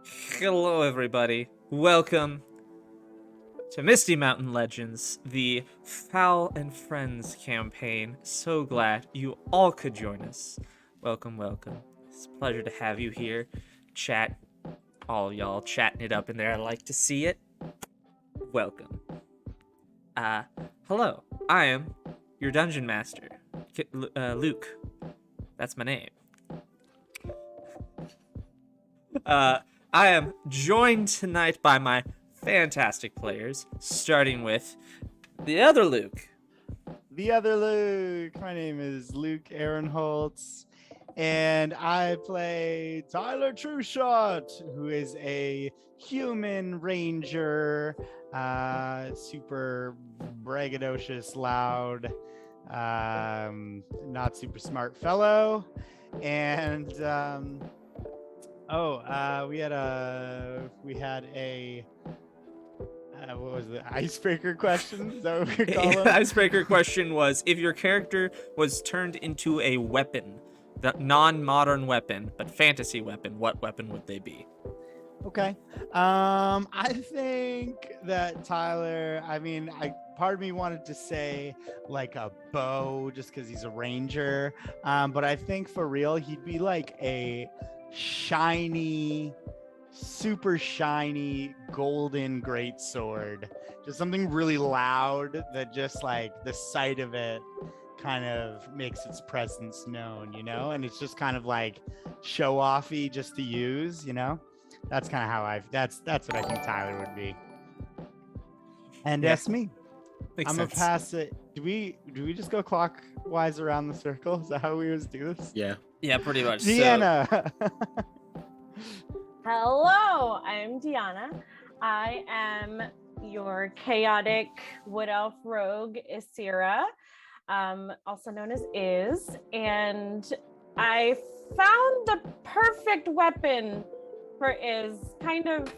Hello, everybody. Welcome to Misty Mountain Legends, the Fowl and Friends campaign. So glad you all could join us. Welcome, welcome. It's a pleasure to have you here. Chat, all y'all chatting it up in there. I like to see it. Welcome. Hello. I am your dungeon master, Luke. That's my name. I am joined tonight by my fantastic players, starting with the other Luke. The other Luke. My name is Luke Aaronholtz, and I play Tyler Trueshot, who is a human ranger, super braggadocious, loud, not super smart fellow. And we had a what was the icebreaker question? Is that what we call it? The icebreaker question was, if your character was turned into a weapon, the non-modern weapon, but fantasy weapon, what weapon would they be? Okay. I think that Tyler, part of me wanted to say like a bow just because he's a ranger. But I think for real, he'd be like a shiny, super shiny golden greatsword. Just something really loud that just like the sight of it kind of makes its presence known, and it's just kind of like show offy just to use, That's kind of how that's what I think Tyler would be. And that's me. Makes I'm sense. gonna pass it. Do we just go clockwise around the circle? Is that how we always do this? Yeah, pretty much. Deanna. Hello, I'm Deanna. I am your chaotic wood elf rogue, Isira, also known as Iz, and I found the perfect weapon for Iz. Kind of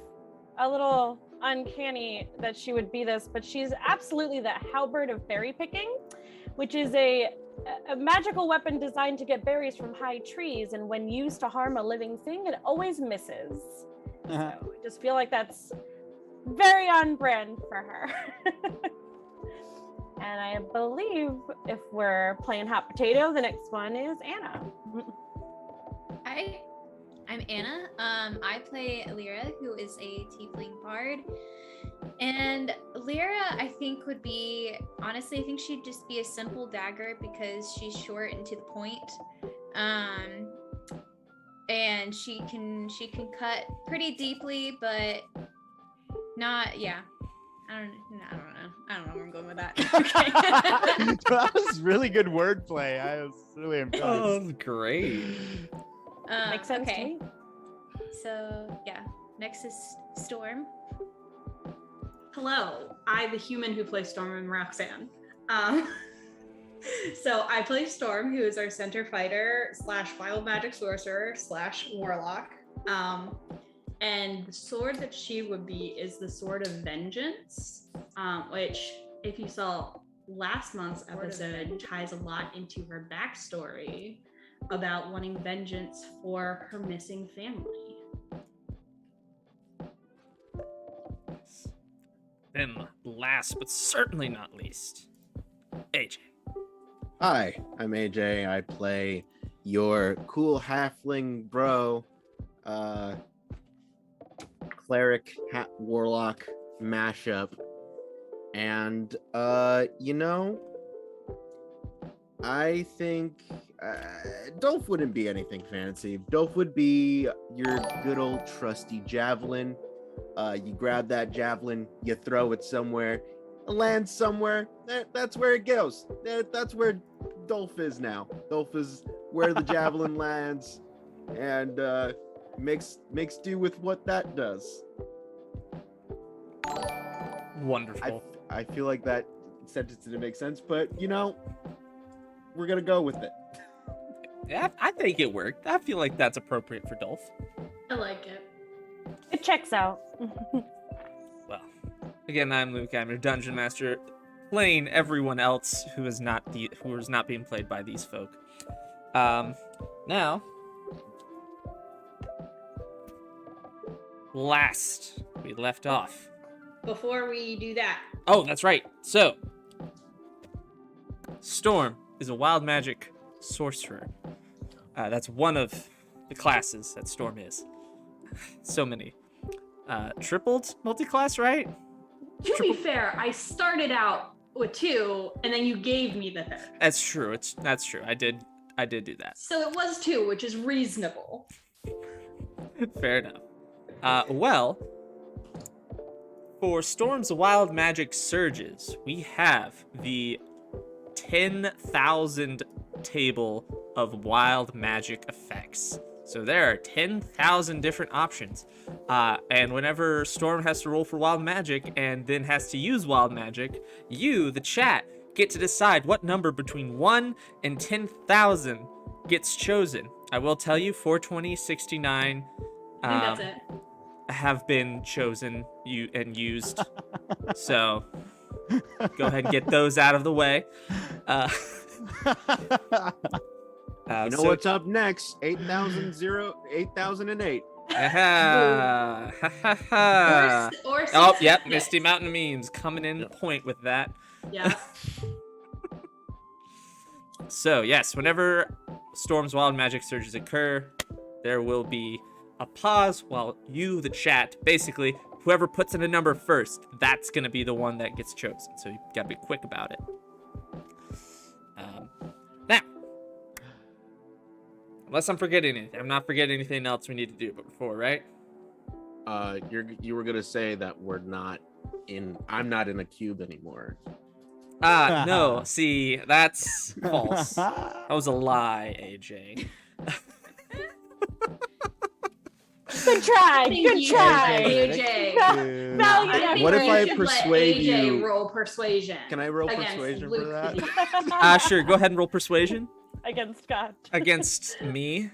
a little uncanny that she would be this, but she's absolutely the halberd of berry picking, which is a magical weapon designed to get berries from high trees, and when used to harm a living thing, it always misses. So I just feel like that's very on brand for her. And I believe if we're playing hot potato, the next one is Anna. Hi, I'm Anna. I play Lyra, who is a Tiefling bard. And Lyra, I think I think she'd just be a simple dagger because she's short and to the point. And she can cut pretty deeply, but not, yeah. I don't know where I'm going with that. Okay. That was really good wordplay. I was really impressed. Oh, great. Makes sense to me. So yeah, next is Storm. Hello, I'm the human who plays Storm and Roxanne. So I play Storm, who is our center fighter / wild magic sorcerer / warlock. And the sword that she would be is the Sword of Vengeance, which, if you saw last month's episode, ties a lot into her backstory about wanting vengeance for her missing family. Then last but certainly not least, AJ. Hi, I'm AJ. I play your cool halfling bro, cleric warlock mashup. And I think Dolf wouldn't be anything fancy. Dolf would be your good old trusty javelin. You grab that javelin, you throw it somewhere, it lands somewhere. That's where it goes. That's where Dolf is now. Dolf is where the javelin lands, and makes do with what that does. Wonderful. I feel like that sentence didn't make sense, but we're gonna go with it. Yeah, I think it worked. I feel like that's appropriate for Dolph. I like it. It checks out. Well, again, I'm Luke. I'm your dungeon master, playing everyone else who is not being played by these folk. Now, last we left off. Before we do that, Oh, that's right. So, Storm is a wild magic sorcerer. That's one of the classes that Storm is. So many. Tripled multi-class, right? to be fair, I started out with 2, and then you gave me the third. That's true. That's true. I did do that. So it was 2, which is reasonable. Fair enough. Well, for Storm's Wild Magic Surges, we have the 10,000 table of wild magic effects. So there are 10,000 different options. And whenever Storm has to roll for wild magic and then has to use wild magic, you, the chat, get to decide what number between 1 and 10,000 gets chosen. I will tell you, 420, 69, I think that's it. have been chosen and used. So go ahead and get those out of the way. You know what's up next? 8008. Or Oh, yep, 666. Misty Mountain memes coming in point with that. Yeah. So, yes, whenever Storm's Wild Magic Surges occur, there will be a pause while you, the chat, basically, whoever puts in a number first, that's going to be the one that gets chosen. So you got to be quick about it. Now, unless I'm forgetting anything. I'm not forgetting anything else we need to do before, right? You were gonna say that I'm not in a cube anymore. No. See, that's false. That was a lie, AJ. Good try. Thank Good you, try. AJ. Dude. Valiant I think What if we I should persuade let AJ you- roll persuasion? Can I roll against persuasion Luke for that? the- Sure, go ahead and roll persuasion Against Scott. against me.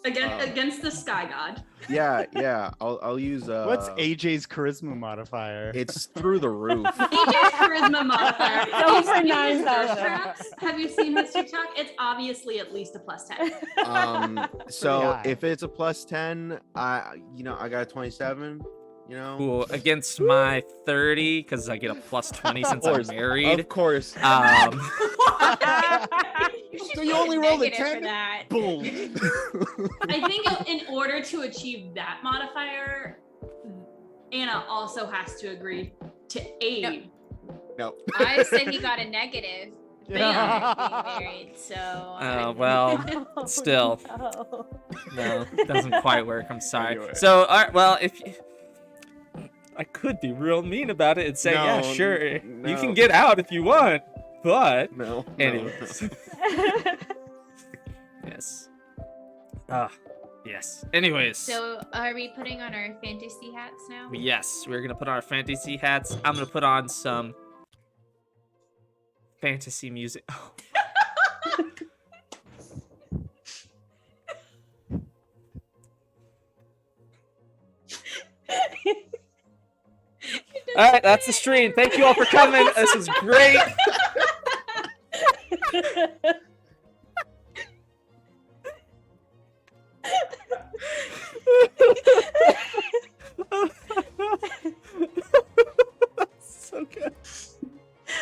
against the Sky God. Yeah. I'll use. What's AJ's charisma modifier? It's through the roof. AJ's charisma modifier. Over Have you seen his 9,000. thirst traps? Have you seen his TikTok? It's obviously at least a +10. So high. if it's a +10, I got a 27. Cool. Against my 30, because I get a +20 since I'm course. married. Of course. You should So get you only rolled a negative 10? for that. Boom. I think in order to achieve that modifier, Anna also has to agree to aid. No. I said he got a negative. Being married, so. Well, Oh, still. no. No, it doesn't quite work. I'm sorry. Anyway. So, all right, well, if I could be real mean about it and say, yeah, No, sure, you no. can get out if you want, but No. anyways, yes. Yes. Anyways, So, are we putting on our fantasy hats now? yes, we're gonna put on our fantasy hats. I'm gonna put on some fantasy music. Oh. All right, that's the stream. Thank you all for coming. This is great. So good.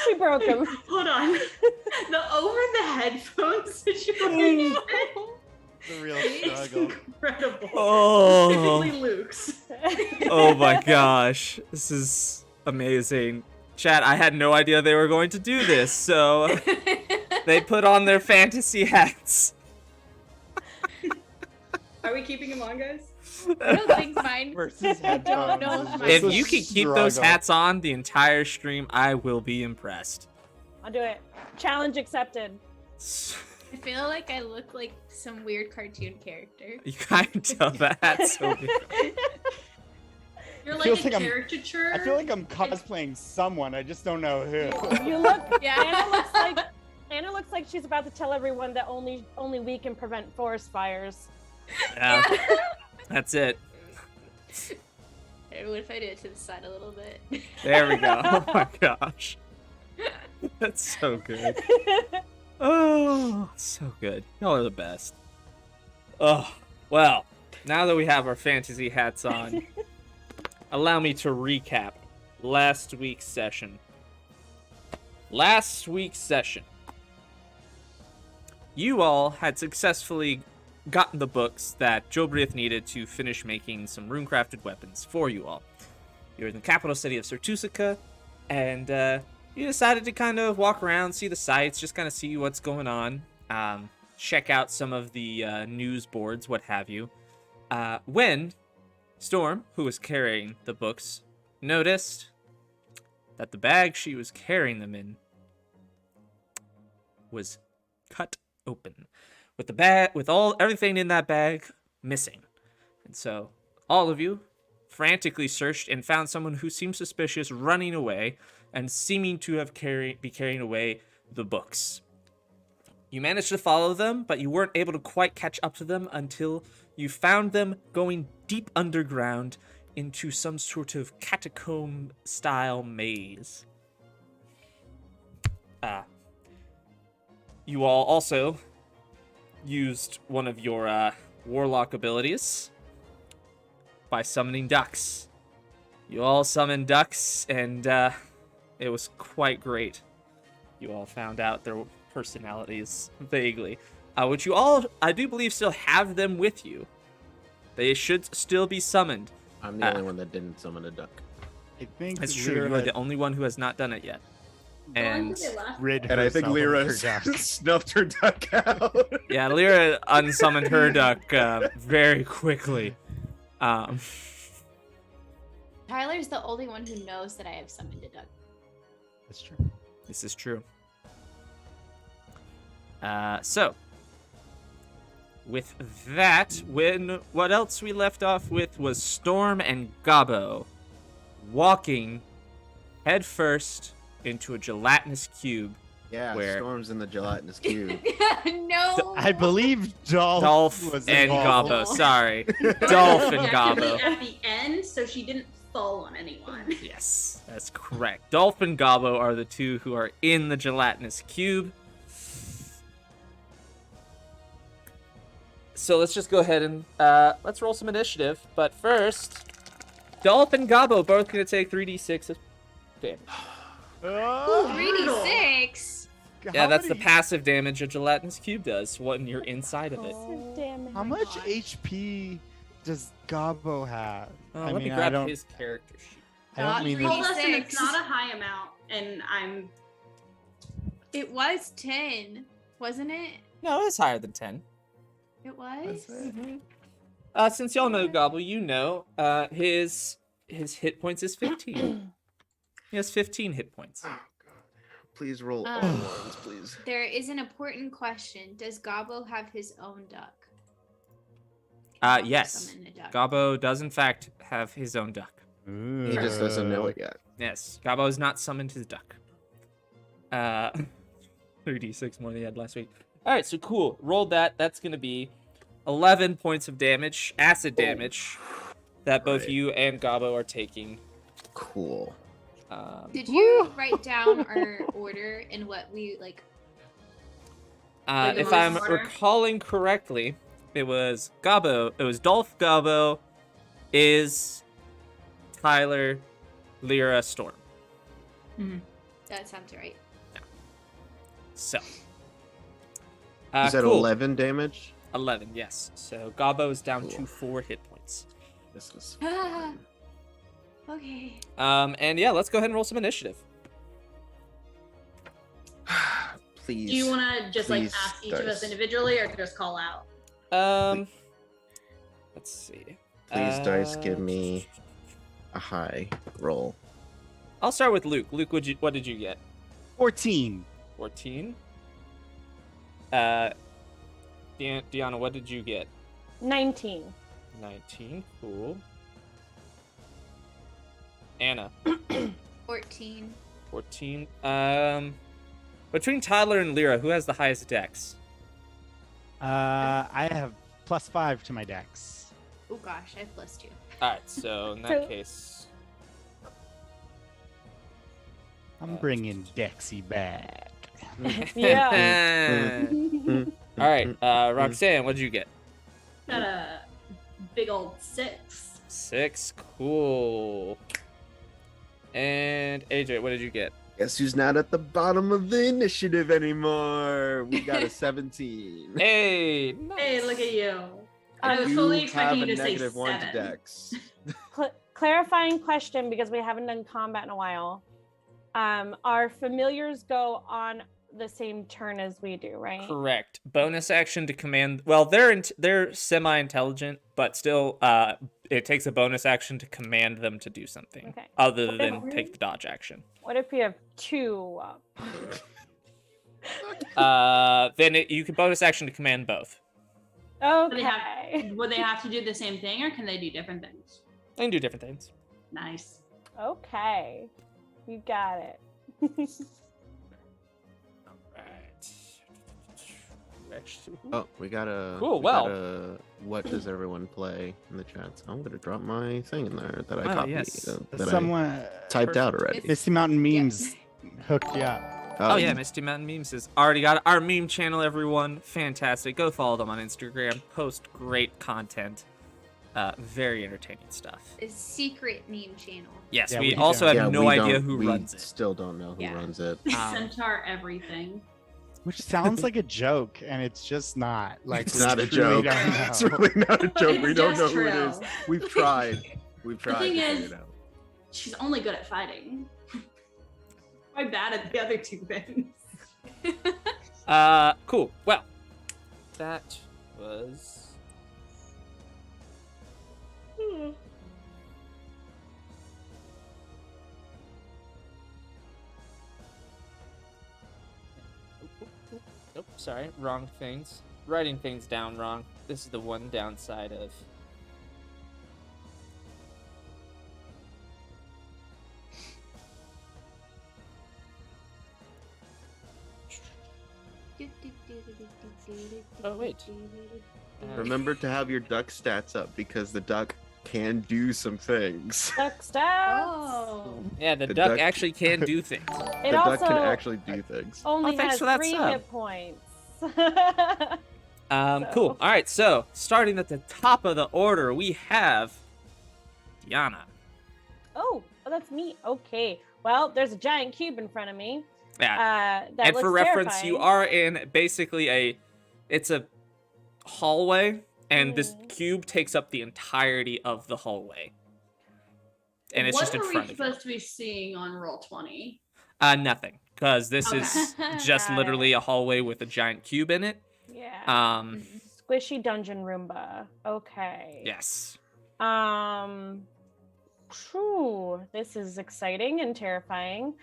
We broke him. Hold on. The over the headphones situation The real is struggle. incredible. Oh. Specifically Luke's. Oh my gosh. This is amazing. Chat, I had no idea they were going to do this, so they put on their fantasy hats. Are we keeping him on, guys? I don't think mine. Versus don't headphones. know is if just If a you can keep those struggle. hats on the entire stream, I will be impressed. I'll do it. Challenge accepted. I feel like I look like some weird cartoon character. You can't tell that. So You're like Feels a like I'm- caricature. I feel like I'm cosplaying someone. I just don't know who. You look. Yeah. Anna looks like she's about to tell everyone that only we can prevent forest fires. yeah, that's it. What if I do it to the side a little bit? There we go. Oh my gosh. That's so good. Oh, so good. Y'all are the best. Oh, well, now that we have our fantasy hats on, allow me to recap last week's session. Last week's session, you all had successfully gotten the books that Jobriath needed to finish making some rune-crafted weapons for you all. You're in the capital city of Sertusica, and you decided to kind of walk around, see the sights, just kind of see what's going on, check out some of the news boards, what have you. When Storm, who was carrying the books, noticed that the bag she was carrying them in was cut open, with the bag, with everything in that bag missing. And so all of you frantically searched and found someone who seemed suspicious running away and seeming to have be carrying away the books. You managed to follow them, but you weren't able to quite catch up to them until you found them going deep underground into some sort of catacomb-style maze. You all also used one of your warlock abilities by summoning ducks. You all summoned ducks, and it was quite great. You all found out their personalities vaguely, which you all, I do believe, still have them with you. They should still be summoned. I'm the only one that didn't summon a duck. I think That's true. You are the only one who has not done it yet. And I think Lyra snuffed her duck out. yeah, Lyra unsummoned her duck very quickly. Tyler's the only one who knows that I have summoned a duck. That's true. This is true. So, with that, what else we left off with was Storm and Gobbo walking headfirst into a gelatinous cube. Yeah, where Storm's in the gelatinous cube. No. I believe Dolf was and involved. Gobbo. Sorry, Dolf and Gobbo. At the end, so she didn't fall on anyone. Yes, that's correct. Dolf and Gobbo are the two who are in the gelatinous cube. So let's just go ahead and let's roll some initiative. But first, Dolf and Gobbo both gonna take 3d6 of damage. Oh, 3d6. Yeah, that's the passive damage a gelatinous cube does when you're inside of it. Damn it. How much HP does Gobbo have? Let me grab his character sheet. I don't mean Well, this. listen, it's not a high amount, and I'm. It was 10, wasn't it? No, it's higher than 10. It was. Since y'all know Gobbo, you know his hit points is 15. He has 15 hit points. Oh, God. Please roll all Um, ones, please. There is an important question. Does Gobbo have his own duck? Can Gobbo Yes. summon a duck? Gobbo does in fact have his own duck. He just doesn't know it yet. Yes, Gobbo has not summoned his duck. 3d6 more than he had last week. Alright, so cool. Rolled that. That's going to be 11 points of damage, acid damage, that both Right. you and Gobbo are taking. Cool. Did you write down our order and what we like? Like the If most I'm order? recalling correctly, it was Dolf, Gobbo, Tyler, Lyra, Storm. That sounds right. So. Is that cool. 11 damage? 11, yes. So Gobbo is down to Cool. 4 hit points. This is. Okay. And yeah, let's go ahead and roll some initiative. Please. Do you want to just like Please, ask each of us dice. individually, or just call out? Let's see. Please, dice, give me a high roll. I'll start with Luke. Luke, what did you get? 14. 14. Deanna, what did you get? 19. 19. Cool. Anna, 14. 14. Between Tyler and Lyra, who has the highest dex? I have +5 to my dex. Oh gosh, I have +2. All right, so in that So- case, I'm bringing Dexy back. Yeah. All right, Roxanne, what did you get? Got a big old 6. 6. Cool. And AJ, what did you get? Guess who's not at the bottom of the initiative anymore? We got a 17. Hey, nice. Hey, look at you. I was You fully expecting you have a to say negative 1 to 7. Dex. Clarifying question, because we haven't done combat in a while. Our familiars go on the same turn as we do, right? Correct. Bonus action to command. Well, they're semi-intelligent, but still, it takes a bonus action to command them to do something Okay. other than take the dodge action. What if we have 2? Then you can bonus action to command both. Okay. Would they have to do the same thing, or can they do different things? They can do different things. Nice. Okay. You got it. Oh, we got a. Cool, we well. got a, what does everyone play in the chat? So I'm gonna drop my thing in there that I Oh, copied. yes. That Someone I typed out already. Misty Mountain memes hooked you up. Oh yeah, Misty Mountain Memes has already got our meme channel, everyone. Fantastic. Go follow them on Instagram. Post great content. Very entertaining stuff. A secret meme channel. Yes, Yeah, we we also don't- have no we idea don't- who we runs it. Still don't know who Yeah. runs it. Centaur everything. Which sounds like a joke, and it's just not. Like It's we not a truly joke. don't know. It's really not a joke. We It's don't know just who it is. true. We've tried. We've tried. thing to is- figure it out. She's only good at fighting. I'm bad at the other 2 things. Cool. Well, that was. Nope, sorry, wrong things. Writing things down wrong. This is the one downside of. Oh, wait. Remember to have your duck stats up because the duck can do some things. Duck stats. Oh. Yeah, the The duck duck- actually can do things. It The also duck can actually do things. only Oh, thanks has for that 3 sub. hit points. Cool. So- All right, so starting at the top of the order, we have Deanna. Oh, that's me. Okay. Well, there's a giant cube in front of me. Yeah. That And looks for reference, you terrifying. are in basically it's a hallway, and this Mhm. cube takes up the entirety of the hallway. And it's what just in are front we of you. supposed to be seeing on roll 20? Nothing, because this Okay. is just Got literally a hallway with a giant cube in it. Yeah. Squishy dungeon Roomba. Okay. Yes. True. This is exciting and terrifying.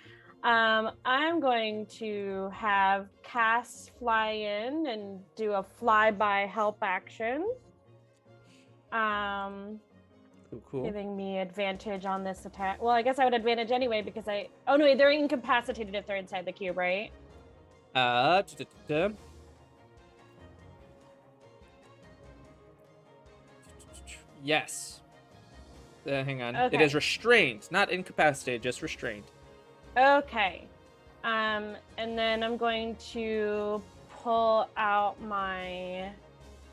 I'm going to have Cass fly in and do a flyby help action. Cool. Giving me advantage on this attack. Well, I guess I would advantage anyway because oh no, wait, they're incapacitated if they're inside the cube, right? Yes. Hang on. It Okay. is restrained, not incapacitated, just restrained. Okay. And then I'm going to pull out my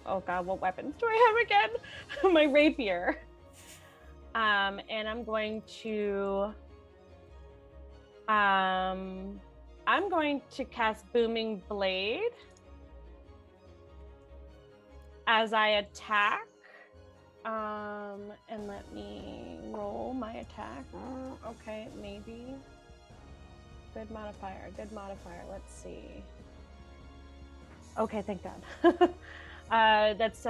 oh god, what weapons do I have again? My rapier. And I'm going to cast Booming Blade as I attack. And let me roll my attack. Okay, maybe. Good modifier, good modifier. Let's see. Okay, thank God. That's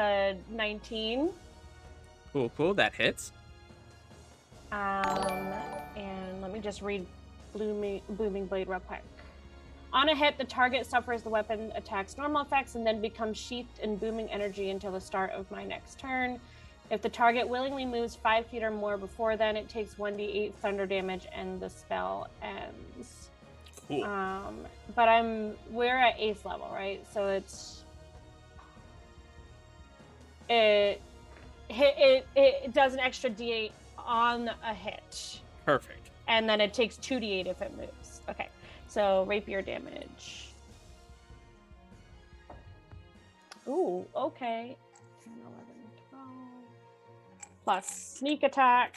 19. Cool. That hits. And let me just read Booming Blade real quick. On a hit, the target suffers the weapon attack's normal effects and then becomes sheathed in booming energy until the start of my next turn. If the target willingly moves 5 feet or more before then, it takes 1d8 thunder damage and the spell ends. Cool. But we're at ace level, right? So it does an extra d8 on a hit. Perfect. And then it takes 2d8 if it moves. Okay, so rapier damage. Ooh, okay. 10, 11, 12. plus sneak attack.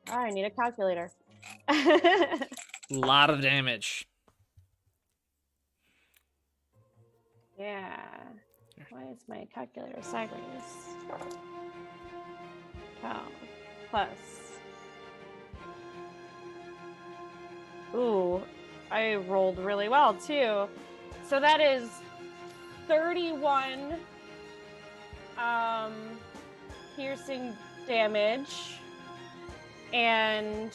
Oh, I need a calculator. Lot of damage. Yeah. Why is my calculator sideways? 12 plus. Ooh, I rolled really well too. So that is 31 piercing damage and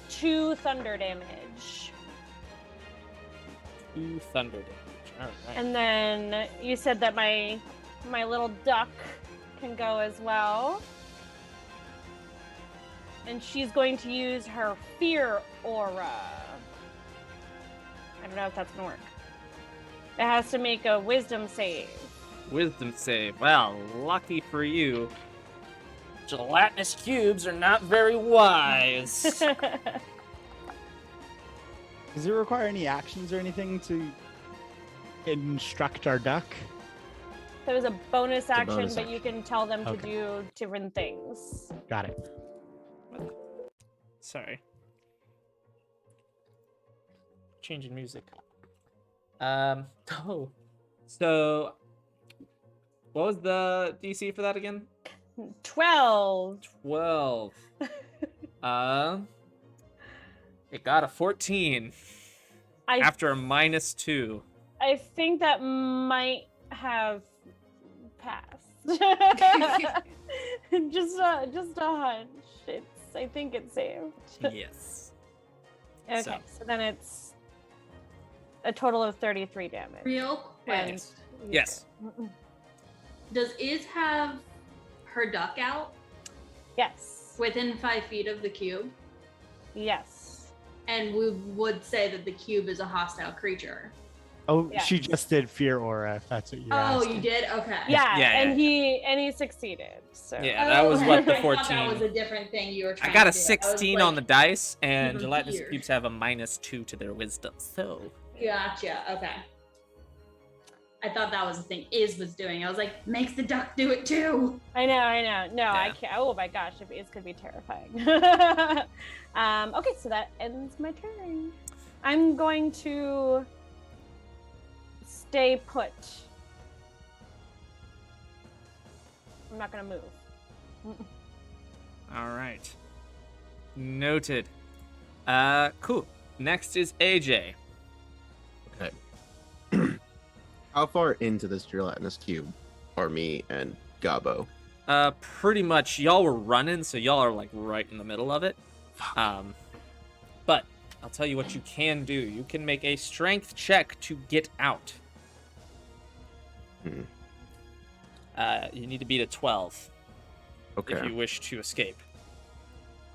2 thunder damage. 2 thunder damage. All right. And then you said that my little duck can go as well. And she's going to use her fear aura. I don't know if that's gonna work. It has to make a wisdom save. Wisdom save. Well, lucky for you. Gelatinous cubes are not very wise. Does it require any actions or anything to instruct our duck? There was a bonus action, bonus but you action. can tell them to Okay. do different things. Got it. Sorry. Changing music. Oh. So, what was the DC for that again? 12. 12. It got a 14 after a -2. I think that might have passed. just a hunch. I think it's saved. Yes. Okay, so then it's a total of 33 damage. Real quick. And Yes. Does Iz have her duck out Yes. within 5 feet of the cube? Yes. And we would say that the cube is a hostile creature. Oh, Yes. she just did fear aura, if that's what you're asking. Oh, you did? Okay. Yeah, Yeah, and yeah. he succeeded. So Yeah, that was what the I thought that 14. was a different thing you were trying I got to a do. 16 I was on the dice, and even gelatinous weird. cubes have a -2 to their wisdom. So, Gotcha. Okay. I thought that was the thing Iz was doing. I was like, makes the duck do it too. I know. No, I Yeah. can't. Oh my gosh, if it could be terrifying. Okay, so that ends my turn. I'm going to stay put. I'm not gonna move. all right. Noted. Cool. Next is AJ. Okay. How far into this gelatinous cube are me and Gabo? Pretty much y'all were running, so y'all are like right in the middle of it. But I'll tell you what you can do. You can make a strength check to get out. You need to beat a 12 Okay. if you wish to escape.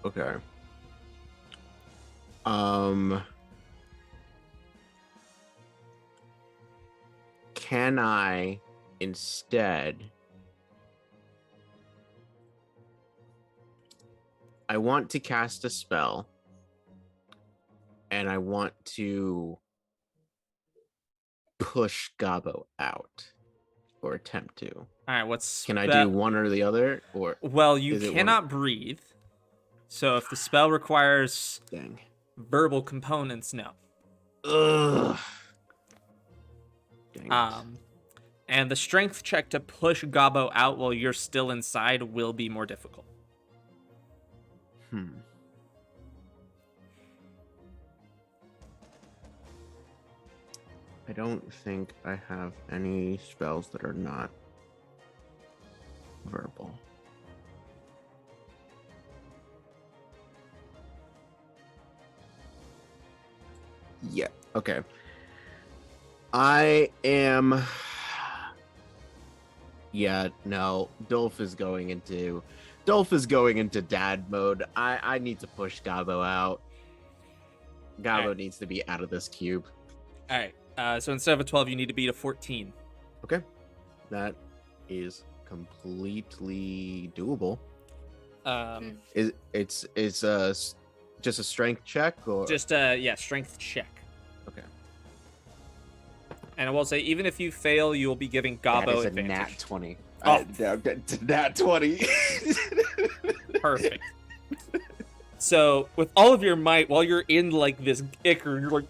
Okay. Can I instead? I want to cast a spell, and I want to push Gabo out, or attempt to. All right, what's Can I do one or the other, or Well, you is it one- cannot breathe. So if the spell requires dang? verbal components, no. Ugh. Dang it. And the strength check to push Gabo out while you're still inside will be more difficult. I don't think I have any spells that are not verbal. Yeah, okay. I am. Yeah, no. Dolf is going into dad mode. I need to push Gabo out. Gabo Alright. needs to be out of this cube. All right. So instead of a 12, you need to beat a 14. Okay. That is completely doable. It's just a strength check, or Just strength check. okay. And I will say, even if you fail, you will be giving Gobbo That is a advantage. nat 20. Oh. Nat 20. Perfect. So, with all of your might, while you're in like this ichor, you're like,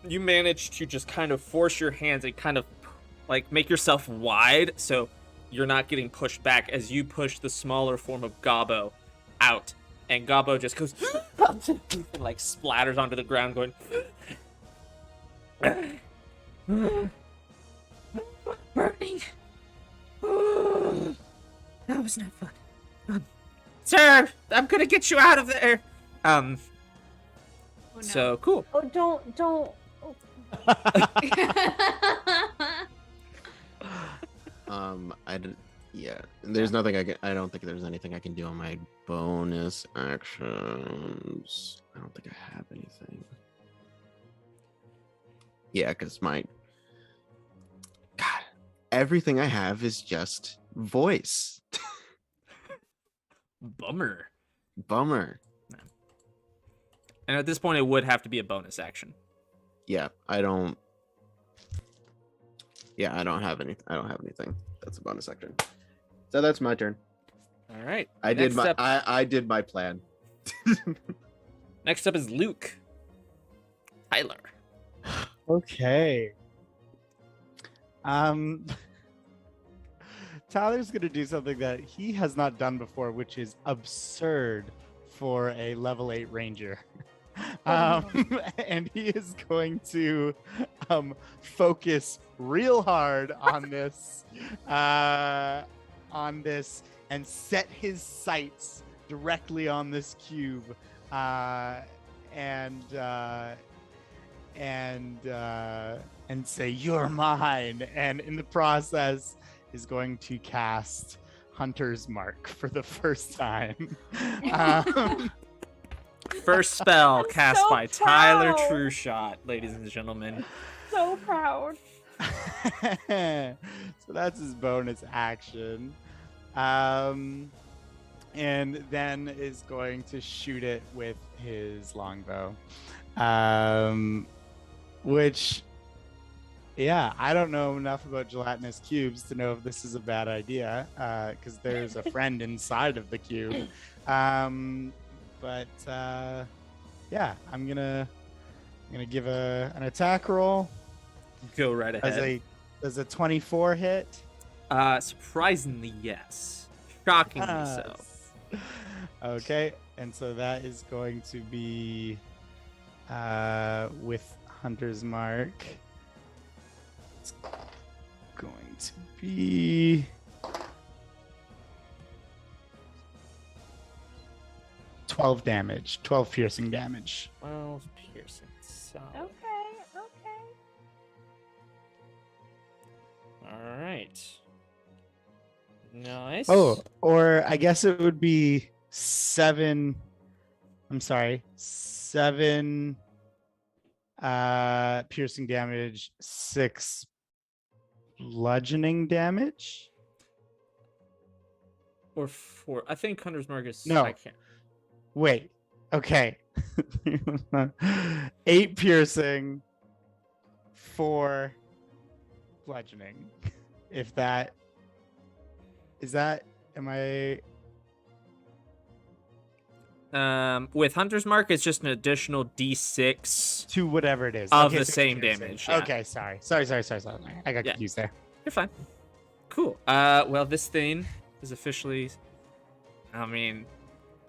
you manage to just kind of force your hands and kind of like make yourself wide, so you're not getting pushed back as you push the smaller form of Gobbo out, and Gobbo just goes and like splatters onto the ground, going. Burning. That was not fun. Sir, I'm gonna get you out of there. Oh, no. So cool. Oh, don't. I didn't. Yeah, there's nothing I don't think there's anything I can do on my bonus actions. I don't think I have anything. Yeah, because God, everything I have is just voice. Bummer. Bummer. And at this point, it would have to be a bonus action. Yeah, I don't. Yeah, I don't have anything. That's a bonus action. So that's my turn. All right. I did Next up- I did my plan. Next up is Luke. Tyler. Okay. Tyler's gonna do something that he has not done before, which is absurd for a level 8 ranger. And he is going to focus real hard on this and set his sights directly on this cube and say, "You're mine," and in the process is going to cast Hunter's Mark for the first time. First spell I'm cast so by Tyler proud. Trueshot, ladies and gentlemen. So proud. So that's his bonus action. And then is going to shoot it with his longbow. Which, yeah, I don't know enough about gelatinous cubes to know if this is a bad idea, because there's a friend inside of the cube. But yeah, I'm gonna give an attack roll. Go right ahead. Does a 24 hit? Surprisingly, yes. Shockingly so. Okay, and so that is going to be with Hunter's Mark. It's going to be 12 damage, 12 piercing damage. 12 piercing. Solid. Okay. All right. Nice. Oh, or I guess it would be 7. I'm sorry, 7 piercing damage, 6 bludgeoning damage. Or 4. I think Hunter's Mark is. No. I can't. Wait. Okay. 8 piercing, 4 bludgeoning. If that is that, am I? With Hunter's Mark, it's just an additional D6 To whatever it is of Okay, the so same piercing. damage. Yeah. Okay, sorry. I got Yeah. confused there. You're fine. Cool. Well, this thing is officially. I mean,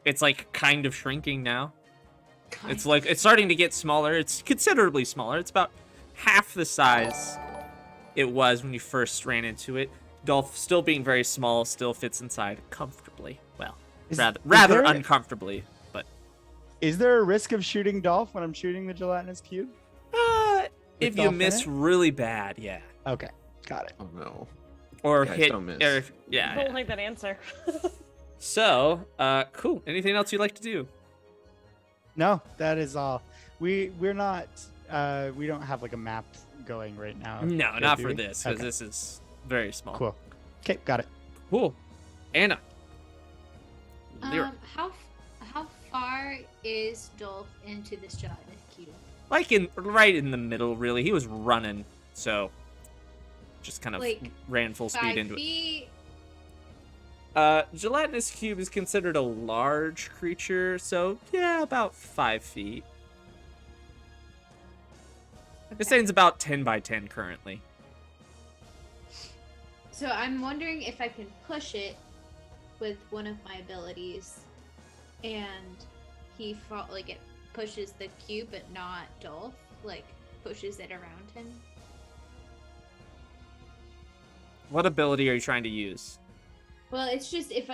it's like kind of shrinking now. It's like it's starting to get smaller. It's considerably smaller. It's about half the size it was when you first ran into it. Dolf, still being very small, still fits inside comfortably. Well, Is rather there- uncomfortably, but Is there a risk of shooting Dolph when I'm shooting the gelatinous cube? if you Dolph in miss it? really bad, yeah, Okay, got it. Oh no. or Guys, hit, don't miss. or yeah. Don't like that answer. So, cool. Anything else you'd like to do? No, that is all. We're not. We don't have like a map going right now. No, Okay, not do for we? this, because Okay, this is very small. cool. Okay, got it. Cool. Anna. Lyra. How far is Dolph into this gelatinous cube? like right in the middle, really. He was running, so just kind of Like, ran full speed 5 into it. feet. Gelatinous cube is considered a large creature, so yeah, about 5 feet. This thing's about 10 by 10 currently. So I'm wondering if I can push it with one of my abilities, and it pushes the cube, but not Dolf. Like pushes it around him. What ability are you trying to use? Well, it's just if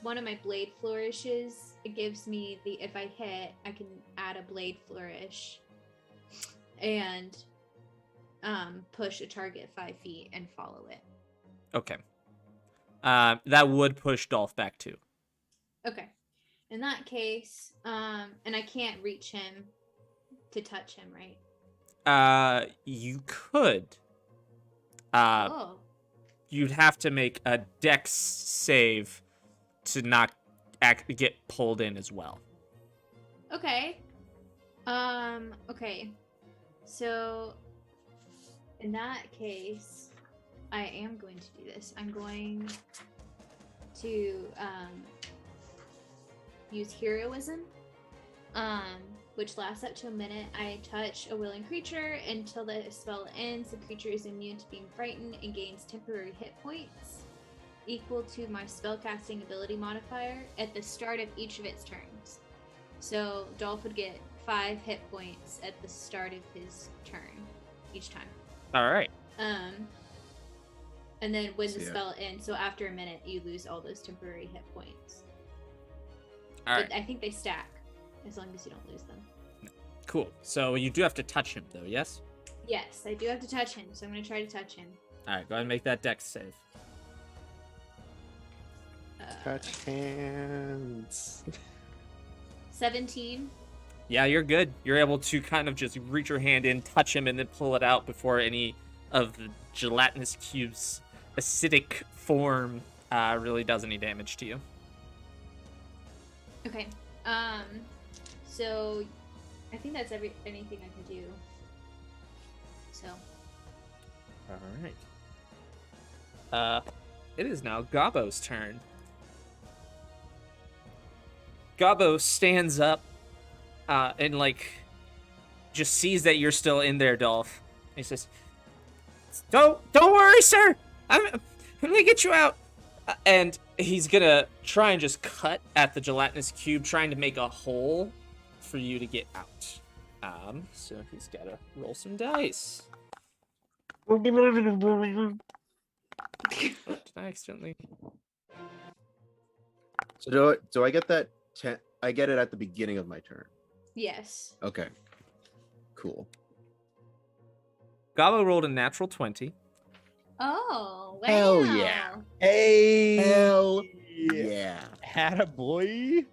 one of my blade flourishes, it gives me if I hit, I can add a blade flourish, and push a target 5 feet and follow it. Okay. That would push Dolph back too. Okay. In that case, and I can't reach him to touch him, right? You could. Oh. You'd have to make a dex save to not get pulled in as well. Okay. Okay. So, in that case, I am going to do this. I'm going to use heroism, which lasts up to a minute. I touch a willing creature until the spell ends. The creature is immune to being frightened and gains temporary hit points equal to my spellcasting ability modifier at the start of each of its turns. So Dolph would get 5 hit points at the start of his turn each time. All right. And then when the spell ends, so after a minute, you lose all those temporary hit points. All right. But I think they stack, as long as you don't lose them. Cool. So you do have to touch him, though, yes? Yes, I do have to touch him, so I'm going to try to touch him. All right, go ahead and make that dex save. Touch hands. 17. Yeah, you're good. You're able to kind of just reach your hand in, touch him, and then pull it out before any of the gelatinous cube's acidic form really does any damage to you. Okay. So I think that's anything I can do. So. All right. It is now Gobbo's turn. Gobbo stands up and just sees that you're still in there, Dolph. He says, Don't worry, sir. I'm gonna get you out." And he's gonna try and just cut at the gelatinous cube, trying to make a hole for you to get out. So he's gotta roll some dice. Oh, did I accidentally? So do I get that? I get it at the beginning of my turn. Yes. Okay. Cool. Gobbo rolled a natural 20. Oh, wow. Hell yeah. Hey. Hell yeah. Atta boy.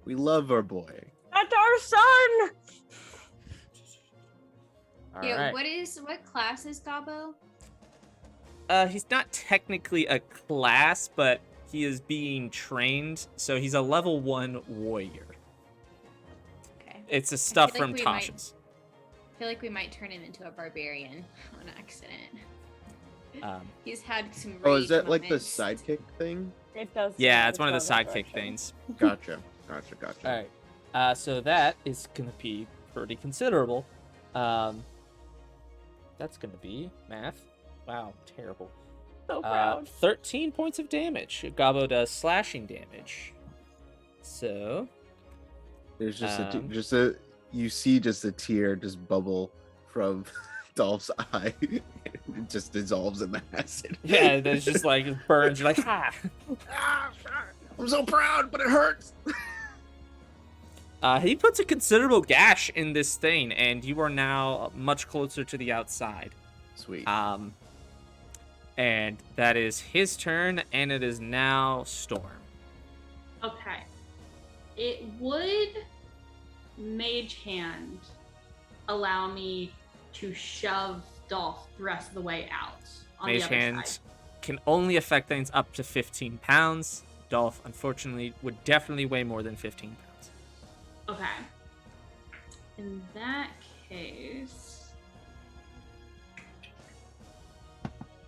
We love our boy. That's our son. All Yeah, right. what class is Gobbo? He's not technically a class, but he is being trained, so he's a level 1 warrior. Okay. It's a stuff feel like from we might- Tasha's. I feel like we might turn him into a barbarian on accident. He's had some Oh, rage is that like the moments. sidekick thing? It does. Yeah, seem it's to one of the go that sidekick direction. things. Gotcha. All right. So that is going to be pretty considerable. That's going to be math. Wow, terrible. So proud. 13 points of damage. Gobbo does slashing damage. So, There's Um, you see just a tear just bubble from Dolph's eye. It just dissolves in the acid. yeah, there's just like it burns. You're like, ah. I'm so proud, but it hurts. He puts a considerable gash in this thing, and you are now much closer to the outside. Sweet. And that is his turn, and it is now Storm. Okay. It would Mage Hand allow me to shove Dolph the rest of the way out on Mage the other Hand side. can only affect things up to 15 pounds. Dolph, unfortunately, would definitely weigh more than 15 pounds. Okay. In that case,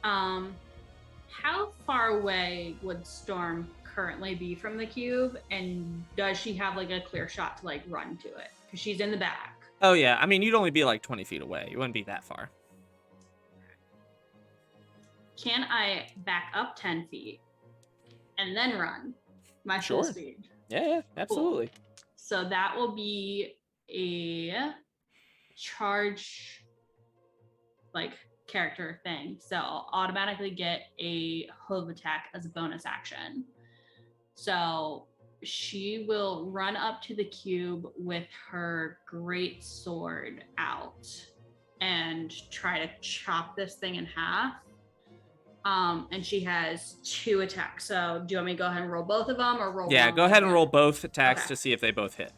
how far away would Storm currently be from the cube, and does she have like a clear shot to like run to it? Because she's in the back. Oh yeah, I mean you'd only be like 20 feet away. You wouldn't be that far. Can I back up 10 feet and then run my full Sure. speed? Yeah, absolutely. So that will be a charge, like, character thing. So I'll automatically get a hoof attack as a bonus action. So she will run up to the cube with her great sword out and try to chop this thing in half. And she has 2 attacks. So do you want me to go ahead and roll both of them, or roll? Yeah, one go ahead and one? roll both attacks Okay. to see if they both hit.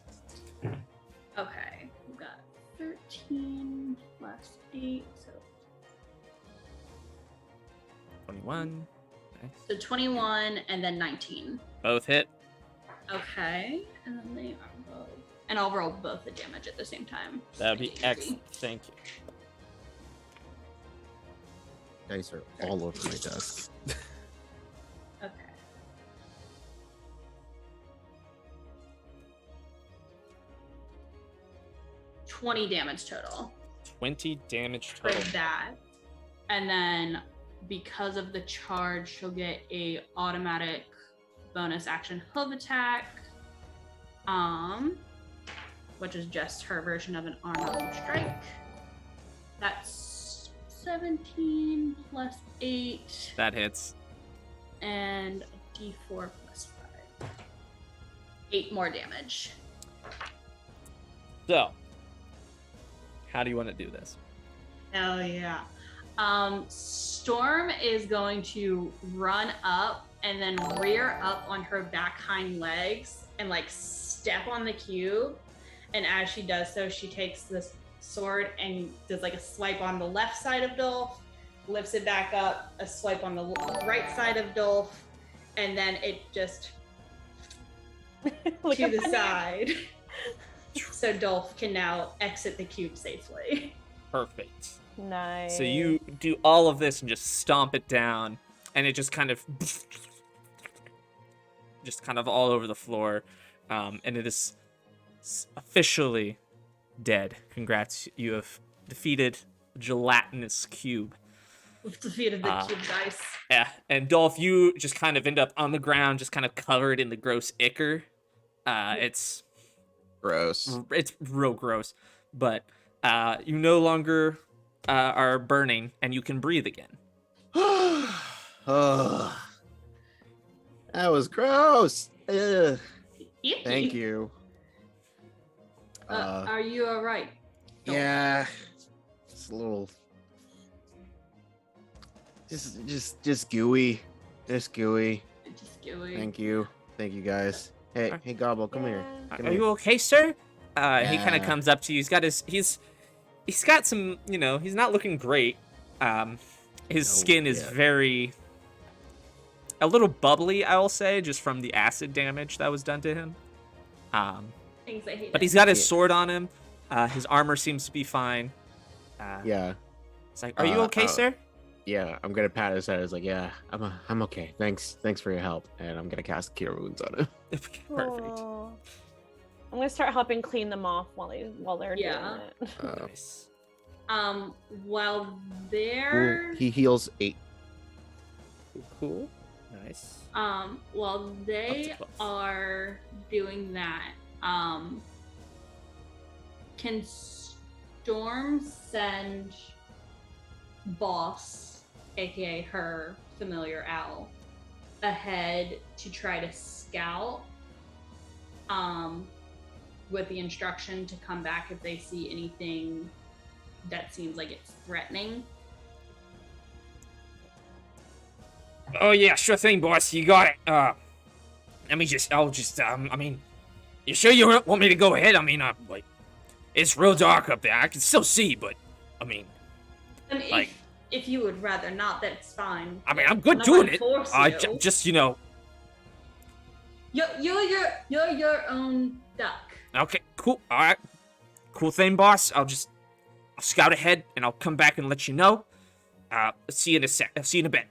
Okay, we've got 13 plus 8, so 21. Nice. 21 and then 19. Both hit. Okay, and then they are both. And I'll roll both the damage at the same time. That'd be Easy. excellent. Thank you. Dice are all over my desk. Okay. $20 damage total 20 damage for total. that. And then because of the charge, she'll get a automatic bonus action hoof attack. Which is just her version of an unarmed strike. That's 17 plus 8 That hits. and a d4 plus 5. 8 more damage. So, how do you want to do this? Hell yeah. Storm is going to run up and then rear up on her back hind legs and like step on the cube. And as she does so, she takes this sword and does like a swipe on the left side of Dolf, lifts it back up, a swipe on the right side of Dolf, and then it just Like to a the banana. side. So Dolf can now exit the cube safely. Perfect. Nice. So you do all of this and just stomp it down, and it just kind of all over the floor, and it is officially dead. Congrats, you have defeated the gelatinous cube. With the feet of the cube dice. Yeah, and Dolph, you just kind of end up on the ground, just kind of covered in the gross ichor. It's Gross. real gross, but you no longer are burning, and you can breathe again. Oh, that was gross. Ugh. Icky. Thank you. Are you alright? Yeah, it's a little, just gooey, just gooey. Just gooey. Thank you guys. Hey, Gobble, come here. Come Are here. you okay, sir? He kind Yeah. of comes up to you. He's got some, he's not looking great. His skin is yeah. a little bubbly, I will say, just from the acid damage that was done to him. Things I hate. But he's got his sword on him. His armor seems to be fine. Yeah, It's like, are you okay, sir? yeah. I'm gonna pat his head. It's like, yeah, I'm okay. Thanks for your help. And I'm gonna cast Cure Wounds on him. Perfect. Aw. I'm gonna start helping clean them off while they're Yeah. doing it. Nice. While they're He heals 8. Cool. Nice. while they Up to 12. are doing that, can Storm send Boss, aka her familiar owl, ahead to try to scout, with the instruction to come back if they see anything that seems like it's threatening? Oh yeah, sure thing, boss. You got it. I mean, you sure you want me to go ahead? I mean, like, it's real dark up there. I can still see, but, I mean, like- if you would rather not, that's fine. I'm good not doing gonna it. force you. Just, You're your own duck. okay, cool. All right. Cool thing, boss. I'll just scout ahead, and I'll come back and let you know. See you in a sec. See you in a bit.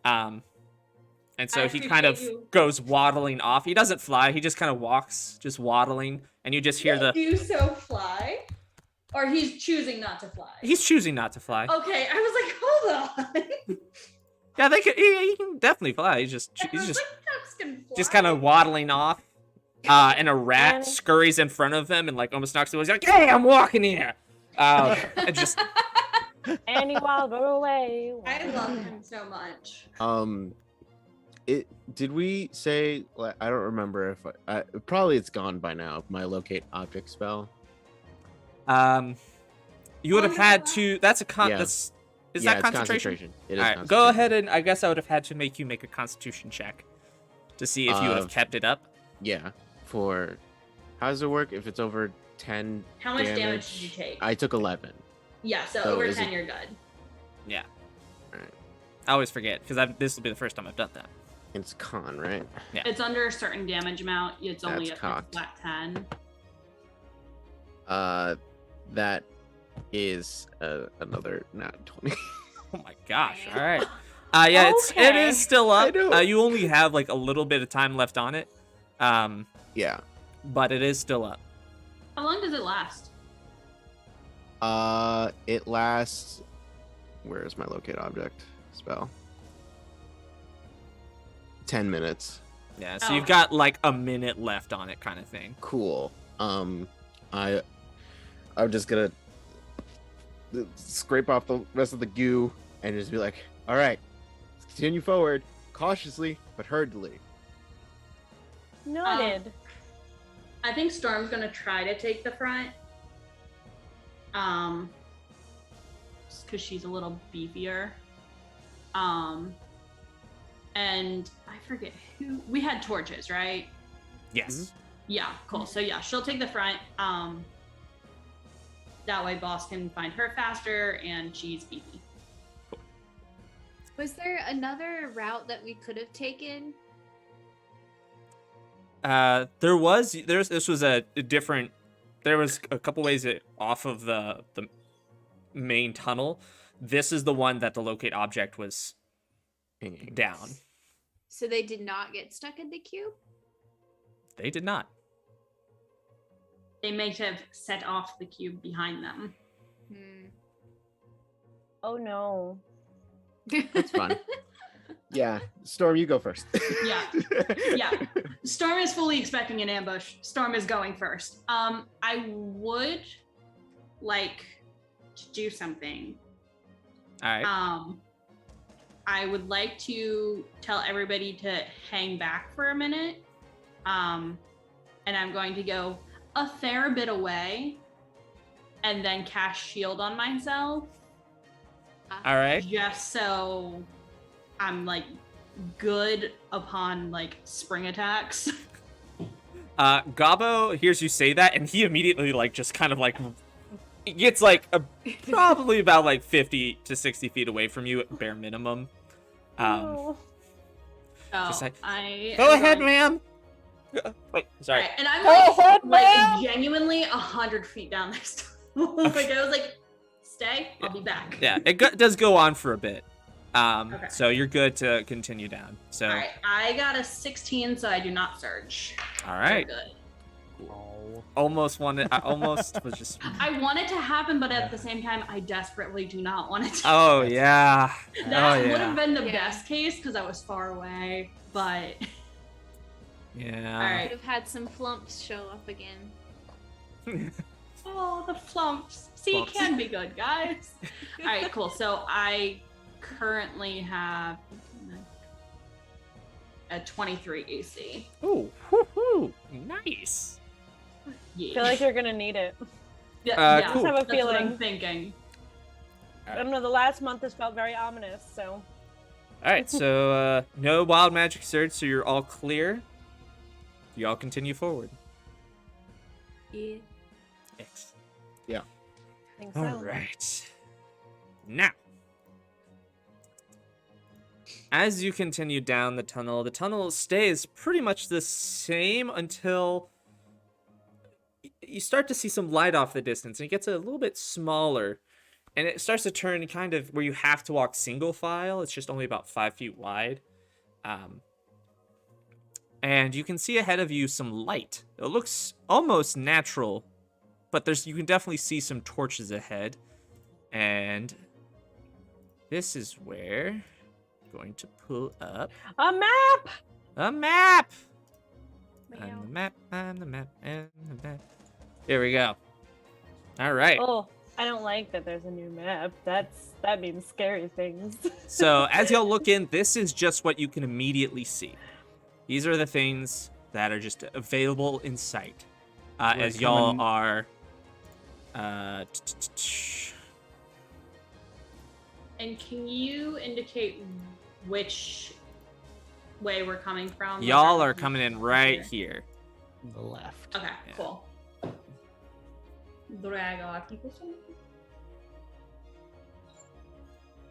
And so I he kind of appreciate you. goes waddling off. He doesn't fly. He just kind of walks, just waddling, and you just hear the. Do so fly, or he's choosing not to fly. He's choosing not to fly. Okay, I was like, hold on. Yeah, they can. He can definitely fly. He's just I was like, ducks can fly. just kind of waddling off. And a rat scurries in front of him and like almost knocks him away. He's like, "Hey, I'm walking here." And just And he wobbled away. I love him so much. Did we say? Like, I don't remember if probably it's gone by now. My locate object spell. you would have had to. That's a con. Yeah. That's is Yeah, that it's concentration? It is. All right, go concentration. ahead and I guess I would have had to make you make a Constitution check to see if you would have kept it up. Yeah. For how does it work? If it's over 10 How much damage did you take? I took 11. Yeah, so So over is 10, it- you're good. Yeah. Alright. I always forget because this will be the first time I've done that. It's con, right? Yeah. It's under a certain damage amount. It's only That's a cocked. flat 10. That is another not 20. Oh my gosh! All right. Yeah, it Okay. is still I up. know. You only have like a little bit of time left on it, Yeah. but it is still up. How long does it last? It lasts. Where is my locate object spell? 10 minutes. Yeah, so Oh, you've okay. got like a minute left on it, kind of thing. Cool. I'm just gonna scrape off the rest of the goo and just be like, all right, let's continue forward, cautiously but hurriedly. Noted. I think Storm's gonna try to take the front. Just because she's a little beefier. And I forget who we had torches, right? Yes. Yeah, cool. So yeah, she'll take the front. That way boss can find her faster and she's beefy. Was there another route that we could have taken? This was a different. There was a couple ways off of the main tunnel. This is the one that the locate object was down. So they did not get stuck in the cube? They did not. They may have set off the cube behind them. Oh no. That's fun. Yeah, Storm, you go first. Yeah. Yeah. Storm is fully expecting an ambush. Storm is going first. I would like to do something. All right. I would like to tell everybody to hang back for a minute. And I'm going to go a fair bit away and then cast shield on myself. All right. Just so I'm like good upon like spring attacks. Gabo hears you say that, and he immediately like just kind of like gets like probably about like 50 to 60 feet away from you at bare minimum. No. Just like, I Go am ahead, going- ma'am. Wait, sorry. Right, and I'm Go ahead, like ma'am. genuinely 100 feet down this. Like I was like, stay, I'll be back. Yeah, it does go on for a bit. Okay. So you're good to continue down. So, All right, I got a 16, so I do not surge. all right. We're good. Almost wanted. I almost was just. I want it to happen, but at the same time, I desperately do not want it to. Oh yeah. That Oh would yeah. have been the Yeah. best case because I was far away, but Yeah. all Could right. have had some flumps show up again. Oh, the flumps. See, Flumps. it can be good, guys. All right, cool. So I currently have a 23 AC. Ooh, whoo, nice. Yeah. I feel like you're gonna need it. yeah, cool. I have a That's what I'm feeling. thinking. I don't know. The last month has felt very ominous. So All right. So no wild magic surge, so you're all clear. You all continue forward. Yeah. Excellent. I think so. All right. Now, as you continue down the tunnel stays pretty much the same until you start to see some light off the distance, and it gets a little bit smaller, and it starts to turn kind of where you have to walk single file. It's just only about 5 feet wide. And you can see ahead of you some light. It looks almost natural, but you can definitely see some torches ahead. And this is where I'm going to pull up A map. a map. Meow. And the map, and the map, and the map. Here we go. All right. Oh, I don't like that there's a new map. That means scary things. So as y'all look in, this is just what you can immediately see. These are the things that are just available in sight. As y'all are... And can you indicate which way we're coming from? Y'all are coming in right here. The left. Okay, Yeah. cool. Drago aquí questo?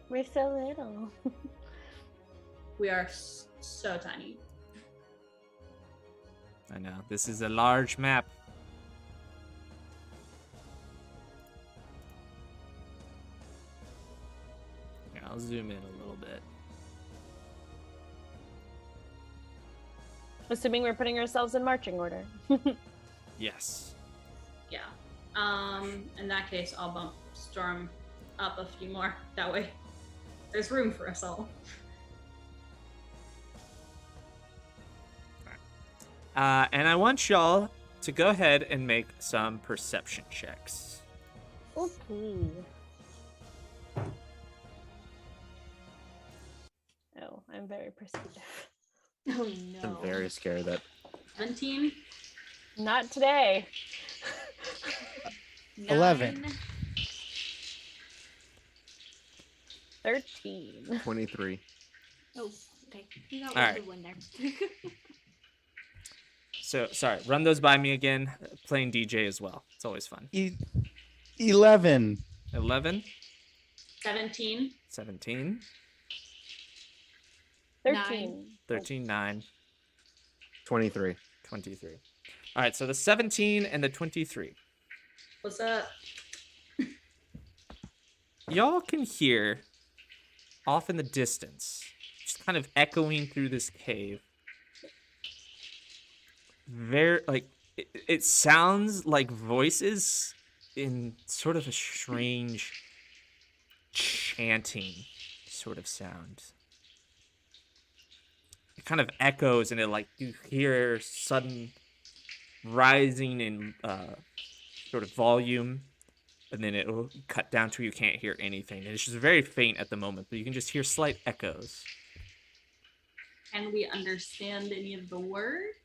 We're so little. We are so tiny. I know. This is a large map. Yeah, I'll zoom in a little bit. Assuming we're putting ourselves in marching order. Yes. Yeah. In that case, I'll bump Storm up a few more. That way, there's room for us all. And I want y'all to go ahead and make some perception checks. Okay. Oh, I'm very perceptive. Oh I'm no. very scared that 17. Not today. 11. 13. 23. Oh, okay. You got All one right. good one there. So, sorry, run those by me again. Playing DJ as well. It's always fun. 11. 11, 17. 17, 13. 13, 9, 23. 23. All right, so the 17 and the 23. What's up? Y'all can hear off in the distance, just kind of echoing through this cave. It sounds like voices in sort of a strange chanting sort of sound. It kind of echoes, and you hear sudden rising in sort of volume, and then it'll cut down to you can't hear anything. And it's just very faint at the moment, but you can just hear slight echoes. Can we understand any of the words?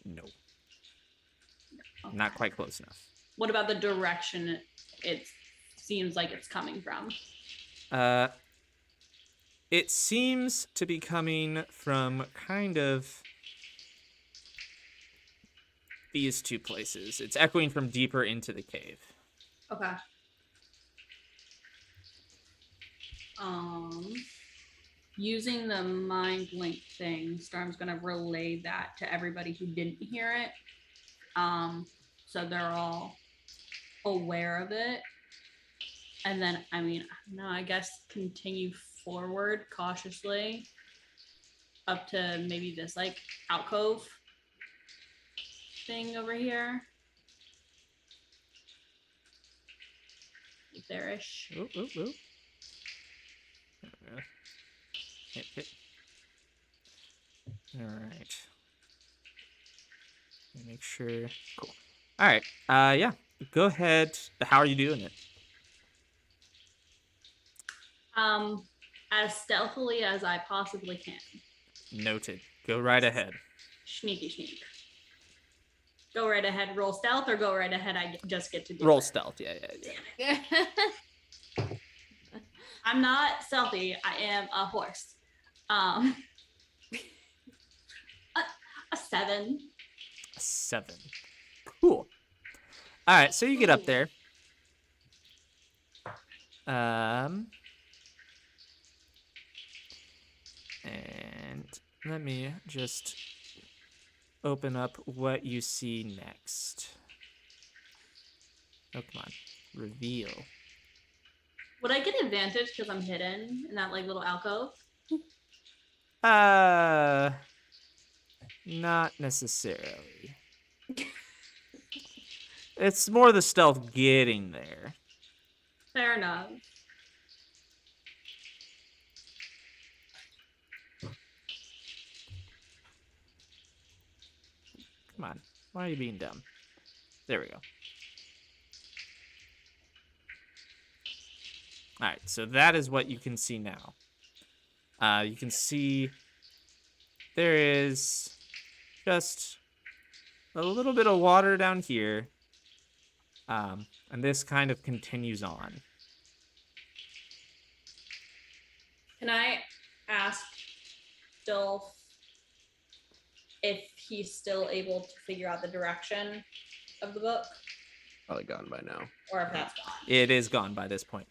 No, Okay. not quite close enough. What about the direction it seems like it's coming from? It seems to be coming from kind of these two places. It's echoing from deeper into the cave. Okay. Using the mind link thing, Storm's gonna relay that to everybody who didn't hear it. So they're all aware of it. And then, I guess continue forward cautiously up to maybe this alcove thing over here. There-ish. Ooh, ooh, ooh. Hit. All right. Make sure. Cool. All right. Yeah. Go ahead. How are you doing it? As stealthily as I possibly can. Noted. Go right ahead. Sneak. Go right ahead, roll stealth, or go right ahead, I just get to do Roll it? stealth. Yeah. Damn it. I'm not stealthy, I am a horse. A 7. 7. Cool. All right. So you get up Ooh. there. And let me just open up what you see next. Oh, come on. Reveal. Would I get advantage because I'm hidden in that like little alcove? Not necessarily. It's more the stealth getting there. Fair enough. Come on. Why are you being dumb? There we go. Alright, so that is what you can see now. You can see there is just a little bit of water down here. And this kind of continues on. Can I ask Dolf if he's still able to figure out the direction of the book, Probably gone by now. or if that's gone? It is gone by this point.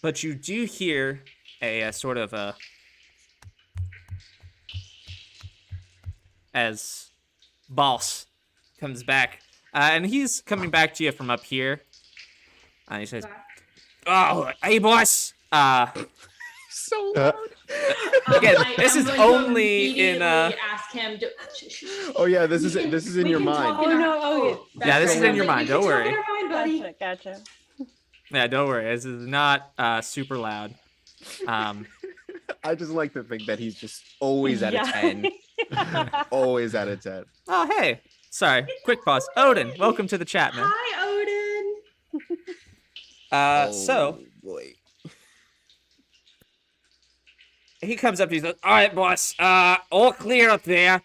But you do hear a sort of a... As Boss comes back. And he's coming back to you from up here. And he says, "Oh, hey, boss. So loud. Again, I this am is going to only in, immediately ask him to... Oh yeah, this is in We your can mind. talk in our- Oh, no. Yeah, this is in your We mind, can don't talk worry. in our mind, buddy. Gotcha. Yeah, don't worry. This is not super loud. I just like to think that he's just always at Yeah. a 10. Always at a 10. Oh, hey. Sorry. Quick pause. Odin, welcome to the chat, man. Hi, Odin. So boy. he comes up. He's like, "All right, boss. All clear up there.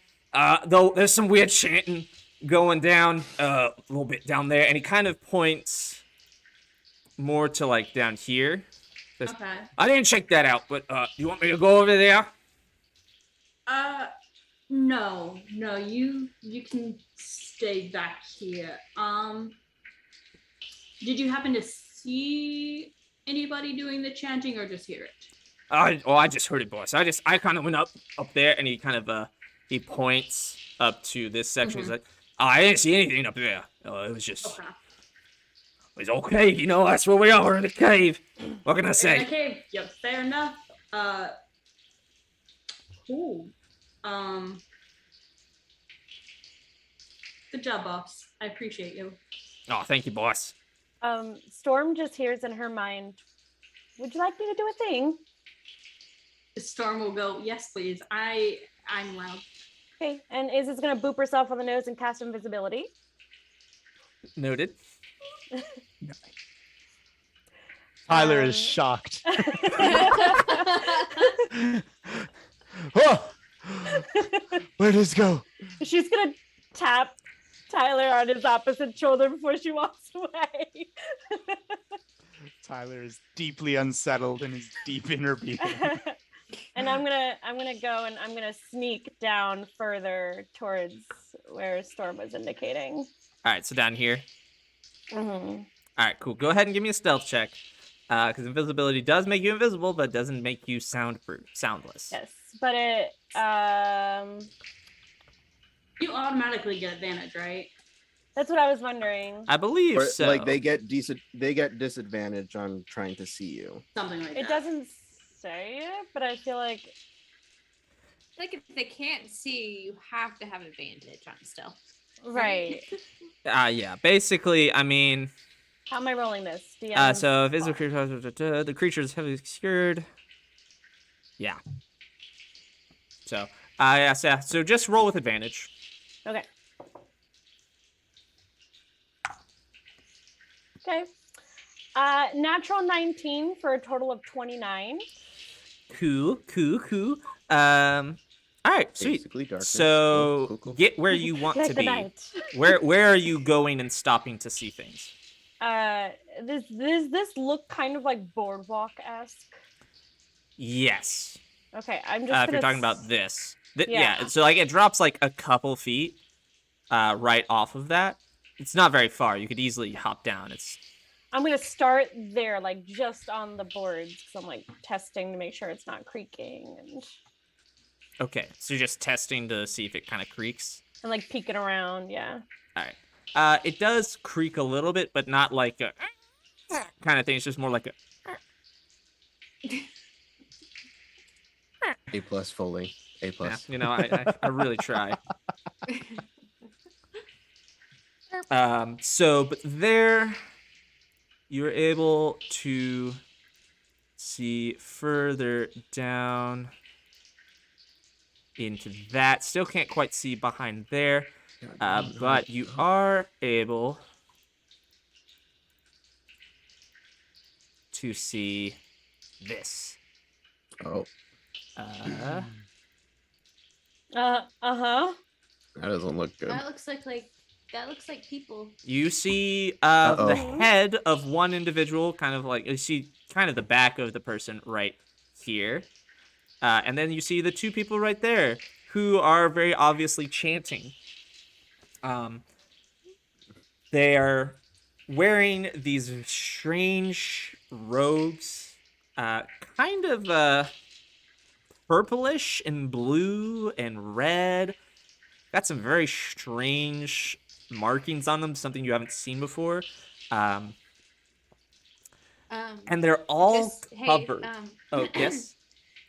Though there's some weird chanting going down a little bit down there." And he kind of points more to like down here. Says, Okay. "I didn't check that out, but you want me to go over there?" No, you can stay back here. Did you happen to see anybody doing the chanting or just hear it? I just heard it, boss. I kind of went up there, and he kind of he points up to this section. He's like, "I didn't see anything up there. It was just, Okay. it's okay. You know, that's where we are in the cave. What can I say?" Okay, yep, fair enough. Cool. Good job, boss. I appreciate you. Oh, thank you, boss. Storm just hears in her mind, "Would you like me to do a thing?" Storm will go, "Yes, please. I'm loud." Okay, and Izzy's gonna boop herself on the nose and cast invisibility. Noted. Tyler Um, is shocked. Oh! Where does it go? She's gonna tap Tyler on his opposite shoulder before she walks away. Tyler is deeply unsettled in his deep inner being. And I'm gonna go and I'm gonna sneak down further towards where Storm was indicating. All right, so down here. Mm-hmm. All right, cool. Go ahead and give me a stealth check, because invisibility does make you invisible, but doesn't make you soundless. Yes, but it You automatically get advantage, right? that's what I was wondering. I believe Or, so. like they get disadvantage on trying to see you. Something like that. It doesn't say it, but I feel like Like if they can't see, you have to have advantage on stealth. right. Yeah. Basically, I mean, How am I rolling this? DM? so if the creature is heavily obscured. Yeah. So, yeah, so just roll with advantage. Okay. Okay. Natural 19 for a total of 29. Cool. All right, sweet. Basically darkness. So Cool. get where you want Like to the be. night. Where are you going and stopping to see things? This look kind of like boardwalk-esque? Yes. Okay, I'm just If gonna you're talking about this. Yeah. Yeah. So like it drops like a couple feet right off of that. It's not very far. You could easily hop down. I'm gonna start there, like just on the boards, because I'm like testing to make sure it's not creaking and Okay. So you're just testing to see if it kind of creaks. like peeking around, yeah. All right. It does creak a little bit, but not like a kind of thing. It's just more like a. A+ Foley. A+. Yeah, you know, I really try. But there, you're able to see further down into that. Still can't quite see behind there, but you are able to see this. Oh, Uh, Uh-huh. that doesn't look good. That looks like people. You see Uh-oh. the head of one individual, kind of like you see kind of the back of the person right here. And then you see the two people right there who are very obviously chanting. They are wearing these strange robes, kind of purplish and blue and red. Got some very strange markings on them, something you haven't seen before. And they're all covered. Oh, yes?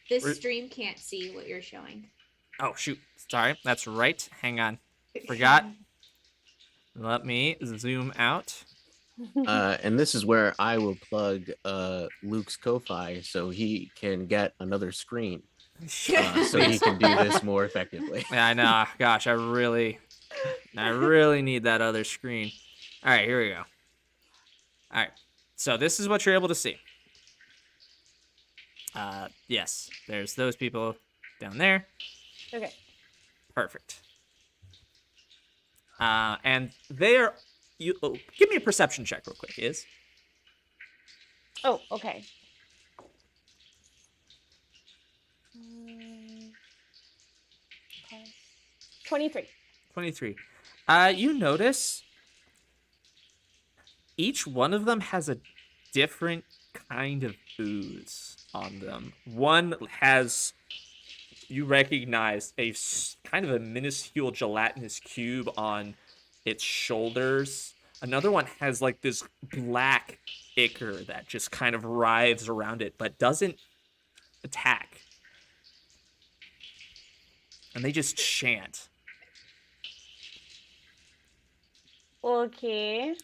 This We're- stream can't see what you're showing. Oh, shoot. Sorry. That's right. Hang on. Forgot. Let me zoom out. And this is where I will plug Luke's Ko-Fi so he can get another screen. So he can do this more effectively. Yeah, I know. Gosh, I really need that other screen. All right, here we go. All right. So this is what you're able to see. Yes, there's those people down there. Okay. Perfect. And they are give me a perception check real quick, Is. Oh, okay. 23. 23. You notice each one of them has a different kind of ooze on them. One has, you recognize, kind of a minuscule gelatinous cube on its shoulders. Another one has like this black ichor that just kind of writhes around it, but doesn't attack. And they just chant. Okay.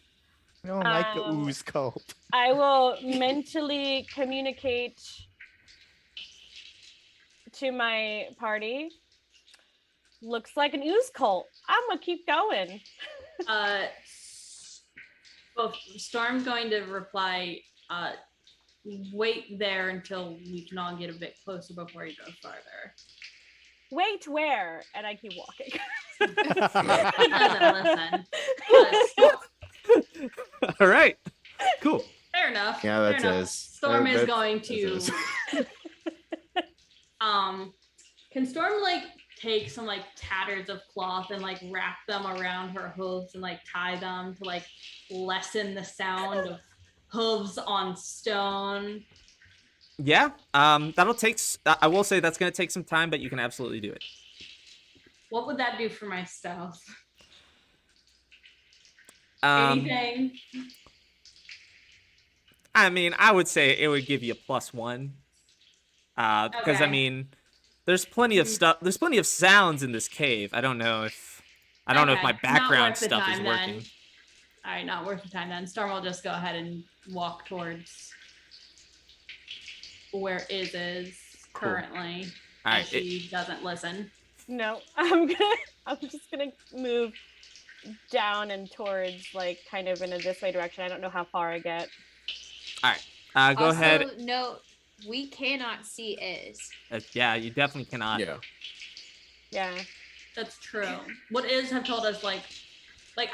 I don't like the Um, ooze cult. I will mentally communicate to my party. Looks like an ooze cult. I'm gonna keep going. Well, Storm's going to reply, wait there until we can all get a bit closer before you go farther. Wait, where? And I keep walking. He doesn't listen. But All right. Cool. fair enough. Yeah, fair that enough. is. Storm is that going to is. Can Storm like take some like tatters of cloth and like wrap them around her hooves and like tie them to like lessen the sound of hooves on stone? Yeah. That'll take. I will say that's gonna take some time, but you can absolutely do it. What would that do for my stealth? Anything. I mean, I would say it would give you a +1. Because I Okay. mean, there's plenty of stuff. There's plenty of sounds in this cave. I don't know if my Okay, not background worth the stuff is time working. then. All right, not worth the time then. Storm will just go ahead and walk towards where is Cool. currently. All As right. she doesn't listen. No, I'm just gonna move down and towards like kind of in a this way direction. I don't know how far I get. Go ahead. Also, note, we cannot see Is. Yeah, you definitely cannot. Yeah. Yeah. That's true. What is have told us like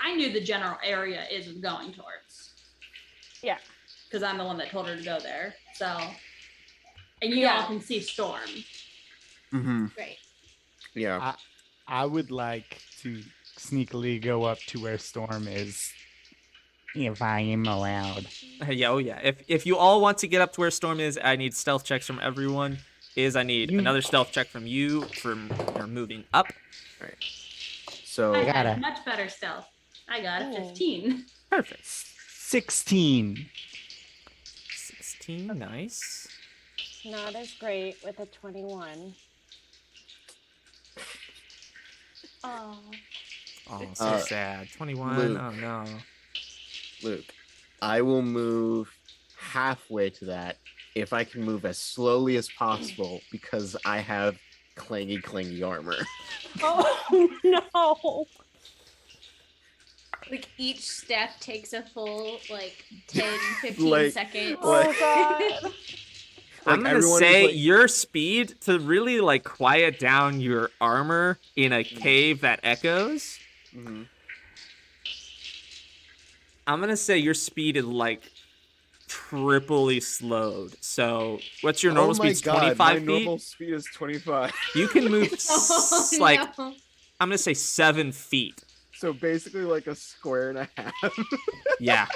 I knew the general area is going towards. Yeah. Because I'm the one that told her to go there. So, and you Yeah. all can see Storm. Mm-hmm. Right. Yeah. I would like to sneakily go up to where Storm is, if I am allowed. Yeah. Oh yeah. If you all want to get up to where Storm is, I need stealth checks from everyone. I need another stealth check from you for moving up. So I gotta- had much better stealth. I got a Oh. 15. Perfect. 16. 16, nice. Not as great with a 21. Oh. Oh, so sad. 21. Luke. Oh no. Luke, I will move halfway to that if I can move as slowly as possible because I have clingy armor. Oh no. Like each step takes a full like 10, 15 Like- seconds. Oh god. I'm gonna everyone is, say like- your speed to really like quiet down your armor in a cave that echoes. Mhm. I'm gonna say your speed is like triply slowed. So what's your normal Oh my speed? God, 25 my feet. normal speed is 25. You can move Oh, like no. I'm gonna say 7 feet. So basically like a square and a half. Yeah.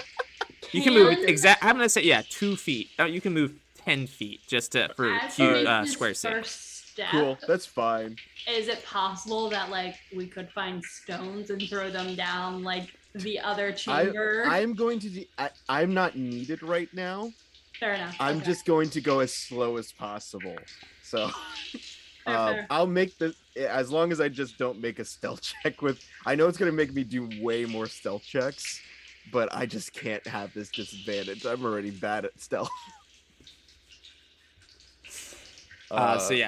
You can move I'm gonna say 2 feet. You can move 10 feet just for As cute Nathan's square sake. first step, Cool, that's fine. is it possible that like we could find stones and throw them down like the other chamber? I'm going to I'm not needed right now. Fair enough. I'm okay. just going to go as slow as possible. So Fair. I'll make the as long as I just don't make a stealth check with. I know it's gonna make me do way more stealth checks, but I just can't have this disadvantage. I'm already bad at stealth.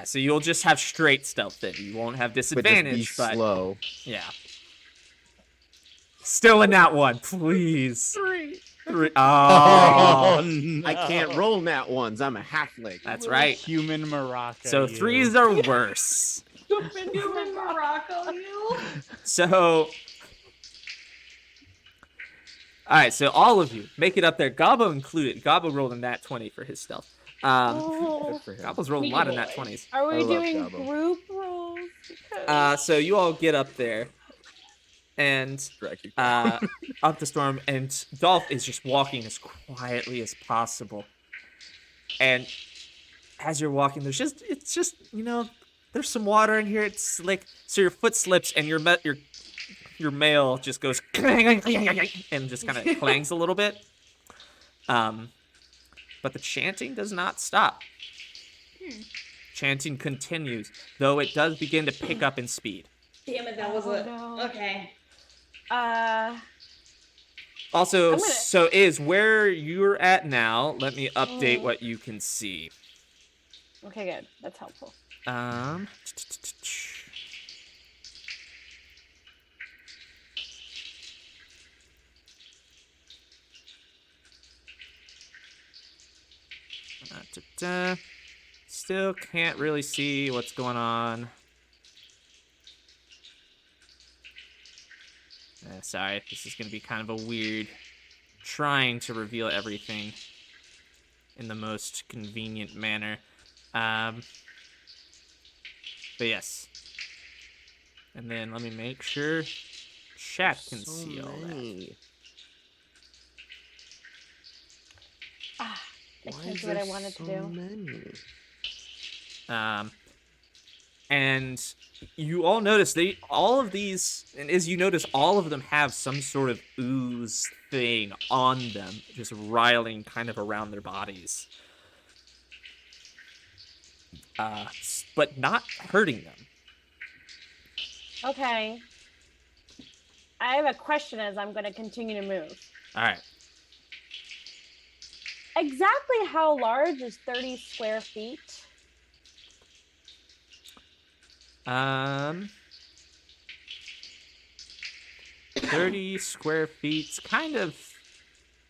So you'll just have straight stealth then. You won't have but just be disadvantage, but slow. yeah. Still in that one, please. Three. Oh, no. I can't roll nat ones. I'm a halfling. that's right. Human Morocco. So you. 3s are worse. Human Morocco, you. So, all right. So all of you make it up there. Gobbo included. Gobbo rolled a nat 20 for his stealth. Oh. Good for him. Gobbo's rolled a lot of nat 20s. Are we I love doing Gobbo. group rolls? Because- So you all get up there, and Drag you. up the storm, and Dolph is just walking as quietly as possible. And as you're walking, it's just there's some water in here. It's like so your foot slips and your mail just goes and just kind of clangs a little bit. But the chanting does not stop. Chanting continues, though it does begin to pick up in speed. Damn it, that was Oh, it. no. Okay. Also, I'm gonna- so is where you're at now. Let me update what you can see. Okay, good. That's helpful. Still can't really see what's going on. Sorry, this is going to be kind of a weird trying to reveal everything in the most convenient manner. But yes. And then let me make sure chat can see all that. I can't do what I wanted to do. And you all notice all of these, and as you notice, all of them have some sort of ooze thing on them, just riling kind of around their bodies. But not hurting them. Okay. I have a question as I'm going to continue to move. All right. Exactly how large is 30 square feet? 30 square feet's kind of,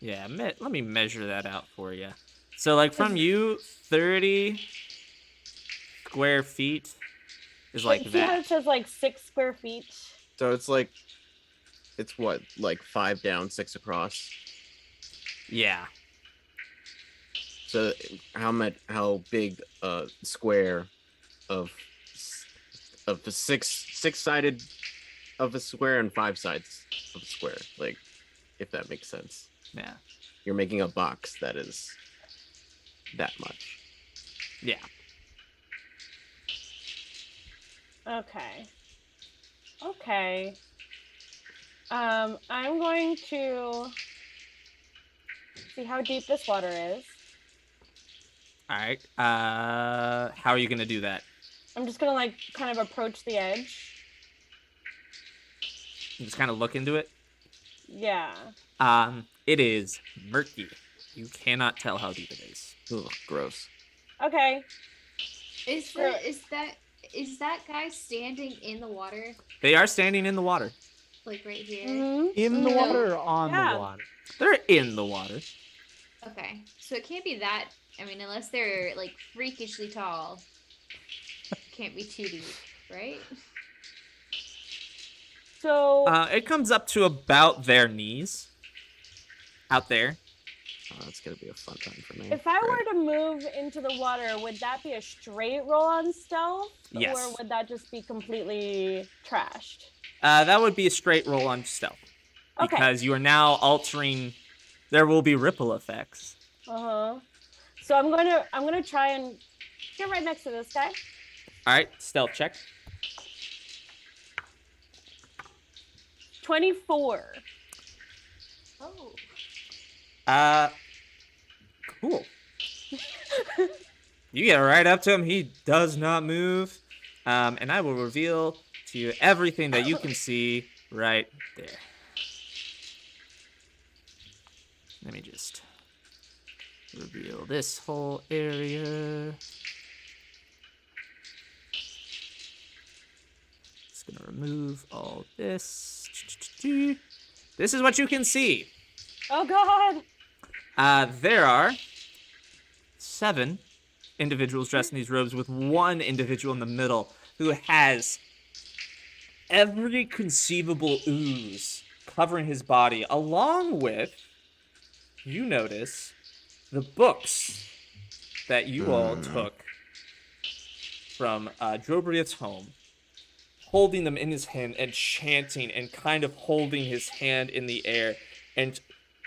yeah, let me measure that out for you. So, like, from you, 30 square feet is like See how that. it says like 6 square feet? So it's what, like 5 down, 6 across. Yeah. So how big a square of the six-sided of a square and 5 sides of a square, like, if that makes sense. Yeah. You're making a box that is that much. Yeah. Okay. Okay. I'm going to see how deep this water is. All right. How are you gonna do that? I'm just gonna like kind of approach the edge. You just kind of look into it. Yeah. It is murky. You cannot tell how deep it is. Ugh, gross. Okay. Is that guy standing in the water? They are standing in the water. Like right here? Mhm. In the Mhm. water or on Yeah. the water? They're in the water. Okay. So it can't be that, I mean, unless they're like freakishly tall. Can't be too deep, right? So It comes up to about their knees. Out there. Oh, that's gonna be a fun time for me. if I Great. were to move into the water, would that be a straight roll on stealth? Yes. Or would that just be completely trashed? That would be a straight roll on stealth. Okay. Because you are now altering. There will be ripple effects. Uh-huh. So I'm gonna try and get right next to this guy. All right, stealth check. 24. Oh. Cool. You get right up to him. He does not move. And I will reveal to you everything that you can see right there. Let me just reveal this whole area. Just gonna remove all this. This is what you can see. Oh god. There are 7 individuals dressed in these robes with one individual in the middle who has every conceivable ooze covering his body, along with, you notice, the books that you all took from Drobriath's home, holding them in his hand and chanting and kind of holding his hand in the air and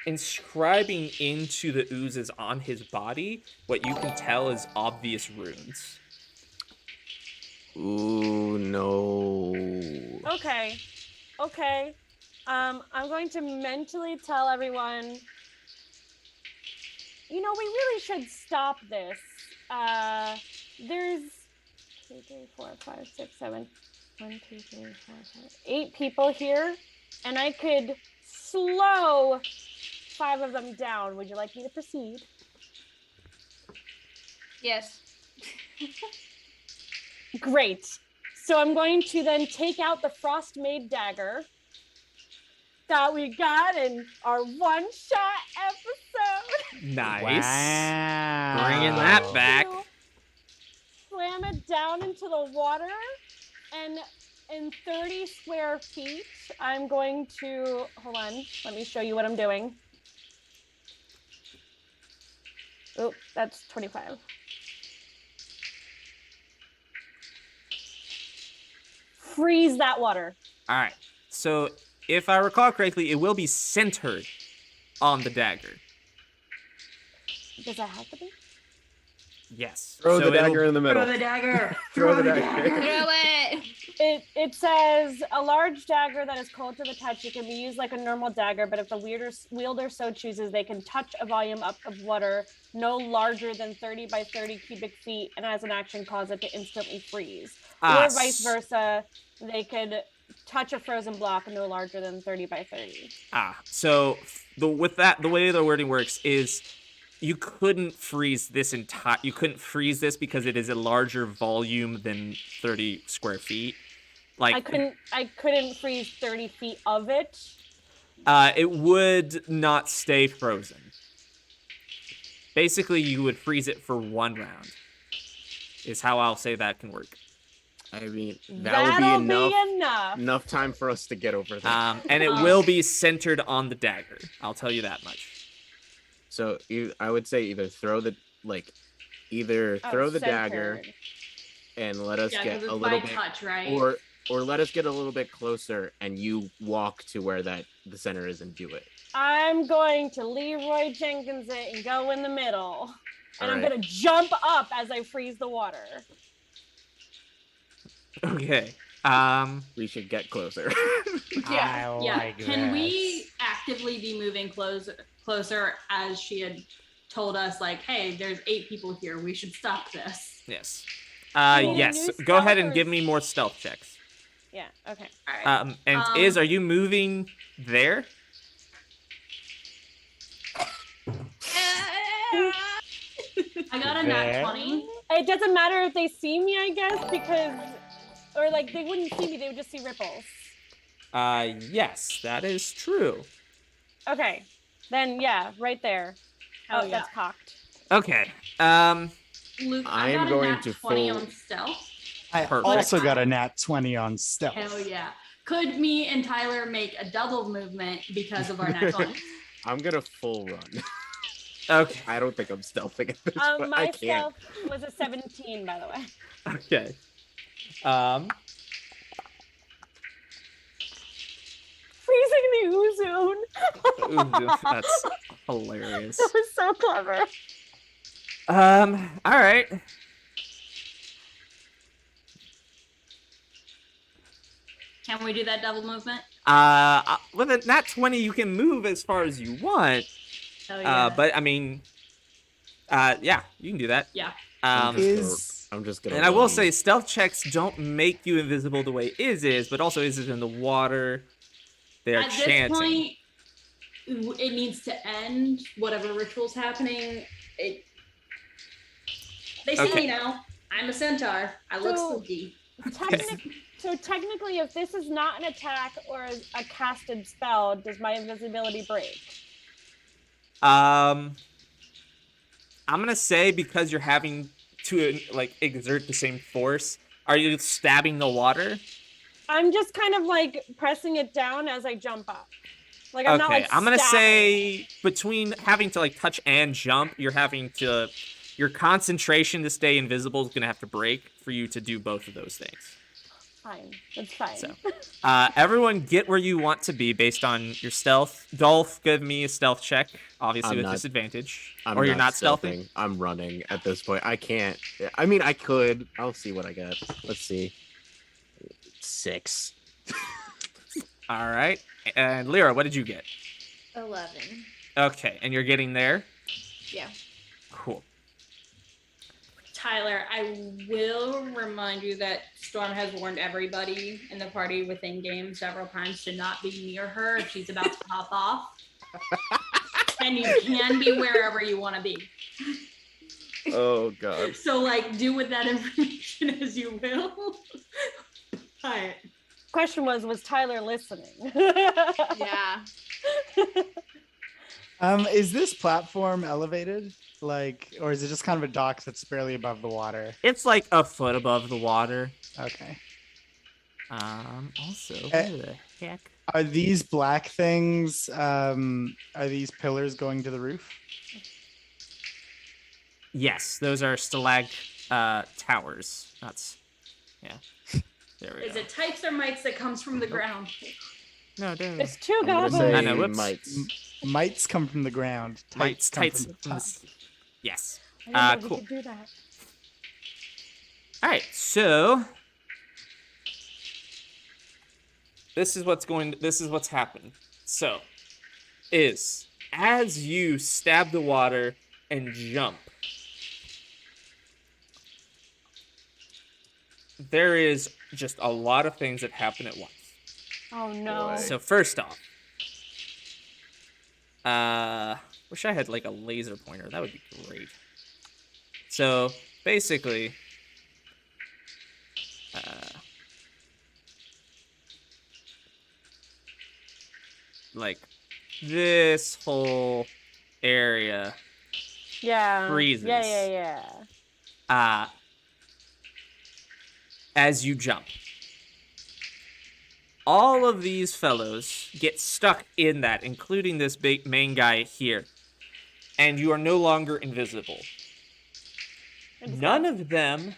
inscribing into the oozes on his body what you can tell is obvious runes. Ooh, no. Okay. Okay. I'm going to mentally tell everyone, you know, we really should stop this. There's 2, 3, 4, 5, 6, 7, 1, 2, 3, 4, 5, 8 people here, and I could slow 5 of them down. Would you like me to proceed? Yes. Great. So I'm going to then take out the Frost Made dagger that we got in our one-shot episode. Nice. Wow. Bringing that back. Slam it down into the water, and in 30 square feet, I'm going to, hold on, let me show you what I'm doing. Oh, that's 25. Freeze that water. All right. So, if I recall correctly, it will be centered on the dagger. Does that have to be? Yes. Throw So the dagger it'll- in the middle. Throw the dagger. Throw the dagger. Throw it! It says a large dagger that is cold to the touch. It can be used like a normal dagger, but if the wielder so chooses, they can touch a volume up of water no larger than 30 by 30 cubic feet, and as an action, cause it to instantly freeze. Or vice versa, they could touch a frozen block no larger than 30 by 30. So the way the wording works is you couldn't freeze this you couldn't freeze this because it is a larger volume than 30 square feet. Like I couldn't freeze 30 feet of it. It would not stay frozen. Basically, you would freeze it for 1 round. Is how I'll say that can work. I mean, That'll would be enough. enough time for us to get over that. And it will be centered on the dagger. I'll tell you that much. So I would say either throw the dagger Centered. and let us Yeah, get because a it's little by bit, touch, right? or let us get a little bit closer and you walk to where the center is and do it. I'm going to Leroy Jenkins it and go in the middle. And I'm Alright. going to jump up as I freeze the water. Okay. We should get closer. Yeah, I yeah. like Can we this. actively be moving closer as she had told us, like, hey, there's 8 people here. We should stop this. Yes. need a Yes. new Go ahead stealth and or give is- me more stealth checks. Yeah. Okay. All right. And Iz, are you moving there? I got a nat There. 20. It doesn't matter if they see me, I guess, because, or like they wouldn't see me; they would just see ripples. Yes, that is true. Okay. Then yeah, right there. Hell Oh, yeah. that's cocked. Okay. Luke, I I am got going a nat to 20 full- on stealth. I Perfect. also got a nat 20 on stealth. Hell yeah. Could me and Tyler make a double movement because of our nat 20? I'm gonna full run. Okay. I don't think I'm stealthing at this point. I My can't. stealth was a 17, by the way. Okay. Freezing the ooze zone. Ooh, that's hilarious. That was so clever. All right. Can we do that double movement? With a nat 20, you can move as far as you want. Hell yeah. But I mean, yeah, you can do that. Yeah. I'm Is just gonna. And I will run. say, stealth checks don't make you invisible the way Iz is, but also Iz is in the water. They are At chanting. this point, it needs to end. Whatever ritual's happening, They see Okay. me now. I'm a centaur. I look So- spooky. So technically, if this is not an attack or a casted spell, does my invisibility break? I'm gonna say because you're having to like exert the same force. Are you stabbing the water? I'm just kind of like pressing it down as I jump up. Like I'm not Okay, like I'm gonna stabbing. say between having to like touch and jump, you're having to your concentration to stay invisible is gonna have to break for you to do both of those things. Fine, it's fine. So, everyone get where you want to be based on your stealth. Dolph, give me a stealth check, obviously I'm with not- disadvantage. I'm Or you're not stealthing. I'm running at this point. I can't. I mean, I could. I'll see what I get. Let's see. 6. All right. And Lyra, what did you get? 11. Okay, and you're getting there? Yeah. Cool. Tyler, I will remind you that Storm has warned everybody in the party within game several times to not be near her if she's about to pop off. And you can be wherever you want to be. Oh god. So, like, do with that information as you will. But Question was Tyler listening? Yeah. Is this platform elevated? Like, or is it just kind of a dock that's barely above the water? It's like a foot above the water. Okay. Also, where the heck? Are these black things? Are these pillars going to the roof? Yes, those are stalag towers. That's yeah. There we is go. it types or mites that comes from the ground? No, there. It's two I'm gonna goblins. say I know, whoops. mites. Mites come from the ground. Mites, come tights. from the top. Yes. I didn't know we Cool. could do that. All right, so this is what's happened. So, is as you stab the water and jump, there is just a lot of things that happen at once. Oh no. Boy. So first off, wish I had like a laser pointer. That would be great. So basically, like this whole area, Yeah. freezes. Yeah. As you jump. All of these fellows get stuck in that, including this big main guy here. And you are no longer invisible. None of them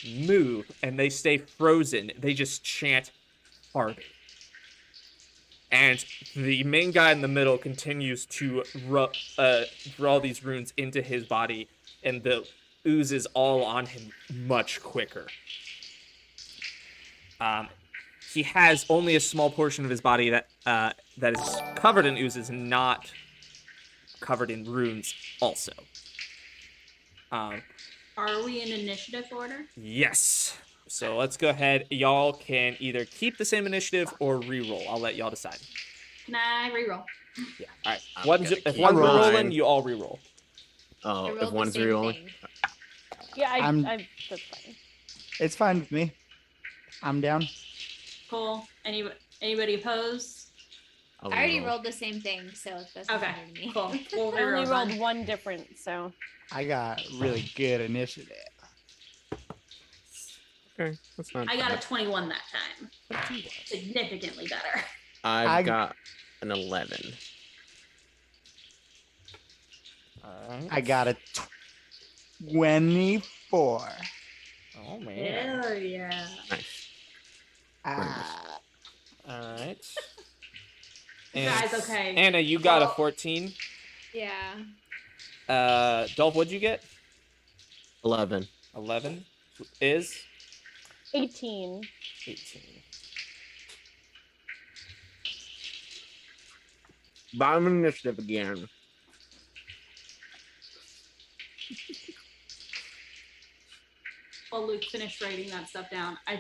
move, and they stay frozen. They just chant harder. And the main guy in the middle continues to draw these runes into his body, and the ooze is all on him much quicker. he has only a small portion of his body that is covered in oozes, not covered in runes also. Are we in initiative order? Yes. So let's go ahead. Y'all can either keep the same initiative or re-roll. I'll let y'all decide. Can I reroll? Yeah. All right. I'm One's, gonna if keep one's mine. re-rolling, you all re-roll. I Oh, rolled if the one's same re-rolling. thing. Yeah, I'm- that's fine. It's fine with me. I'm down. Cool. Anybody opposed? I'll I already re-roll. rolled the same thing, so it doesn't Okay, matter to me. cool. We'll I only reroll rolled then. one different, so I got really good initiative. Okay, that's not I got a bad. 21 that time. Significantly better. I've got an 11. I got a 24. Oh man. Hell yeah. Nice. Ah, All right. Guys, okay. Anna, you got a Well- 14. Yeah. Dolph, what'd you get? 11. 11 is 18. 18. Bottom initiative again. While Luke finished writing that stuff down, I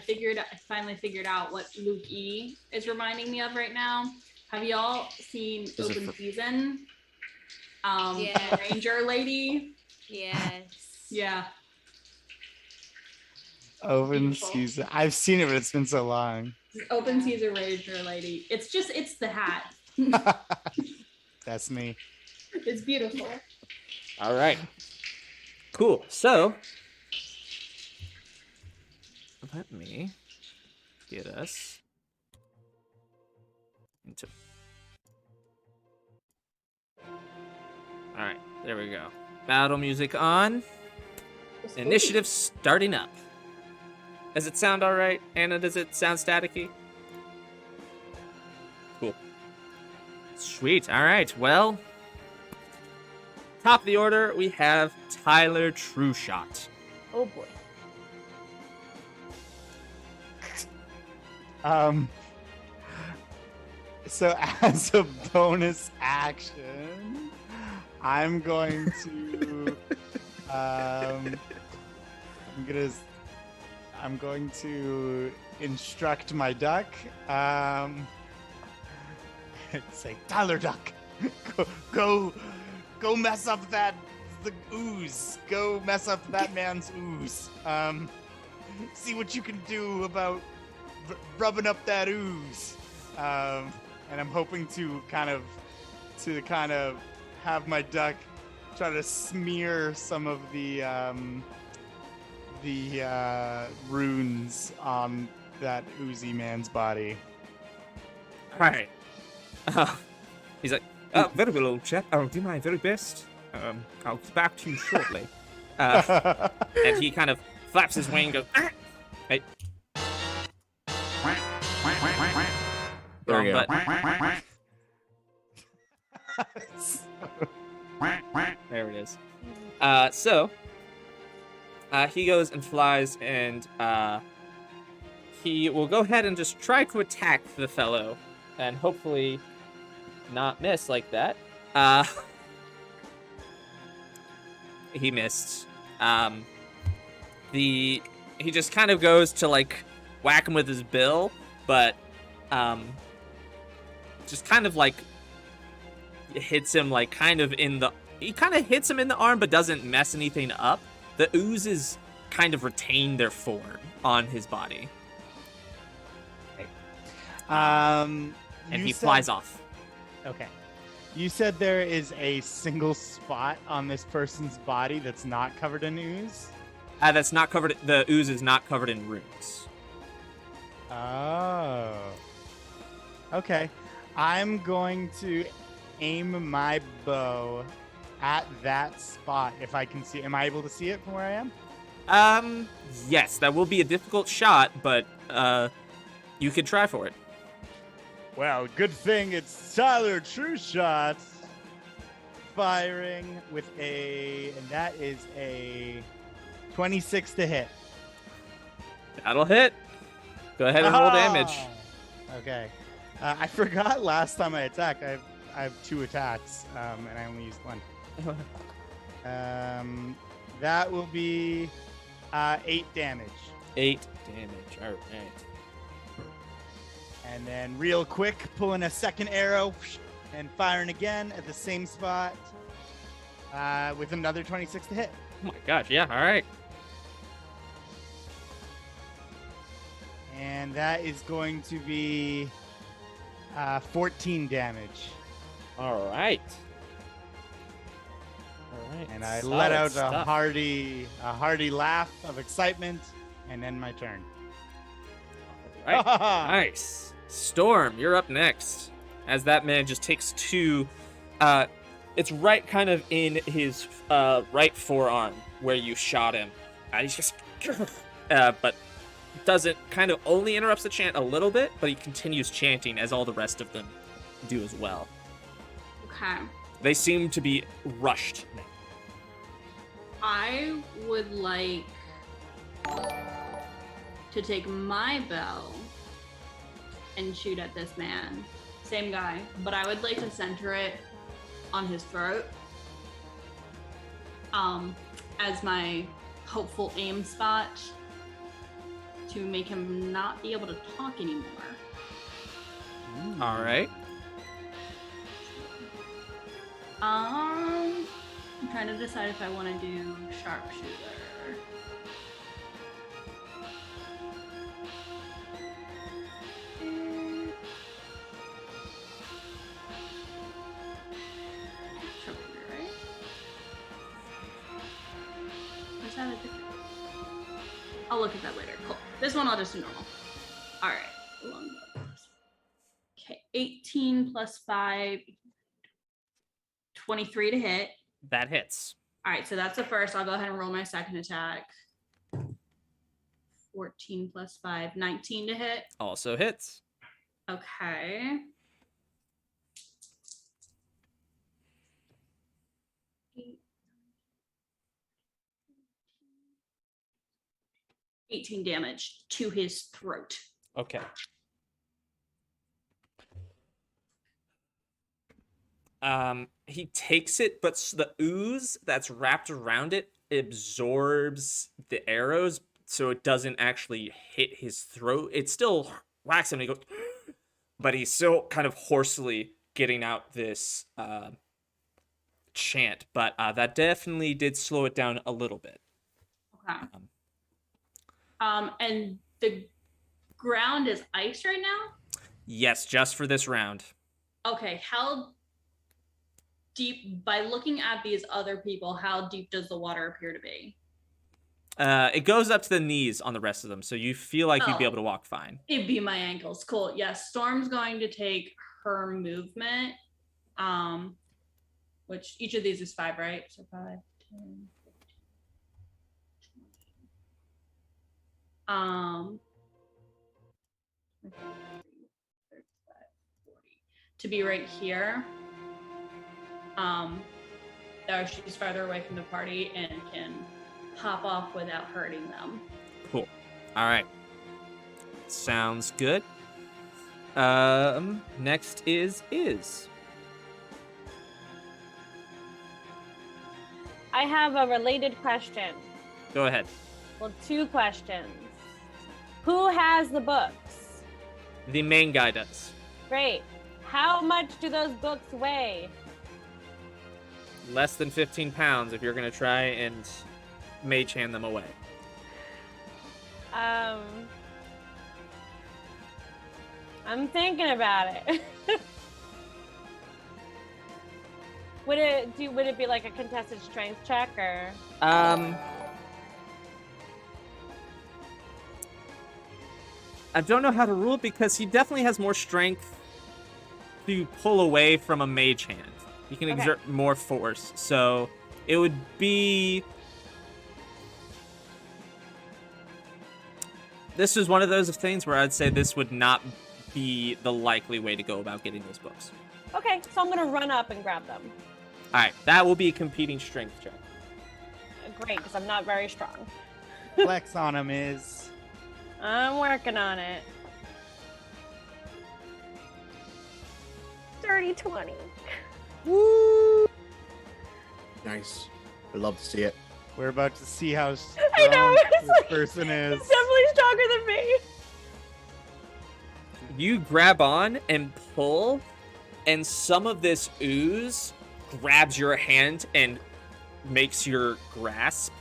finally figured out what Luke E is reminding me of right now. Have y'all seen Is it Open for- Season? Yeah. Ranger lady. Yes. Yeah. open Beautiful. season. I've seen it, but it's been so long. Open Season Ranger lady. It's the hat. That's me. It's beautiful. All right. Cool. So, let me get us into. All right. There we go. Battle music on. Initiative starting up. Does it sound all right, Anna? Does it sound staticky? Cool. Sweet. All right. Well, top of the order, we have Tyler Trueshot. Oh boy. So as a bonus action, I'm going to I'm going to instruct my duck. Say, Tyler Duck, go mess up the ooze. Go mess up that man's ooze. See what you can do about rubbing up that ooze. And I'm hoping to kind of have my duck try to smear some of the runes on that oozy man's body. All right. He's like, very well, old chap. I'll do my very best. I'll get back to you shortly. And he kind of flaps his wing and goes, ah! Hey. There we Wrong go. button. There it is. So, he goes and flies, and he will go ahead and just try to attack the fellow, and hopefully not miss like that. He missed. He just kind of goes to like whack him with his bill, but just kind of like hits him like he kind of hits him in the arm, but doesn't mess anything up. The oozes kind of retain their form on his body, and he flies off. Okay. You said there is a single spot on this person's body that's not covered in ooze? That's not covered. The ooze is not covered in runes. Oh. Okay. I'm going to aim my bow at that spot if I can see. Am I able to see it from where I am? Yes, that will be a difficult shot, but you could try for it. Well, good thing it's Tyler Trueshot firing with and that is a 26 to hit. That'll hit. Go ahead and roll damage. Oh, okay. I forgot last time I attacked. I have 2 attacks, and I only used 1. That will be 8 damage. 8 damage. All right. And then real quick, pulling a second arrow and firing again at the same spot with another 26 to hit. Oh my gosh, yeah, all right. And that is going to be 14 damage. All right. All right. And I solid let out a stuff. hearty laugh of excitement, and then my turn. All right. Nice. Storm, you're up next. As that man just takes 2, it's right kind of in his right forearm where you shot him. He's just, but doesn't, kind of only interrupts the chant a little bit, but he continues chanting as all the rest of them do as well. Okay. They seem to be rushed now. I would like to take my bow and shoot at this man. Same guy, but I would like to center it on his throat as my hopeful aim spot to make him not be able to talk anymore. All right. I'm trying to decide if I want to do sharpshooter. Sharpshooter, right? Or is that a different? I'll look at that later. Cool. This one I'll just do normal. All right. Longbow. Okay, 18 plus 5. 23 to hit. That hits. All right, so that's the first. I'll go ahead and roll my second attack. 14 plus 5, 19 to hit. Also hits. Okay. Eight. 18 damage to his throat. Okay. He takes it, but the ooze that's wrapped around it absorbs the arrows, so it doesn't actually hit his throat. It still whacks him, and he goes, but he's still kind of hoarsely getting out this chant. But that definitely did slow it down a little bit. Okay. And the ground is ice right now? Yes, just for this round. Okay, how deep, by looking at these other people, how deep does the water appear to be? It goes up to the knees on the rest of them, so you feel like you'd be able to walk fine. It'd be my ankles. Cool. Yes, Storm's going to take her movement, which each of these is 5, right? So 5, 10, 15, 20. 35, 40. To be right here. There she's farther away from the party and can hop off without hurting them. Cool. All right. Sounds good. Next is. I have a related question. Go ahead. Well, 2 questions. Who has the books? The main guy does. Great. How much do those books weigh? Less than 15 pounds if you're going to try and mage hand them away. I'm thinking about it. Would it be like a contested strength check or? I don't know how to rule it because he definitely has more strength to pull away from a mage hand. He can exert more force, so it would be. This is one of those things where I'd say this would not be the likely way to go about getting those books. Okay, so I'm gonna run up and grab them. All right, that will be a competing strength check. Great, because I'm not very strong. Flex on him is. I'm working on it. Dirty 20. Woo! Nice. I love to see it. We're about to see how strong I know, it's this like- person is. He's definitely stronger than me. You grab on and pull, and some of this ooze grabs your hand and makes your grasp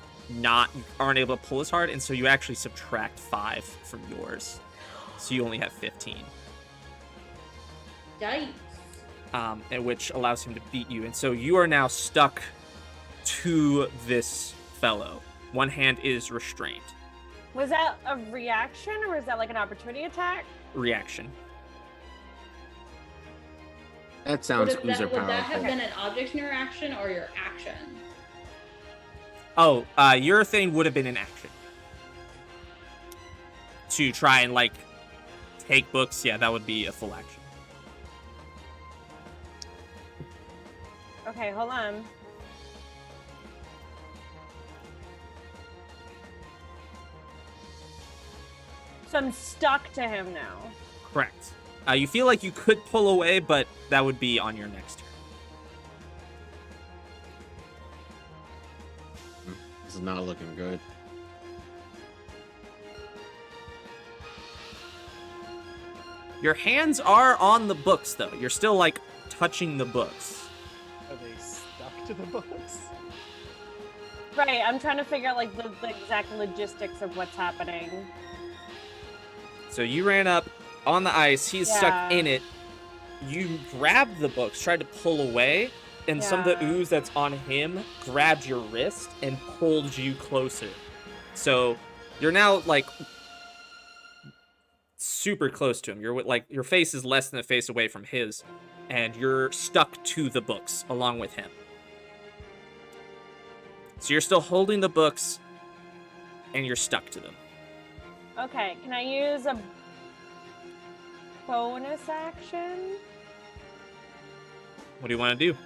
aren't able to pull as hard, and so you actually subtract 5 from yours. So you only have 15. Yikes. And which allows him to beat you. And so you are now stuck to this fellow. One hand is restrained. Was that a reaction or was that like an opportunity attack? Reaction. That sounds Would that powerful. have been an object interaction or your action? Oh, your thing would have been an action. To try and, like, take books. Yeah, that would be a full action. Okay, hold on. So I'm stuck to him now. Correct. You feel like you could pull away, but that would be on your next turn. This is not looking good. Your hands are on the books, though. You're still, like, touching the books. Are they stuck to the books? Right, I'm trying to figure out like the exact logistics of what's happening. So you ran up on the ice. He's Yeah. stuck in it. You grabbed the books, tried to pull away, and some of the Yeah. ooze that's on him grabbed your wrist and pulled you closer. So you're now like super close to him. You're like your face is less than a face away from his, and you're stuck to the books along with him. So you're still holding the books, and you're stuck to them. Okay, can I use a bonus action? What do you want to do?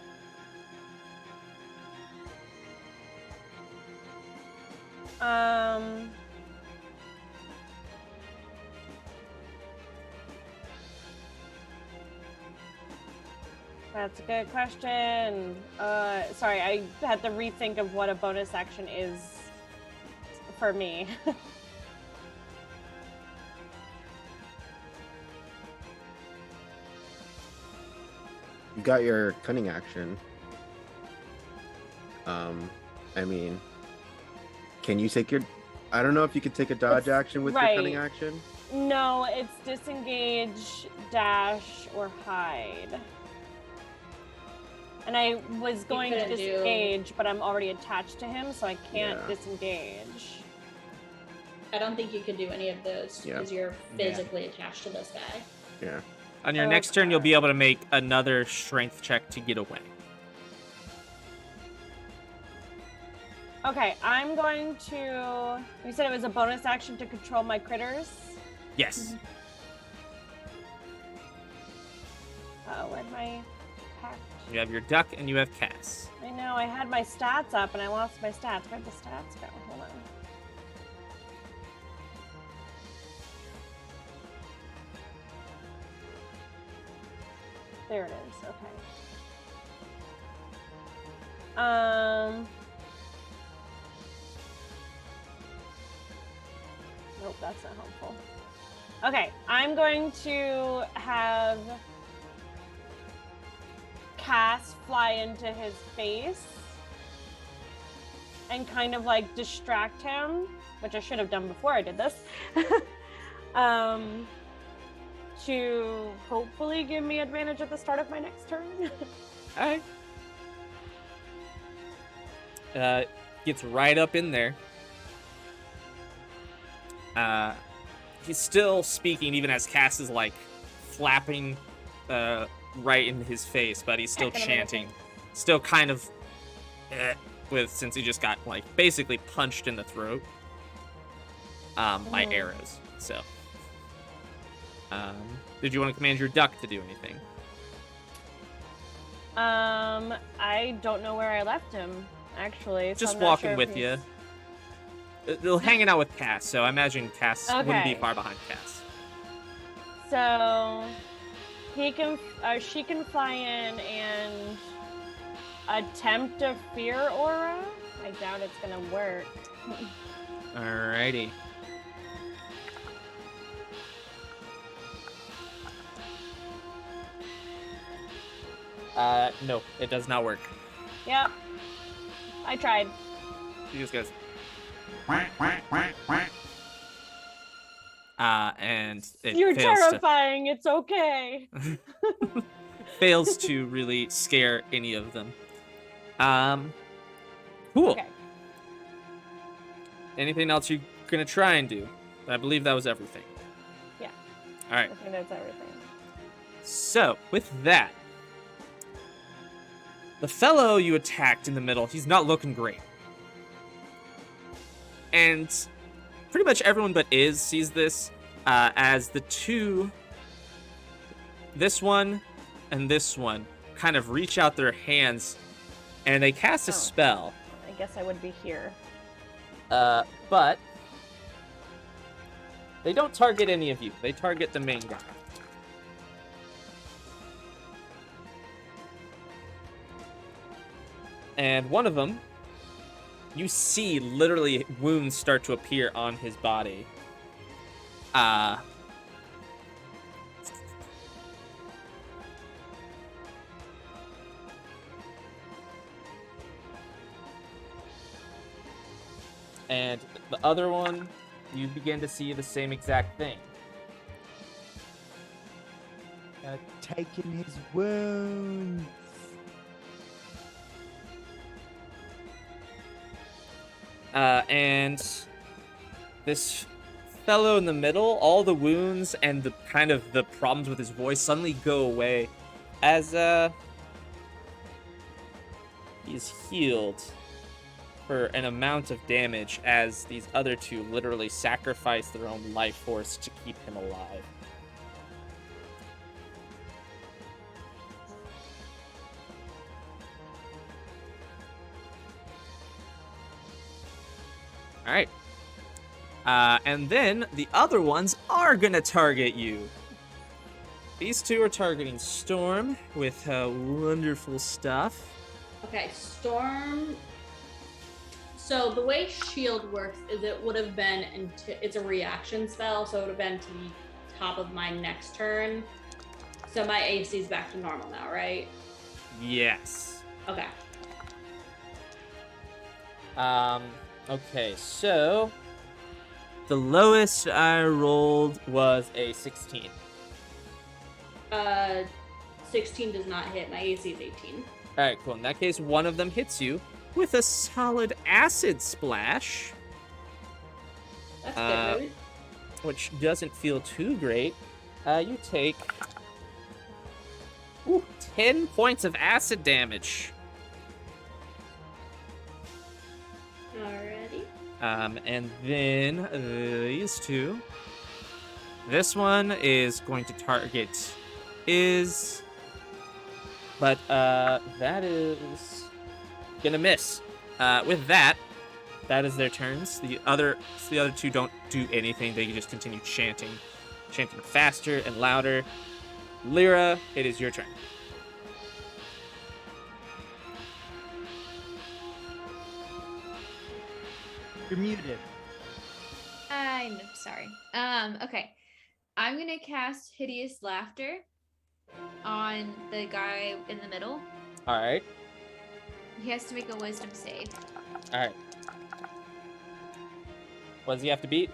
That's a good question. Sorry, I had to rethink of what a bonus action is for me. You got your cunning action. I mean, can you take your? I don't know if you could take a dodge It's- action with right. your cunning action. No, it's disengage, dash, or hide. And I was going to couldn't do- disengage, but I'm already attached to him, so I can't Yeah. disengage. I don't think you could do any of those Yeah. because you're physically attached to this guy. Yeah. On your next turn, you'll be able to make another strength check to get away. Okay, I'm going to. You said it was a bonus action to control my critters. Yes. Where'd my pack? You have your duck and you have Cass. I know I had my stats up and I lost my stats. Where'd the stats go? Hold on. There it is. Okay. Nope, that's not helpful. Okay, I'm going to have Cass fly into his face and kind of like distract him, which I should have done before I did this, to hopefully give me advantage at the start of my next turn. All right. Gets right up in there. He's still speaking even as Cass is like flapping right in his face, but he's still Heckin' chanting. Still kind of since he just got like basically punched in the throat by arrows. So did you want to command your duck to do anything? I don't know where I left him, actually. so Just I'm not walking sure if with you. he's- they're hanging out with Cass, so I imagine Cass wouldn't be Okay. far behind Cass. So she can fly in and attempt a fear aura. I doubt it's gonna work. Alrighty. No, it does not work. Yep. I tried. He just goes. And it You're fails terrifying. It's okay. fails to really scare any of them. Cool. Okay. Anything else you're gonna try and do? I believe that was everything. Yeah. All right. I think that's everything. So with that, the fellow you attacked in the middle, he's not looking great. And pretty much everyone but Iz sees this as the two, this one and this one, kind of reach out their hands and they cast a Oh. spell. I guess I would be here. But they don't target any of you. They target the main guy. And one of them, you see literally wounds start to appear on his body. And the other one, you begin to see the same exact thing. Taking his wounds. And this fellow in the middle, all the wounds and the kind of the problems with his voice suddenly go away as he's healed for an amount of damage as these other two literally sacrifice their own life force to keep him alive. All right. And then the other ones are gonna target you. These two are targeting Storm with wonderful stuff. Okay, Storm. So the way Shield works is it would have been it's a reaction spell, so it would have been to the top of my next turn. So my AC is back to normal now, right? Yes. Okay. Okay, so the lowest I rolled was a 16. 16 does not hit. My AC is 18. All right, cool. In that case, one of them hits you with a solid acid splash, That's good news. which doesn't feel too great. You take 10 points of acid damage. Alrighty. And then these two. This one is going to target but that is gonna miss. With that is their turns. The other two don't do anything. They just continue chanting faster and louder. Lyra, it is your turn. You're muted. I'm sorry. Okay. I'm gonna cast Hideous Laughter on the guy in the middle. All right. He has to make a wisdom save. All right. What does he have to beat?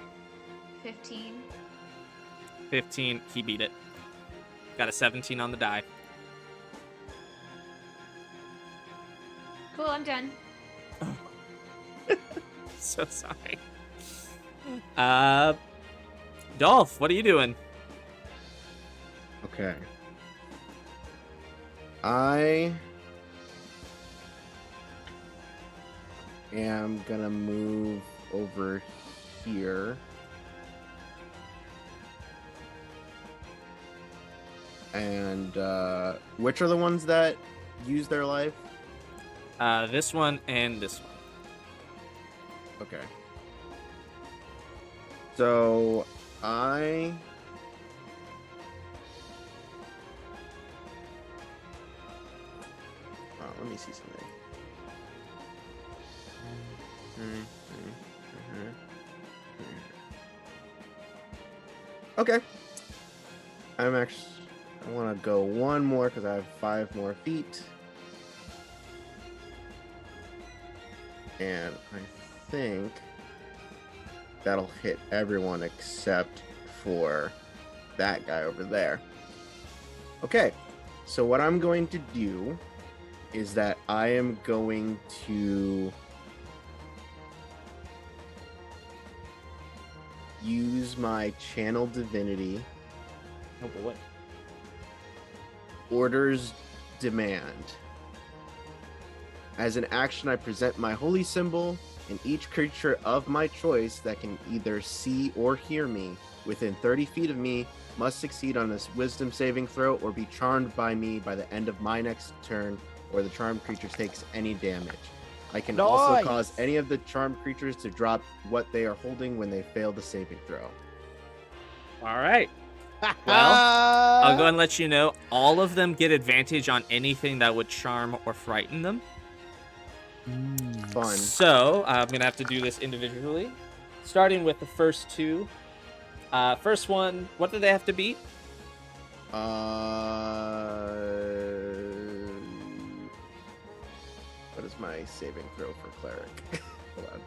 15. 15. He beat it. Got a 17 on the die. Cool, I'm done. So sorry. Dolf, what are you doing? Okay. I am gonna move over here. And which are the ones that use their life? This one and this one. Okay. So I let me see something. Okay. I want to go one more because I have 5 more feet. And I think that'll hit everyone except for that guy over there. Okay. So what I'm going to do is that I am going to use my channel divinity. Oh boy. Orders demand. As an action, I present my holy symbol, and each creature of my choice that can either see or hear me within 30 feet of me must succeed on this wisdom saving throw or be charmed by me by the end of my next turn, or the charmed creature takes any damage. I can also Nice. cause any of the charmed creatures to drop what they are holding when they fail the saving throw. All right. Well, I'll go and let you know. All of them get advantage on anything that would charm or frighten them. Fun. So I'm gonna have to do this individually, starting with the first 2. First one, what do they have to beat? What is my saving throw for Cleric? Hold on.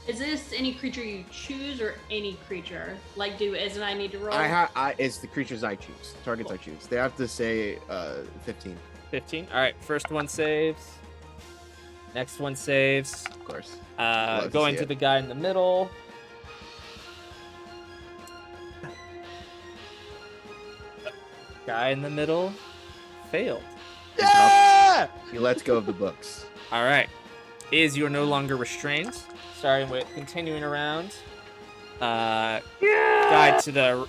Is this any creature you choose or any creature? Like, isn't I need to roll? It's the creatures I choose, targets I choose. They have to say 15. 15. All right. First one saves. Next one saves. Of course. Going to the guy in the middle. Guy in the middle failed. Yeah! He lets go of the books. All right. You are no longer restrained. Starting with continuing around. Guy to the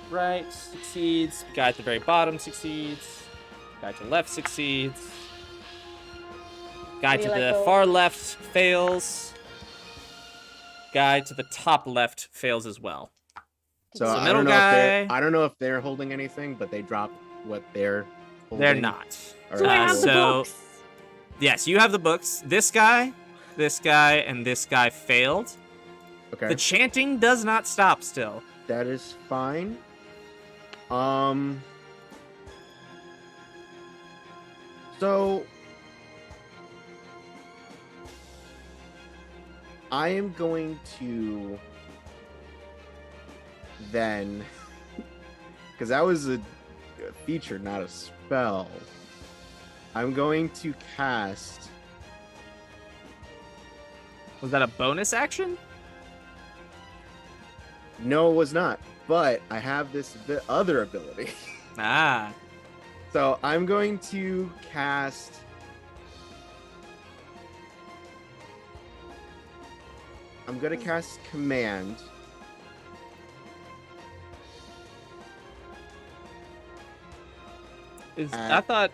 right succeeds. Guy at the very bottom succeeds. Guy to the left succeeds. Guy to the far left fails. Guy to the top left fails as well. So The I middle don't know guy. I don't know if they're holding anything, but they drop what they're holding. They're not. Or Do I have the so- books? Yes, you have the books. This guy, and this guy failed. Okay. The chanting does not stop still. That is fine. So I am going to then, because that was a feature, not a spell. I'm going to cast. Was that a bonus action? No, it was not. But I have this other ability. Ah. So I'm going to cast. I'm going to cast Command. I thought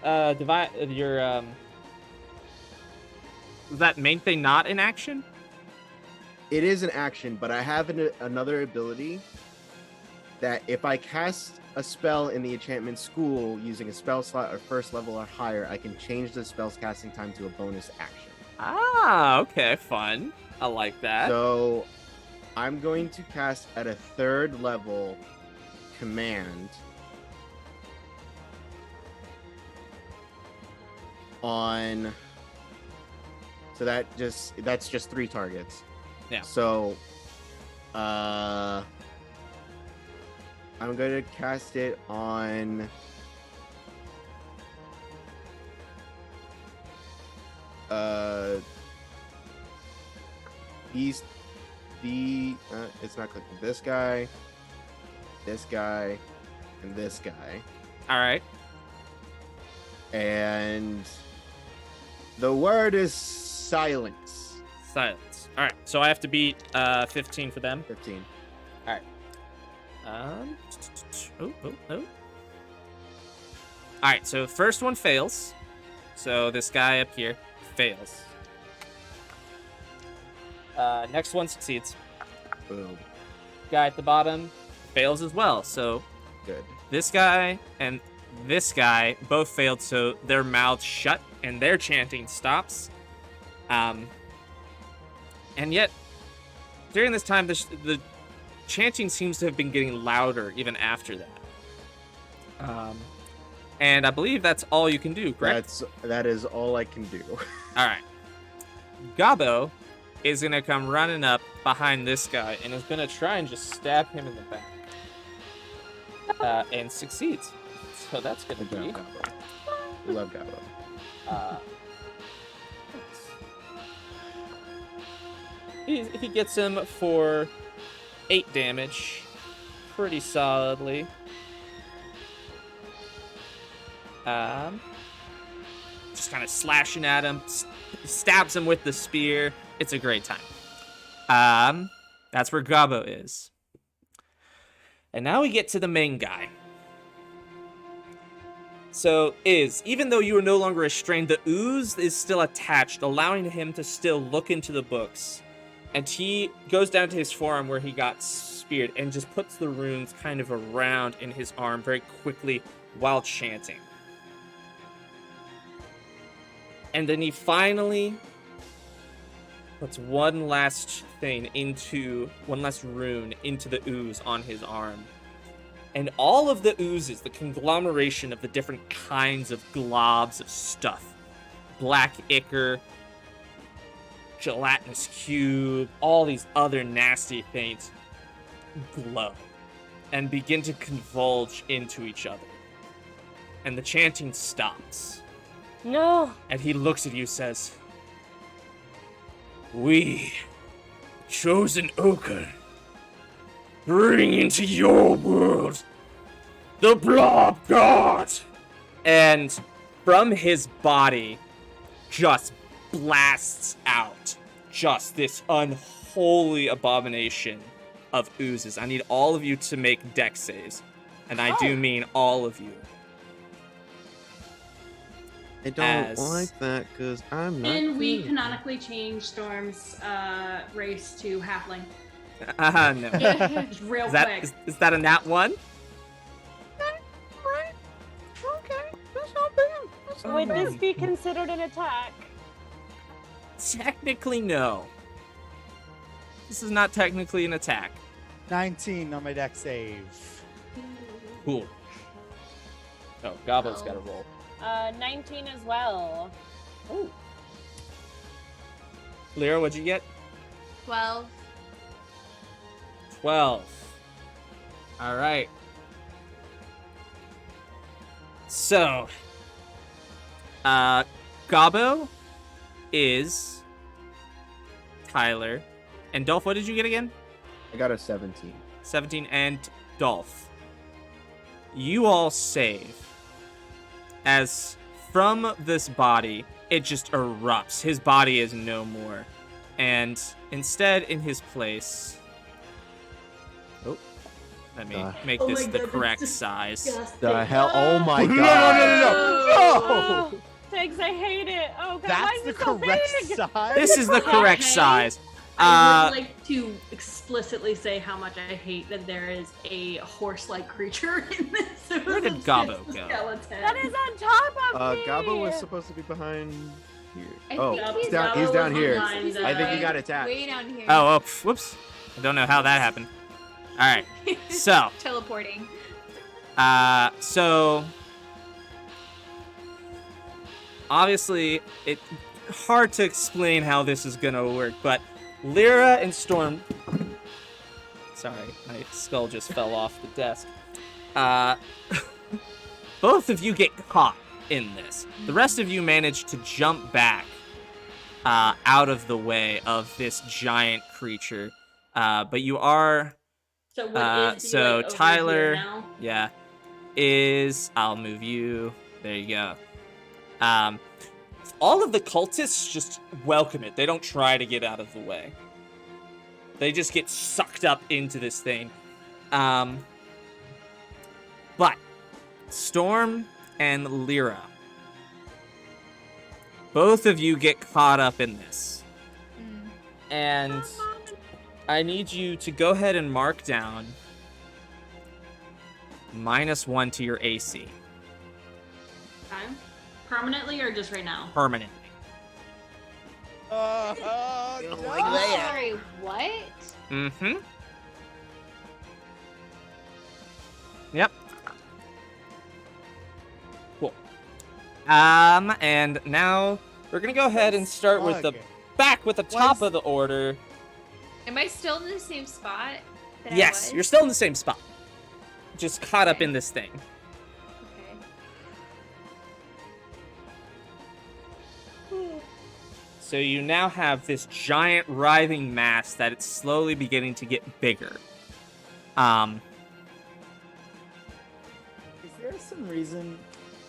your was that main thing not in action? It is an action, but I have another ability that if I cast a spell in the enchantment school using a spell slot or first level or higher, I can change the spell's casting time to a bonus action. Ah, okay, fun. I like that. So I'm going to cast at a 3rd level Command on. So that's just 3 targets. Yeah. So I'm going to cast it on it's not clicking. This guy, and this guy. All right. And the word is silence. Silence. All right. So I have to beat 15 for them. 15. Oh. All right. So first one fails. So this guy up here fails. Next one succeeds. Boom. Guy at the bottom fails as well. So Good. this guy and this guy both failed, so their mouths shut and their chanting stops. And yet, during this time, the chanting seems to have been getting louder even after that. And I believe that's all you can do, correct? That is all I can do. All right. Gabo is going to come running up behind this guy and is going to try and just stab him in the back. And succeeds. So that's going to Good be... job, Gabo. We love Gabo. He gets him for 8 damage. Pretty solidly. Just kind of slashing at him. Stabs him with the spear. It's a great time. That's where Gabo is. And now we get to the main guy. So, even though you are no longer restrained, the ooze is still attached, allowing him to still look into the books. And he goes down to his forearm where he got speared and just puts the runes kind of around in his arm very quickly while chanting. And then he finally puts one last rune into the ooze on his arm. And all of the oozes, the conglomeration of the different kinds of globs of stuff, black ichor, gelatinous cube, all these other nasty things, glow and begin to convulge into each other. And the chanting stops. No. And he looks at you, says, "We, chosen ochre, bring into your world the Blob God." And from his body just blasts out just this unholy abomination of oozes. I need all of you to make dex saves. And I do mean all of you. I don't like that because I'm not. And we cool. canonically changed Storm's race to Halfling. No. Just real Is quick. is that a nat one? Would this be considered an attack? Technically, no. This is not technically an attack. 19 on my deck save. Cool. Oh, Gabo's got to roll. 19 as well. Oh. Lyra, what'd you get? 12. 12. All right. So, Gabo is Tyler. And Dolf, what did you get again? I got a 17. 17 and Dolf. You all save. As from this body, it just erupts. His body is no more. And instead, in his place... Oh, let me make this the correct size. The hell? Oh my god. No! Thanks, I hate it. Oh god, why That's is the it so correct big? size? This is the correct Okay. size. I would like to explicitly say how much I hate that there is a horse-like creature in this. Where did Gabo go? Skeleton. That is on top of me. Gabo was supposed to be behind here. I Oh, think he's he's down, he's Gabo down was here. behind He's the- I think he got attacked. Way down here. Oh, whoops. I don't know how that happened. All right. So, Teleporting. so obviously it's hard to explain how this is gonna work, but Lyra and Storm. Sorry, my skull just fell off the desk. Both of you get caught in this. The rest of you manage to jump back out of the way of this giant creature. But you are. So what is So over Tyler, here now? yeah, I'll move you. There you go. All of the cultists just welcome it. They don't try to get out of the way. They just get sucked up into this thing. But Storm and Lyra, both of you get caught up in this. And I need you to go ahead and mark down -1 to your AC. Okay. Permanently or just right now? Permanently. Don't like that. Sorry, what? Mm-hmm. Yep. Cool. And now we're gonna go ahead and start with the top of the order. Am I still in the same spot that I Yes, was? you're still in the same spot. Just caught up Okay. in this thing. Okay. So you now have this giant writhing mass that it's slowly beginning to get bigger. Is there some reason?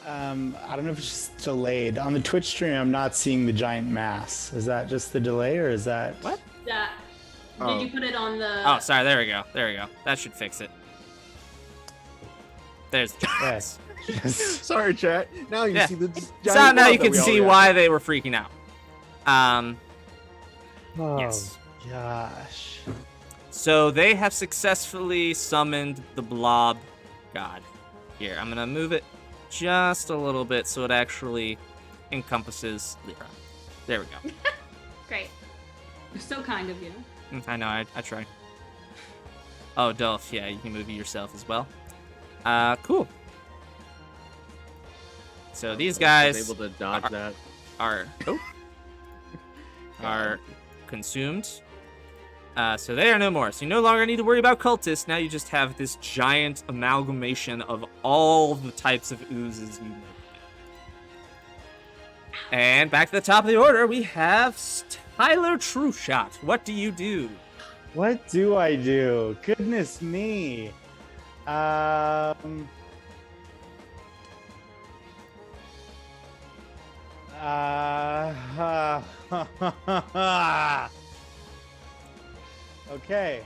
I don't know if it's just delayed on the Twitch stream. I'm not seeing the giant mass. Is that just the delay, or is that What? That. Oh. Did you put it on the? Oh, sorry. There we go. There we go. That should fix it. There's the giant mass. Yes. Sorry, chat. Now you Yeah. see the giant So now blob you that can we all see got. why they were freaking out. Oh, Yes. gosh. So they have successfully summoned the blob god. Here, I'm gonna move it just a little bit so it actually encompasses Lyra. There we go. Great. So kind of you. I know, I try. Oh, Dolf, yeah, you can move it yourself as well. Cool. So these I was guys able to dodge that. are consumed. So they are no more. So you no longer need to worry about cultists. Now you just have this giant amalgamation of all the types of oozes you know. And back to the top of the order, we have Tyler Trueshot. What do you do? What do I do? Goodness me. Okay.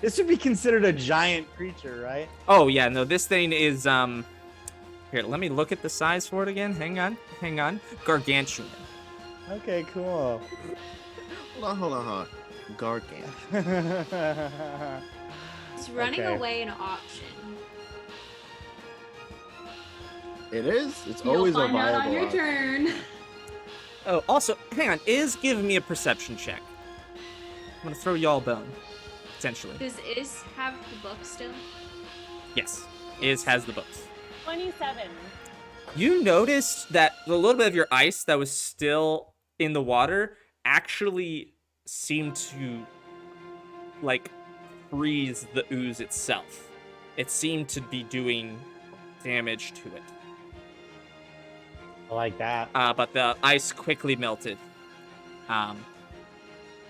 This would be considered a giant creature, right? Oh yeah, no, this thing is here, let me look at the size for it again. Hang on. Gargantuan. Okay, cool. Hold on. Gargant. Is running Okay. away an option? It is. It's You'll always a find out viable on your option. turn. Oh, also, hang on, give me a perception check. I'm gonna throw y'all a bone. Potentially. Does Is have the book still? Yes. Has the books. 27. You noticed that the little bit of your ice that was still in the water actually seemed to, like, freeze the ooze itself. It seemed to be doing damage to it. I like that. But the ice quickly melted.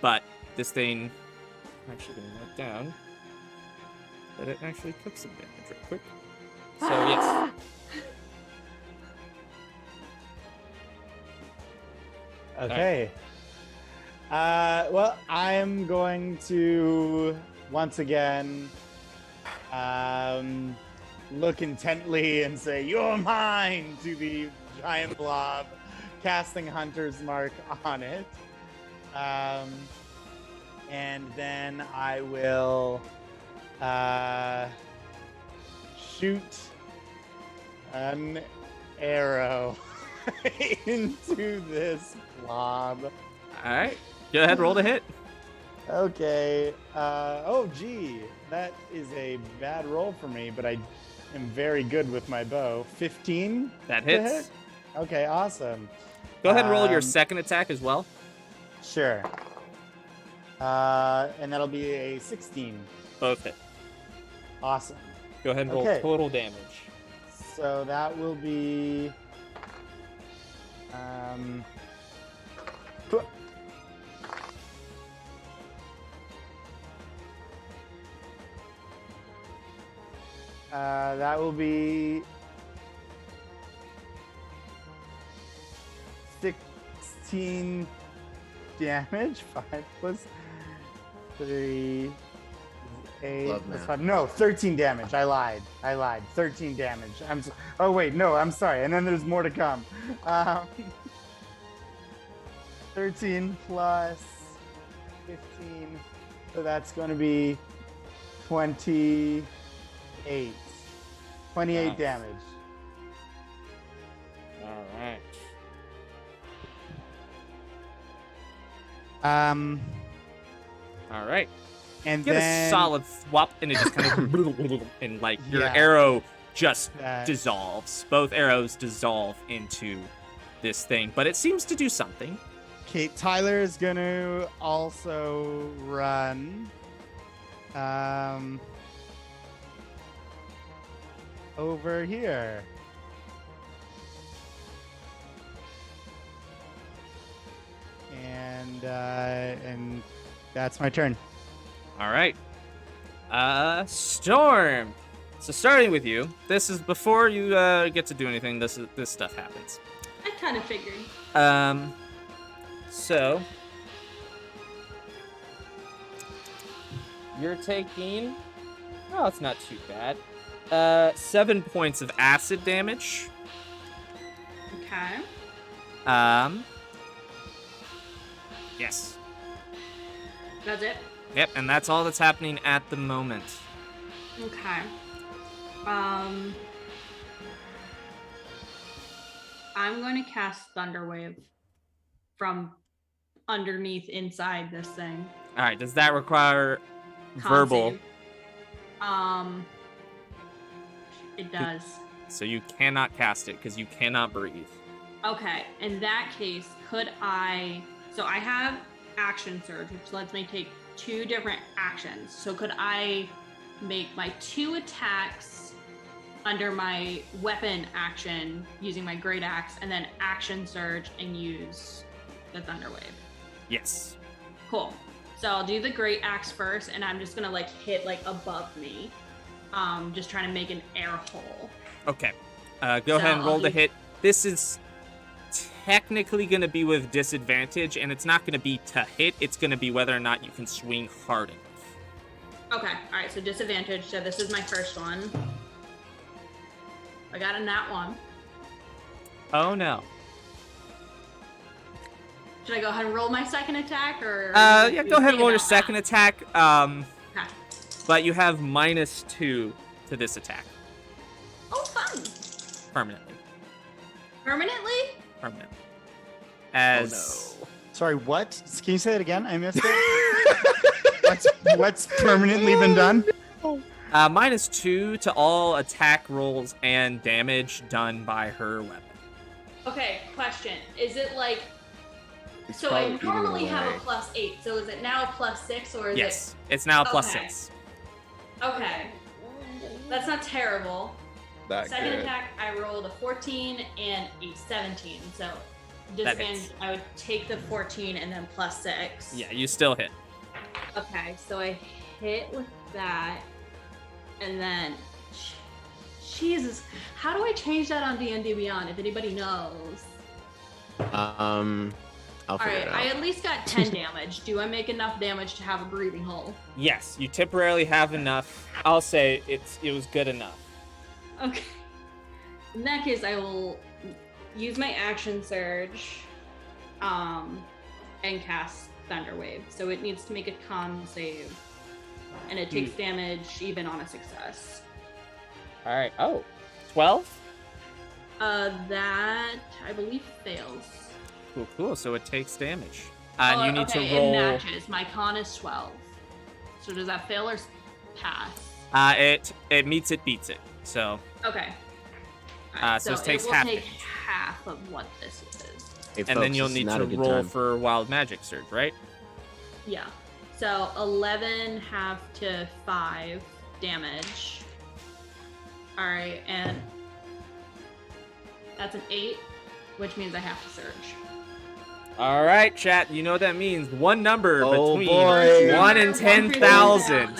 But this thing, I'm actually going to note down that it actually took some damage real quick. So, yes. Okay. Well, I'm going to once again look intently and say, "You're mine," to the giant blob, casting Hunter's Mark on it. And then I will shoot an arrow into this blob. Alright. Go ahead, roll to hit. Okay. Oh, gee. That is a bad roll for me, but I am very good with my bow. 15? That to hits. hit? Okay, awesome. Go ahead and roll your Um, second attack as well. Sure. And that'll be a 16. Both hit. Awesome. Go ahead and roll Okay. total damage. So that will be... tw- that will be 16 damage. 5 plus 3, 8 Love plus math. 5. No, 13 damage. I lied. 13 damage. Oh wait, no, I'm sorry. And then there's more to come. 13 plus 15. So that's going to be 28. 28 Nice. damage. All right. All right. And Get then a solid swap, and it just kind of and like your Yeah. arrow just that- dissolves. Both arrows dissolve into this thing, but it seems to do something. Okay, Tyler is gonna also run. Over here. And that's my turn. All right. Storm. So starting with you, this is before you get to do anything. This stuff happens. I kind of figured. So you're taking. Oh, it's not too bad. 7 points of acid damage. Okay. Yes. That's it. Yep, and that's all that's happening at the moment. Okay. I'm going to cast Thunderwave from underneath inside this thing. All right, does that require Con verbal? save. It does. So you cannot cast it because you cannot breathe. Okay, in that case, could I... So I have Action Surge, which lets me take 2 different actions. So could I make my 2 attacks under my weapon action using my Great Axe, and then Action Surge and use the Thunderwave? Yes. Cool. So I'll do the Great Axe first, and I'm just gonna like hit like above me. Just trying to make an air hole. Okay. Go ahead and I'll roll the do- hit. This is technically going to be with disadvantage, and it's not going to be to hit. It's going to be whether or not you can swing hard enough. Okay, alright, so disadvantage. So this is my first one. I got a nat 1. Oh, no. Should I go ahead and roll my second attack, or? Yeah, go ahead and roll your About second that? attack. Okay. But you have -2 to this attack. Oh, fun! Permanently. Permanently? Permanently. As... Sorry, what? Can you say it again? I missed it. What's permanently been done? -2 to all attack rolls and damage done by her weapon. Okay, question. Is it like... It's So probably I eating normally have a away. +8, so is it now a +6, or is Yes, it's now a +6. Okay. it... Okay. That's not terrible. That Second good. attack, I rolled a 14 and a 17, so That disadvantage, hits. I would take the 14 and then +6. Yeah, you still hit. Okay, so I hit with that, and then, Jesus, how do I change that on D&D Beyond? If anybody knows. I'll All figure right, it I out. at least got 10 damage. Do I make enough damage to have a breathing hole? Yes, you temporarily have enough. I'll say it was good enough. Okay. In that case, I will use my action surge, and cast Thunderwave. So it needs to make a con save, and it takes damage even on a success. All right. Oh, 12? That I believe fails. Cool. So it takes damage. And Oh, you need okay, to roll. It matches. My con is 12. So does that fail or pass? It meets it, beats it. So Okay. so it takes it will half take damage. half of what this is. Hey, and then folks, you'll this is need not to a good roll time. for wild magic surge, right? Yeah. So 11 half to 5 damage. All right, and that's an 8, which means I have to surge. All right, chat. You know what that means. One number Oh, between boy. 1 and 10,000.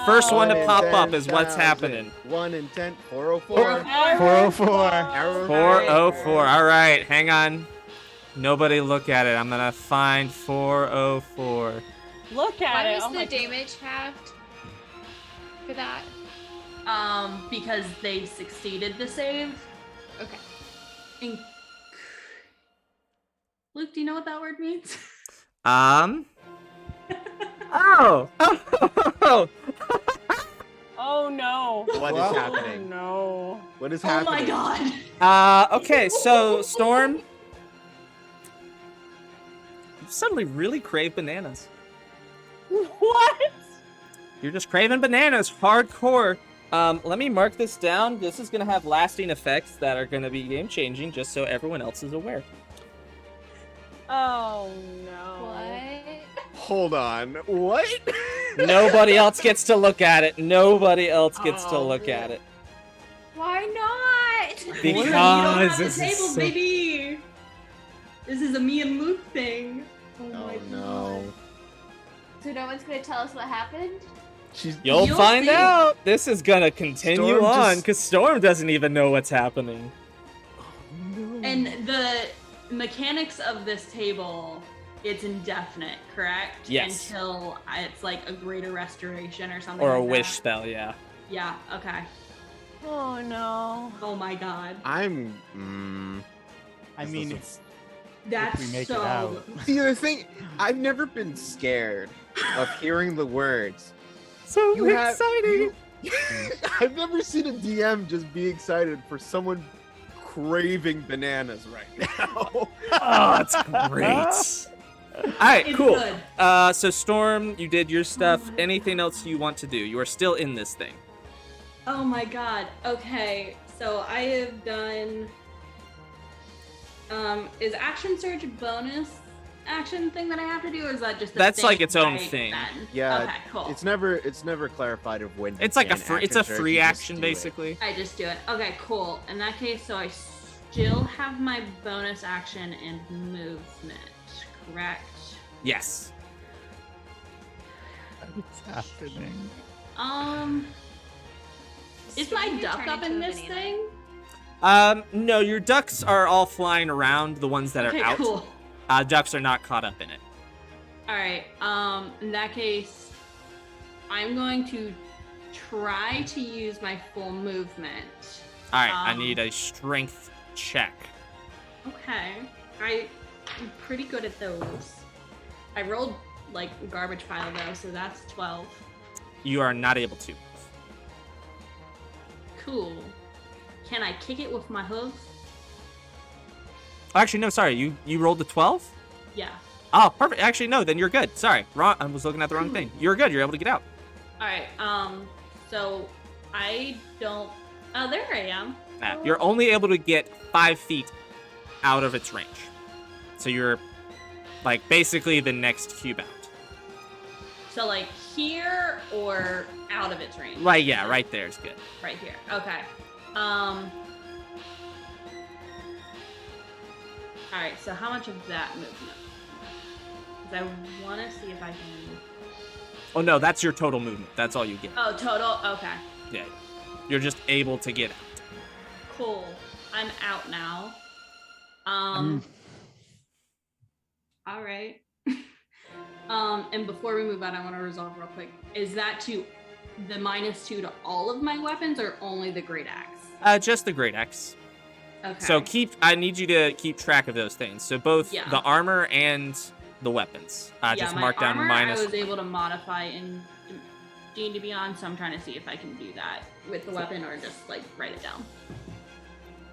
First one to 1 in pop up is what's 10,000. happening. 1 in 10, 404. 404. Arrow 404. All right, hang on. Nobody look at it. I'm gonna find 404. Look at Why it. was Oh my the damage halved for that? Because they succeeded the save. Okay. In- Luke, do you know what that word means? Oh. Oh. Oh no. What is Oh happening? no. What is Oh happening? my god. Okay, so Storm, you suddenly really crave bananas. What? You're just craving bananas, hardcore. Let me mark this down. This is gonna have lasting effects that are gonna be game changing, just so everyone else is aware. Oh no. What? Hold on. What? Nobody else gets to look at it. Nobody else gets to look at it. Why not? You don't Because have the this is tables, so- baby. This is a me and Luke thing. Oh no. So no one's gonna tell us what happened? You'll You'll find see. out. This is gonna continue Storm on just- because Storm doesn't even know what's happening. And the mechanics of this table, it's indefinite, correct? Yes. Until it's like a greater restoration or something. Or a like wish that. spell, yeah. Yeah. Okay. Oh no. Oh my god. I'm. I This mean, doesn't- it's That's we make it so. out. See, the thing, I've never been scared of hearing the words. So You have- exciting. I've never seen a DM just be excited for someone craving bananas right now. Oh, that's great. Alright, It's cool. good. So Storm, you did your stuff. Anything else you want to do? You are still in this thing. Oh my god. Okay. So I have done. Is action surge a bonus action thing that I have to do, or is that just? A That's thing like its own right thing. then? Yeah, Okay. Cool. It's never clarified of when. you It's like a can free, it's action a surge, free you just action do it. basically. I just do it. Okay, cool. In that case, so I still have my bonus action and movement, correct? Yes. what's happening? Is Storm my could duck turn up into in a this banana. thing? No, your ducks are all flying around, the ones that are Okay, out. cool. Ducks are not caught up in it. All right. In that case, I'm going to try to use my full movement. Alright, I Um, need a strength check. Okay. I'm pretty good at those. I rolled like garbage pile though, so that's 12. You are not able to. Cool. Can I kick it with my hooves? Actually, no, sorry. You rolled a 12? Yeah. Oh, perfect. Actually, no, then you're good. Sorry. Wrong. I was looking at the wrong thing. You're good. You're able to get out. All right. So I don't. Oh, there I am. You're only able to get 5 feet out of its range. So you're like basically the next cube out. So like here or out of its range. Right, yeah, right there is good. Right here. Okay. All right. So how much of that movement? Because I want to see if I can. Oh no, that's your total movement. That's all you get. Oh, total. Okay. Yeah. You're just able to get out. Cool. I'm out now. All right. And before we move on, I want to resolve real quick. Is that to the -2 to all of my weapons, or only the great axe? Just the great axe. Okay. So I need you to keep track of those things. So both Yeah. the armor and the weapons. Just my mark down armor, minus. I was able to modify in D&D Beyond, so I'm trying to see if I can do that with the weapon or just like write it down.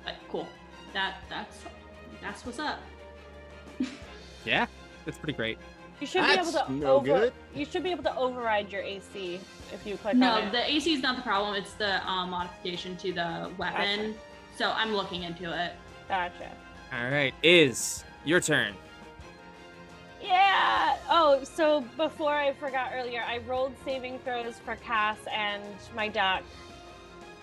But cool. That's what's up. Yeah, it's pretty great. You should That's be able to no good. You should be able to override your AC if you click No, on it. the AC is not the problem. It's the modification to the weapon. So I'm looking into it. Gotcha. All right, is your turn. Yeah. Oh, so before I forgot earlier, I rolled saving throws for Cass and my duck.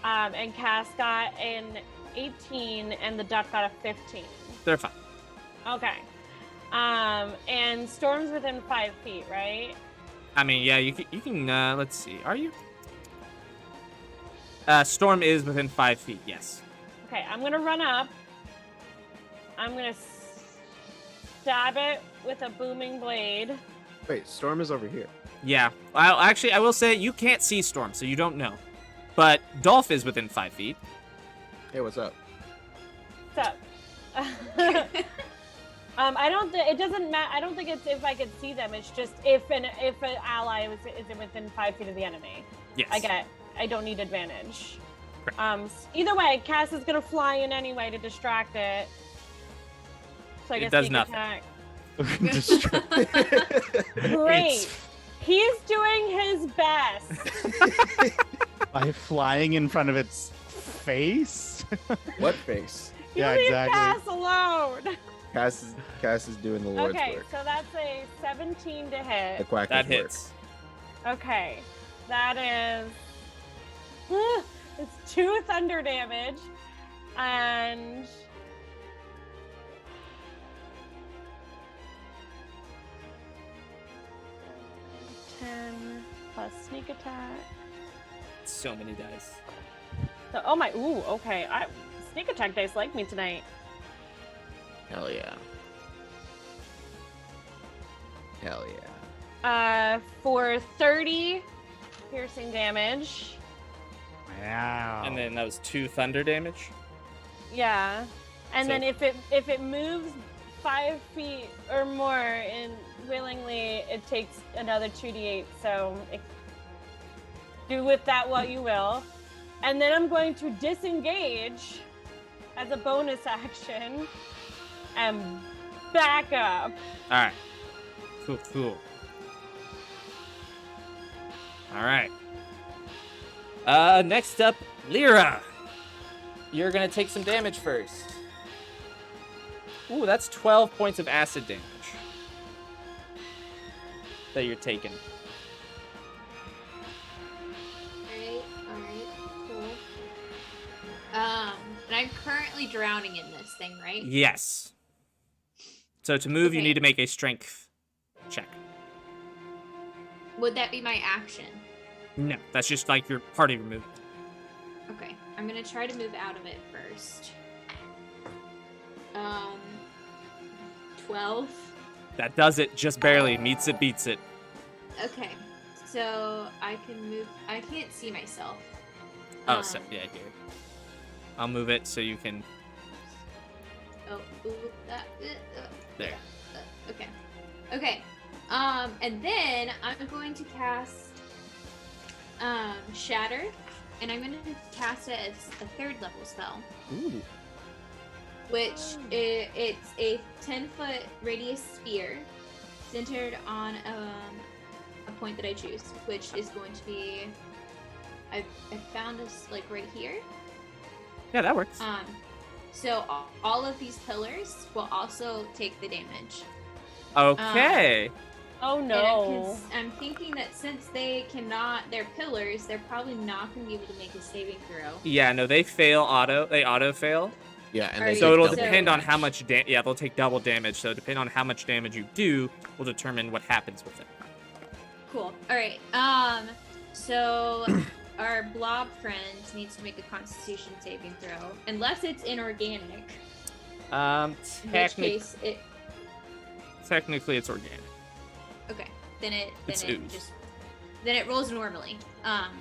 And Cass got an 18 and the duck got a 15. They're fine. Okay. And Storm's within 5 feet, right? I mean, yeah, you can let's see. Are you? Storm is within 5 feet, yes. Okay, I'm gonna run up. I'm gonna stab it with a booming blade. Wait, Storm is over here. Yeah. Well, actually, I will say you can't see Storm, so you don't know. But Dolf is within 5 feet. Hey, what's up? What's up? I don't think it doesn't matter. I don't think it's if I could see them. It's just if an ally is within 5 feet of the enemy. Yes. I don't need advantage. Correct. Either way, Cass is gonna fly in anyway to distract it. So I It guess does sneak nothing. attack. Great. Great. He's doing his best. By flying in front of its face. What face? You Yeah, leave exactly. Cass alone. Cass is doing the Lord's Okay, work. so that's a 17 to The hit. quacker's That work. hits. Okay, that is it's 2 thunder damage, and plus sneak attack. So many dice. So, okay. Sneak attack dice like me tonight. Hell yeah. Hell yeah. For 30 piercing damage. Wow. And then that was 2 thunder damage. Yeah, and So- then if it moves 5 feet or more, and willingly, it takes another 2d8. So do with that what you will. And then I'm going to disengage as a bonus action and back up. All right. Cool. All right. Next up, Lyra. You're gonna take some damage first. Ooh, that's 12 points of acid damage that you're taking. Alright, cool. And I'm currently drowning in this thing, right? Yes. So to move, you Okay. need to make a strength check. Would that be my action? No, that's just like your part of your movement. Okay, I'm gonna try to move out of it first. 12. That does it, just barely. Meets it, beats it. Okay, so I can move. I can't see myself. Oh, so yeah, here. I'll move it so you can. Oh, ooh, There. okay. Okay. And then I'm going to cast Shatter, and I'm going to cast it as a 3rd level spell, Ooh. which it's a 10-foot radius sphere centered on a point that I choose, which is going to be. I found this like right here. Yeah, that works. So all of these pillars will also take the damage. Okay. Oh And no. I'm thinking that since they're pillars, they're probably not going to be able to make a saving throw. Yeah, no, they fail auto. They auto fail. Yeah, and Alright, they So take it'll double depend on damage. how much damage. Yeah, they'll take double damage. So depending on how much damage you do, will determine what happens with it. Cool. All right. So our blob friend needs to make a Constitution saving throw, unless it's inorganic. In which case, Technically, it's organic. okay. Then it It's ooze. then it rolls normally.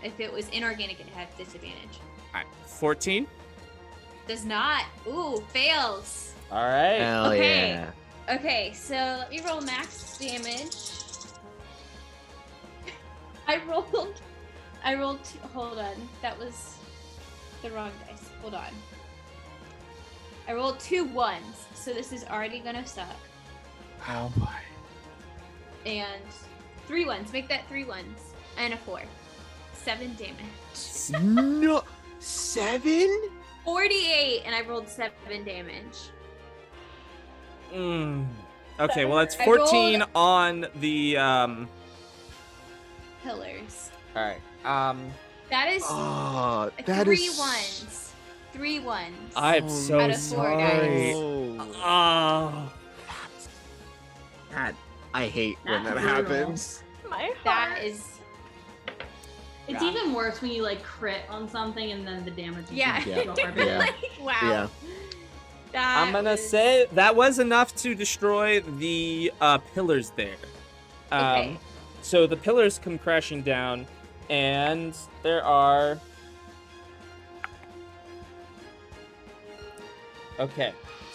If it was inorganic, it had disadvantage. All right, 14. Does not. Ooh, fails. All right. Hell Okay. yeah. Okay, so let me roll max damage. I rolled two, hold on. That was the wrong dice. Hold on. I rolled 2 ones, so this is already gonna suck. Oh boy. And 3 ones. Make that 3 ones. And a 4. 7 damage. No, 7? 48, and I rolled 7 damage. Okay, well that's I rolled- 14 on the Pillars. All right. That is Oh, that 3 is. ones. 3 ones. I'm Oh, so out of 4 sorry. dice. Oh. God, I hate when That's that brutal. happens. My heart. That is. It's Yeah. even worse when you like crit on something and then the damage is Yeah. so far better. Yeah. Like, wow. Yeah. That I'm gonna was- say that was enough to destroy the pillars there. Okay. So the pillars come crashing down, and there are. Okay,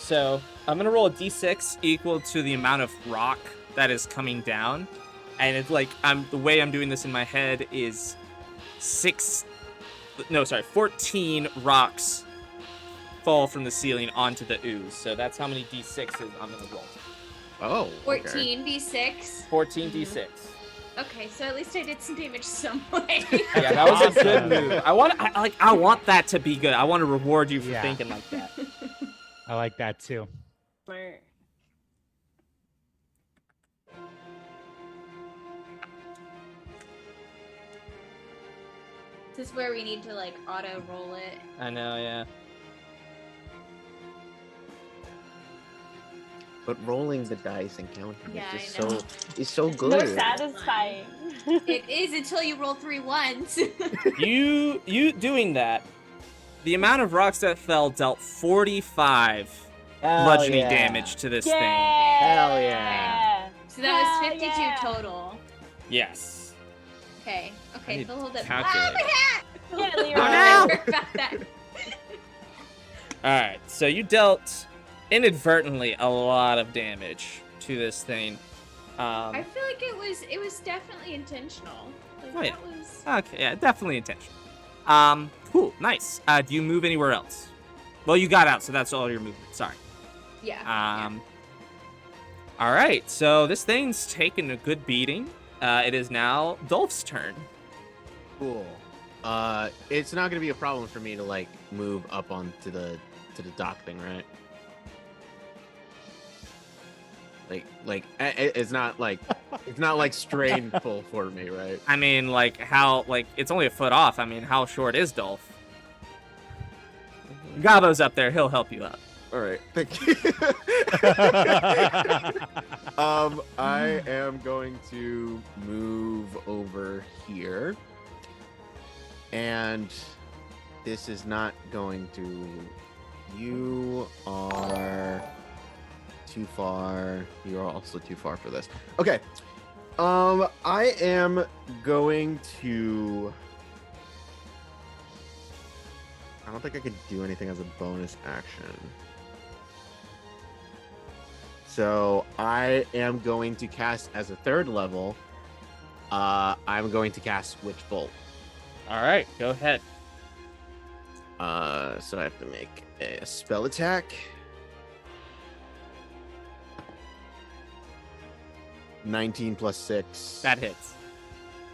So I'm gonna roll a d6 equal to the amount of rock that is coming down, and it's like the way I'm doing this in my head is 14 rocks fall from the ceiling onto the ooze. So that's how many d6s I'm gonna roll. Oh. 14 d6. 14 d6. Okay, so at least I did some damage some way. Yeah, that was a good Awesome. move. I want that to be good. I want to reward you for Yeah. thinking like that. I like that too. Smart. This is where we need to like auto roll it. I know, yeah. But rolling the dice and counting Yeah, is just I know. it's so good. More satisfying. It is until you roll 3 ones. You doing that, the amount of rocks that fell dealt 45 bludgeoning damage to this thing. Hell yeah. So that was Hell 52 yeah. total. Yes. Okay. I Okay, need so hold it. calculator. my hat! Yeah, Lyra. Oh, no! About that. Alright, so you dealt inadvertently a lot of damage to this thing. I feel like it was definitely intentional. Like, Oh, yeah. that was Okay, yeah, definitely intentional. Cool, nice. Do you move anywhere else? Well, you got out, so that's all your movement. Sorry. yeah. All right, so this thing's taken a good beating. It is now Dolph's turn. Cool. It's not gonna be a problem for me to like move up onto the dock thing, right? It's not like strainful for me, right? I mean, it's only a foot off. I mean, how short is Dolph? Gabo's up there. He'll help you out. All right, thank you. I am going to move over here, and this is not going to. You are too far. You are also too far for this. Okay. I am going to. I don't think I could do anything as a bonus action. So I am going to cast as a 3rd level. I'm going to cast Witch Bolt. All right, go ahead. So I have to make a spell attack. 19 plus 6. That hits.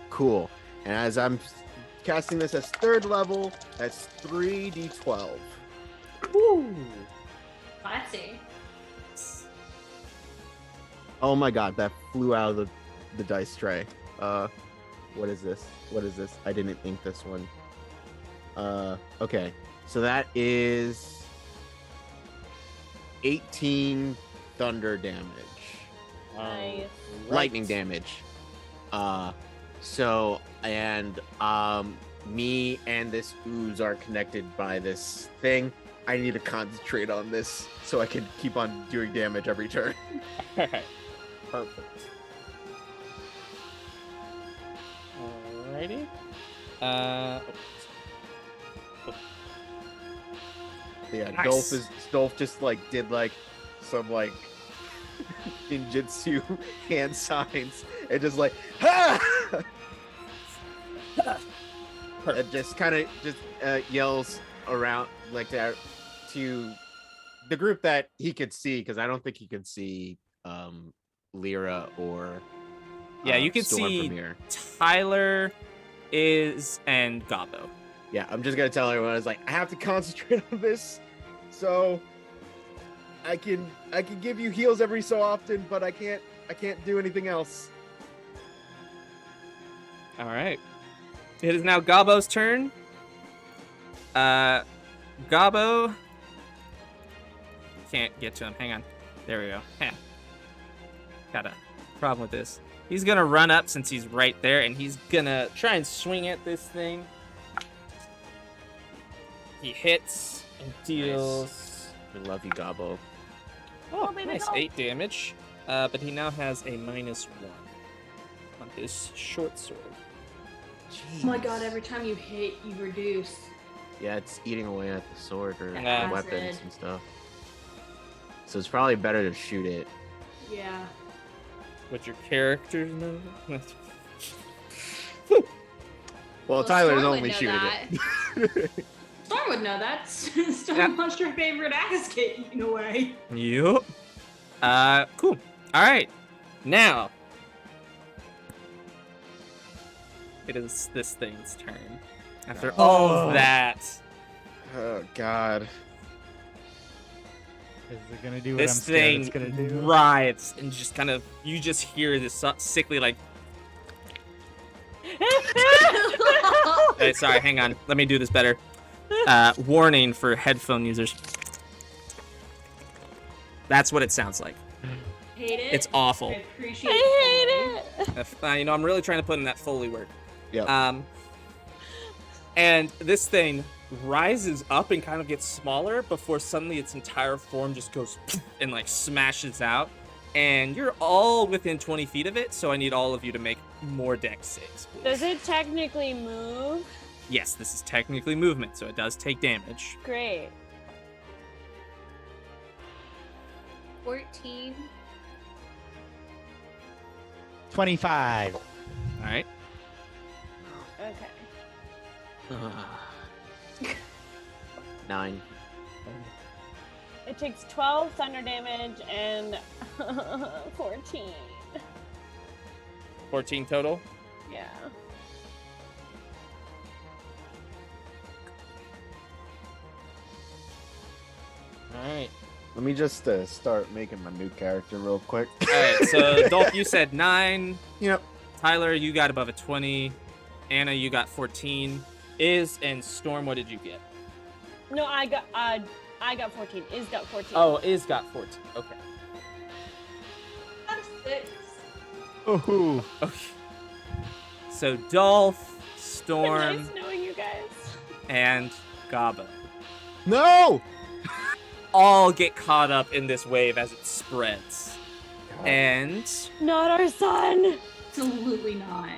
Cool. And as I'm casting this as 3rd level, that's 3d12. Woo! Classy. Oh my god, that flew out of the dice tray. What is this? What is this? I didn't think this one. Okay. So that is 18 thunder damage. Nice. Lightning damage. So me and this ooze are connected by this thing. I need to concentrate on this so I can keep on doing damage every turn. Alright. Perfect. Alrighty. Yeah, Nice. Dolf just did some ninjutsu hand signs and just ha! It just kind of yells around like that to the group that he could see, because I don't think he can see Lyra or Yeah, you can Storm see from here. Tyler and Gabo. Yeah, I'm just gonna tell everyone, I was like, I have to concentrate on this, so I can give you heals every so often, but I can't do anything else. All right. It is now Gabo's turn. Gabo. Can't get to him. Hang on. There we go. Got a problem with this. He's gonna run up since he's right there, and he's gonna try and swing at this thing. He hits and deals. I love you, Gabo. Oh, baby, nice. go. 8 damage. But he now has a -1 on his short sword. Oh my god, every time you hit, you reduce. Yeah, it's eating away at the sword or Yeah. weapons and stuff. so it's probably better to shoot it. Yeah. What your characters know? Well, Tyler's Storm would only know shooting that. it. Storm would know that. Storm Yeah. wants your favorite ass get eaten away. Yup. Cool. All right. Now, it is this thing's turn. After all of that, Oh God. Is it gonna do what I'm this scared thing it's gonna do? writhes and just kind of, you just hear this sickly, like, sorry, hang on. Let me do this better. Warning for headphone users. That's what it sounds like. Hate it. It's awful. I appreciate I hate it. You know, I'm really trying to put in that Foley work. Yep. And this thing rises up and kind of gets smaller before suddenly its entire form just goes and like smashes out. And you're all within 20 feet of it, so I need all of you to make more dex saves, please. Does it technically move? Yes, this is technically movement, so it does take damage. Great. 14. 25. All right. Okay. 9. It takes 12 thunder damage and 14. 14 total. Yeah. All right. Let me just start making my new character real quick. All right. So Dolph, you said 9. Yep. Tyler, you got above a 20. Anna, you got 14. And Storm, what did you get? No, I got 14. Is got 14. Oh, Is got 14. Okay. I'm 6. Ooh. Okay. So Dolph, Storm, Nice knowing you guys. and Gabo No. all get caught up in this wave as it spreads. And Not our son. Absolutely not.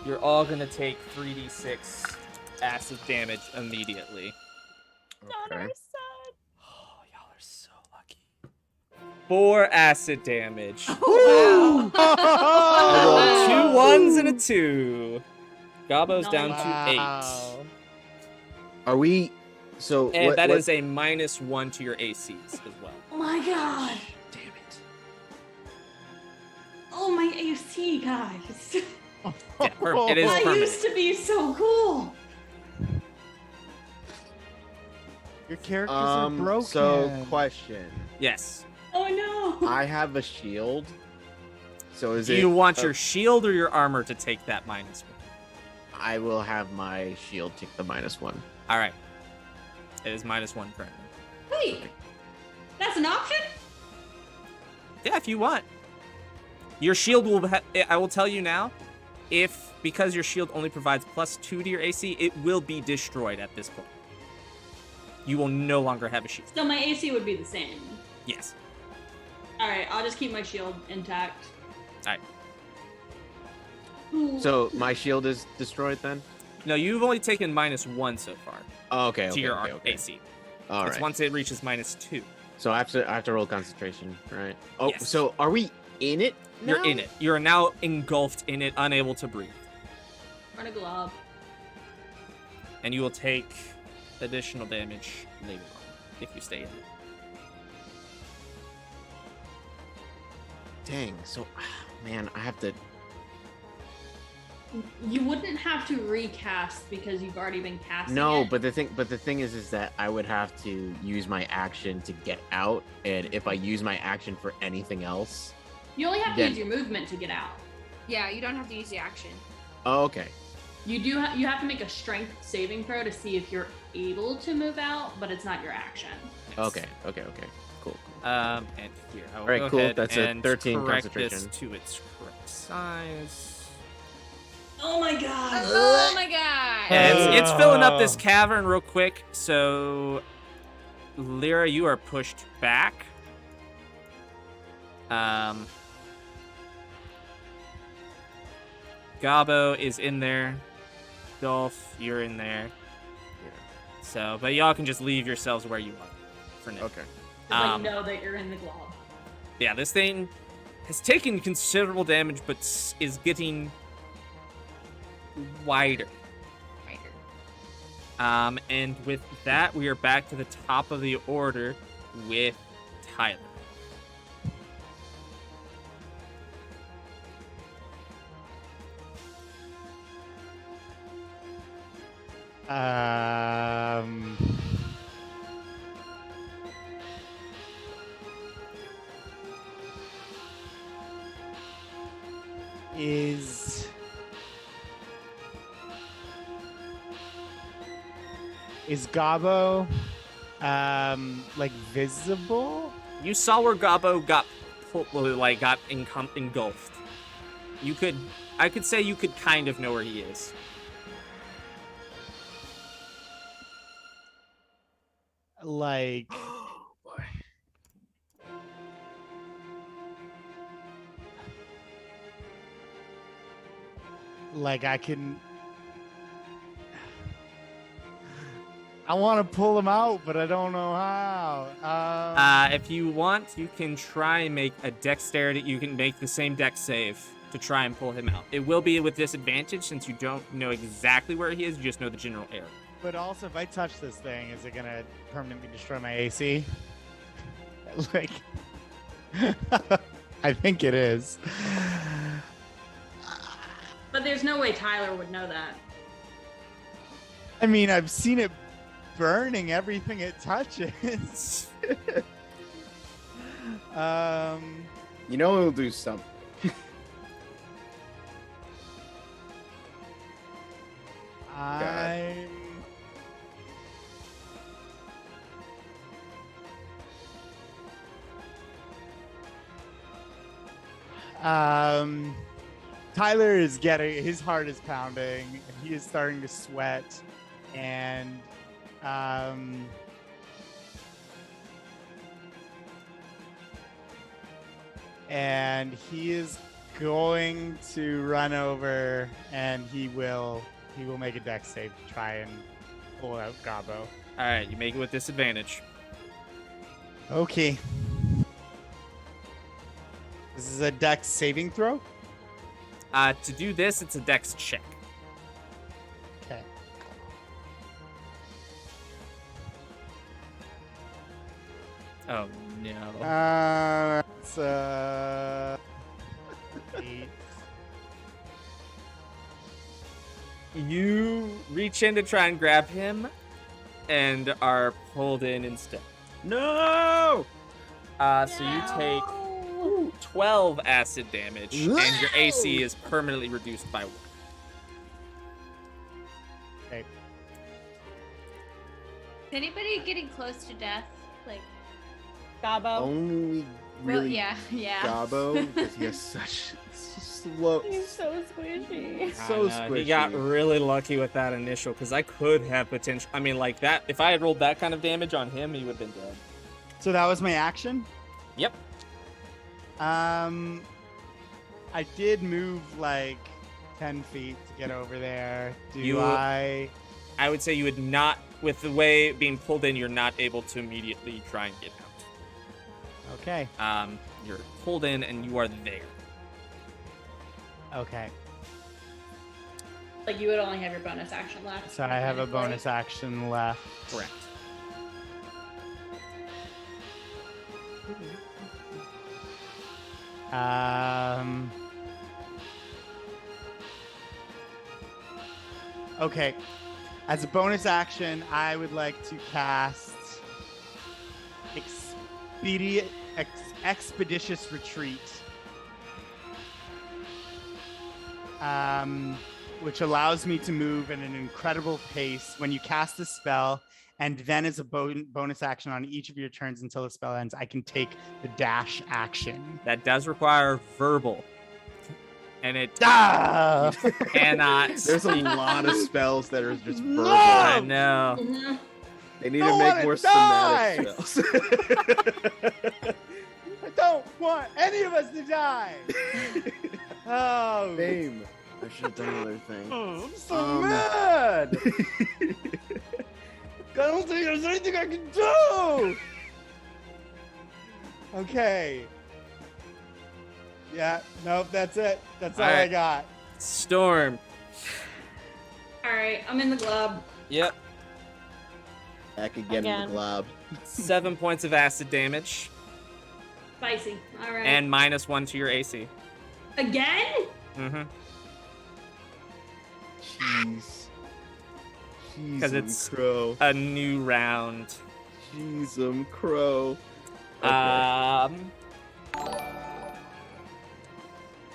you're all gonna take 3d6 acid damage immediately. Not our son. Oh, y'all are so lucky. 4 acid damage. Oh, I rolled 2 Wow. 1s and a 2. Gabo's down to 8. Wow. Are we? So And what, that what- is a -1 to your ACs as well. Oh my god. Damn it. Oh my AC, guys. Yeah, it is I permanent. used to be so cool. Your characters are broken. So question. Yes. Oh no. I have a shield. So is Do it? you want your shield or your armor to take that -1? I will have my shield take the -1. All right. It is -1 currently. Wait. That's an option? Yeah, if you want. Your shield will. I will tell you now. Because your shield only provides +2 to your AC, it will be destroyed at this point. You will no longer have a shield. So my AC would be the same. Yes. Alright, I'll just keep my shield intact. Alright. Ooh. So my shield is destroyed then? No, you've only taken -1 so far Oh, okay. to Okay. your Okay. AC. All It's right. once it reaches -2. So I have to roll concentration, right? Oh, Yes. so are we in it? You're in it. You're now engulfed in it, unable to breathe. Run a glob. And you will take additional damage later on if you stay in it. Dang. So, man, I have to. You wouldn't have to recast because you've already been casting No, it. but the thing is that I would have to use my action to get out, and if I use my action for anything else, You only have to Then- use your movement to get out. Yeah, you don't have to use the action. oh, okay. You do. You have to make a strength saving throw to see if you're able to move out, but it's not your action. Okay. Cool. And here, I will Alright, go cool. ahead That's a and 13 correct this concentration. to its correct size. Oh my god. Oh my god! Yeah, it's filling up this cavern real quick. So, Lyra, you are pushed back. Gabo is in there. Dolph, you're in there. Yeah. So, but y'all can just leave yourselves where you are. for now. Okay. Just know that you're in the glob. Yeah, this thing has taken considerable damage, but is getting wider. And with that, we are back to the top of the order with Tyler. Is Gabo like visible? You saw where Gabo got engulfed. I could say you could kind of know where he is. Like I can. I want to pull him out, but I don't know how. If you want, you can try and make a dexterity. You can make the same dex save to try and pull him out. It will be with disadvantage since you don't know exactly where he is. You just know the general area. But also, if I touch this thing, is it gonna permanently destroy my AC? Like, I think it is. But there's no way Tyler would know that. I mean, I've seen it burning everything it touches. You know it'll do something. Tyler is getting, his heart is pounding. He is starting to sweat, and he is going to run over, and he will make a dex save to try and pull out Gabo. All right, you make it with disadvantage. Okay. This is a dex saving throw? To do this, it's a dex check. Okay. Oh, no. It's 8. You reach in to try and grab him and are pulled in instead. No! So you take 12 acid damage, and your AC is permanently reduced by 1. Okay. Is anybody getting close to death? Like, Gabo. Only well, really yeah. Gabo, because he has such slow. He's so squishy. So squishy. He got really lucky with that initial, because I could have potential. I mean, like that. If I had rolled that kind of damage on him, he would have been dead. So that was my action? Yep. I did move like 10 feet to get over there. I would say you would not, with the way being pulled in, you're not able to immediately try and get out. Okay. You're pulled in and you are there. Okay. Like you would only have your bonus action left. So I have a bonus action left. Correct. Okay. As a bonus action, I would like to cast Expeditious Retreat. Which allows me to move at an incredible pace when you cast a spell, and then as a bonus action on each of your turns until the spell ends, I can take the dash action. That does require verbal. And it Ah! cannot. There's a lot of spells that are just verbal. No! I know. Mhm. They need I to don't make wanna more die! somatic spells. I don't want any of us to die. Oh, Same. I should have done another thing. I'm so mad. I don't think there's anything I can do. Okay. Yeah, nope, that's it. That's all I Alright. got. Storm. All right, I'm in the glob. Yep. Back again in Again. the glob. 7 points of acid damage. Spicy. All right. And -1 to your AC. again? Mm-hmm. Jeez. 'Cause Jeez, it's- Crow. A new round. Jeez, Crow. Okay.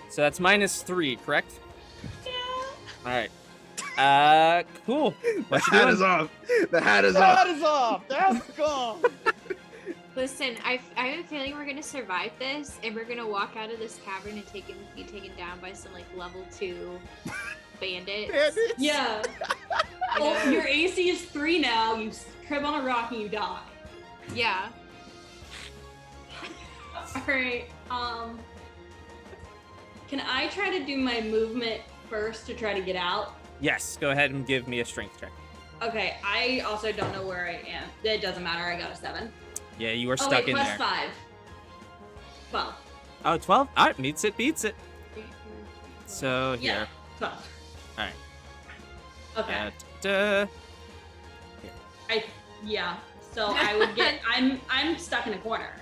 So that's -3, correct? Yeah. All right. Cool. The What you hat doing? is off. The hat is That off. is off. That's gone. Listen, I have a feeling we're gonna survive this, and we're gonna walk out of this cavern and be taken down by some like level 2 bandits. Bandits? Yeah. You Well, know? your AC is 3 now. You trip on a rock and you die. Yeah. All right. Can I try to do my movement first to try to get out? Yes. Go ahead and give me a strength check. Okay. I also don't know where I am. It doesn't matter. I got a 7. Yeah, you are Oh stuck wait, in plus there. 5. 12. Oh, 12? All right, meets it, beats it. So Yeah. here. 12. All right. Okay. Da. Yeah. So I would get. I'm stuck in a corner.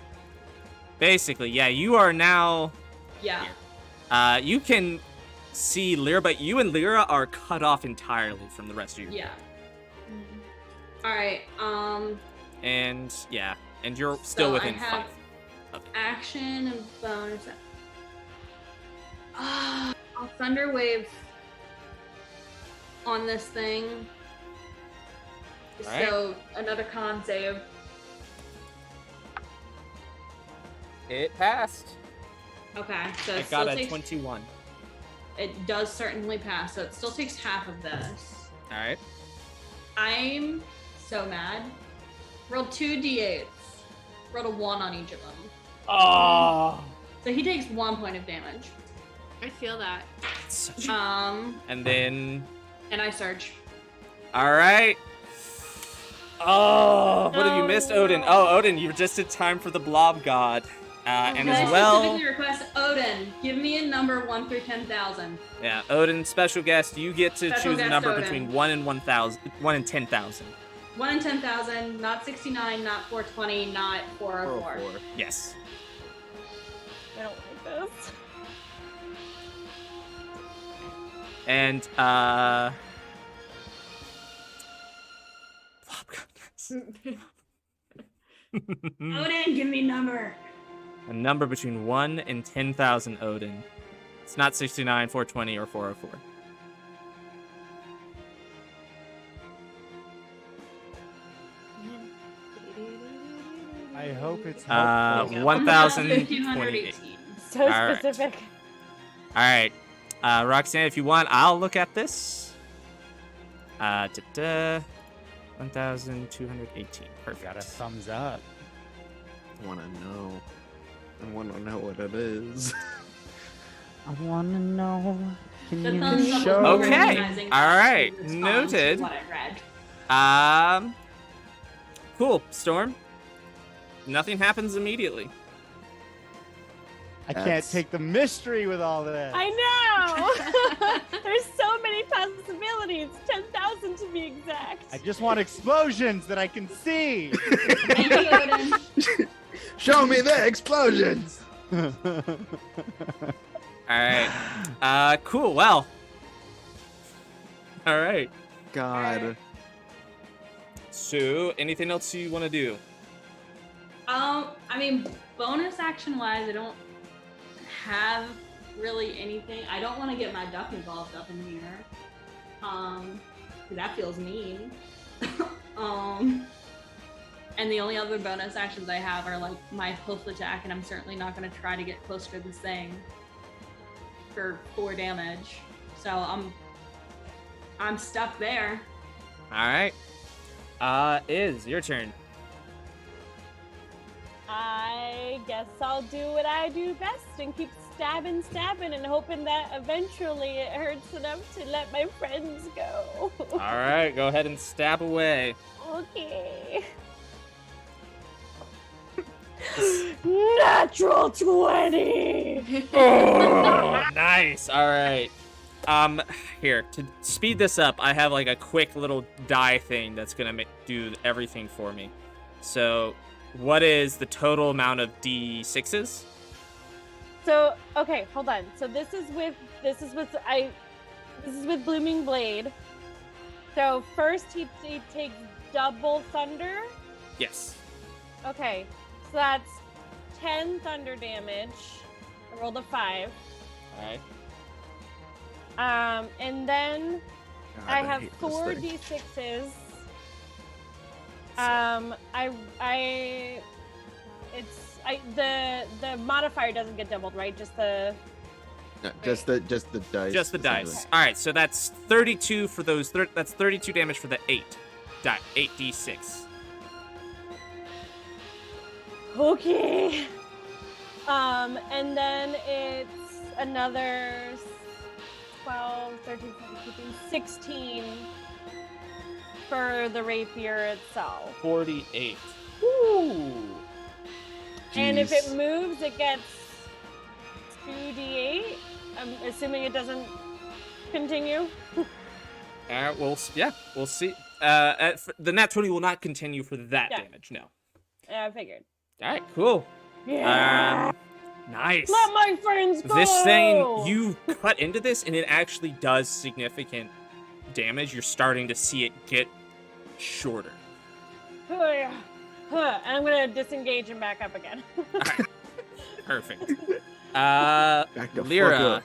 Basically, yeah, you are now. Yeah. Here. You can see Lyra, but you and Lyra are cut off entirely from the rest of your. Yeah. All right. And yeah, and you're still So I within have 5. action and bonus. I'll thunder wave on this thing. Alright. So another con save. It passed. Okay. So It it still got a takes. 21. It does certainly pass. So it still takes half of this. All right. I'm so mad. Rolled 2 d8s. Rolled a 1 on each of them. Oh. So he takes 1 point of damage. I feel that. And then. And I surge. All right. Oh, what have you Oh, missed, no. Odin? Oh, Odin, you're just in time for the Blob God. And Can as I well, specifically request Odin, give me a number 1 through 10,000. yeah, Odin, special guest, you get to Special choose a guest number Odin. between 1 and 1,000, 1 and 10,000. 1 in 10,000, not 69, not 420, not 404. 404. Yes. I don't like this. And Blob God. Odin, give me a number. A number between 1 and 10,000, Odin. It's not 69, 420, or 404. I hope it's Uh, helpful. 1,028. So All right. specific. All right, Roxanne, if you want, I'll look at this. 1,218. Perfect. Got a thumbs up. I want to know. I want to know what it is. I want to know. Can The you thumbs up show? was Okay. recognizing All right. response to Noted. What I read. Cool, Storm. Nothing happens immediately. I can't That's- take the mystery with all this. I know. There's so many possibilities. 10,000 to be exact. I just want explosions that I can see. Thank you, Odin. Show me the explosions. All right. Cool. Well. All right. God. So, anything else you want to do? I mean, bonus action wise, I don't have really anything. I don't want to get my duck involved up in here. 'Cause that feels mean. And the only other bonus actions I have are like my hoof attack, and I'm certainly not going to try to get closer to this thing for 4 damage. So I'm stuck there. All right. Is your turn. I guess I'll do what I do best and keep stabbing and hoping that eventually it hurts enough to let my friends go. All right. Go ahead and stab away. Okay. Natural 20. Oh, nice. All right. Here to speed this up, I have like a quick little die thing that's gonna do everything for me. So, what is the total amount of D6s? So okay, hold on. So this is with Blooming Blade. So first he takes double thunder. Yes. Okay, so that's 10 thunder damage. I rolled a 5. All right. And then God, I have hate this 4 thing. D6s. The modifier doesn't get doubled, right? Just the No, just the dice. Just the dice. essentially. All right. So that's 32 for those. That's 32 damage for the 8 D6. okay. And then it's another 12, 13, 14, 15, 16 for the rapier itself. 48. Woo! And if it Jeez. moves, it gets 2d8. I'm assuming it doesn't continue. We'll see. The nat 20 will not continue for that Yeah. damage. No. Yeah, I figured. All right. Cool. Yeah. Nice. Let my friends go. This thing, you cut into this, and it actually does significant damage. You're starting to see it get shorter. And I'm gonna disengage and back up again. All right. Perfect. Back the fuck Lyra. up.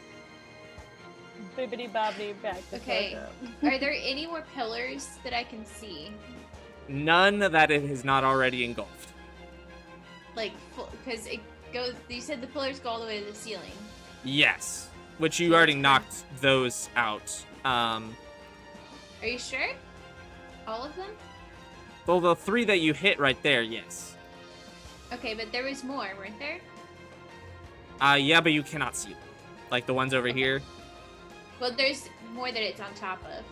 Bibbidi bobbidi back. The Okay. fuck up. Are there any more pillars that I can see? None that it has not already engulfed. Like, because it goes. You said the pillars go all the way to the ceiling. Yes. Which you already knocked those out. Are you sure? All of them? Well, the 3 that you hit right there, yes. Okay, but there was more, weren't there? Yeah, but you cannot see them. Like the ones over here. Well, there's more that it's on top of.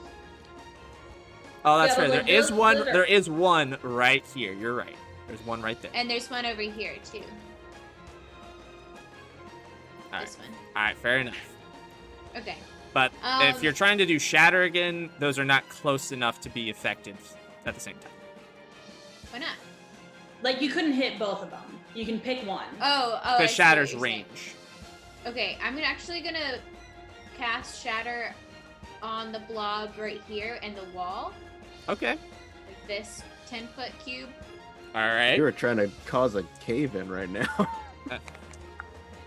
Oh, that's Yeah, fair. but, There like, is those one. are- There is one right here. You're right. There's one right there. And there's one over here, too. All right. This one. All right. Fair enough. Okay. But if Um, you're trying to do shatter again, those are not close enough to be effective at the same time. Why not? Like you couldn't hit both of them. You can pick one. Oh, I Because see shatter's what you're saying. range. Okay, I'm actually gonna cast Shatter on the blob right here and the wall. Okay. Like this 10-foot cube. All right. You were trying to cause a cave in right now.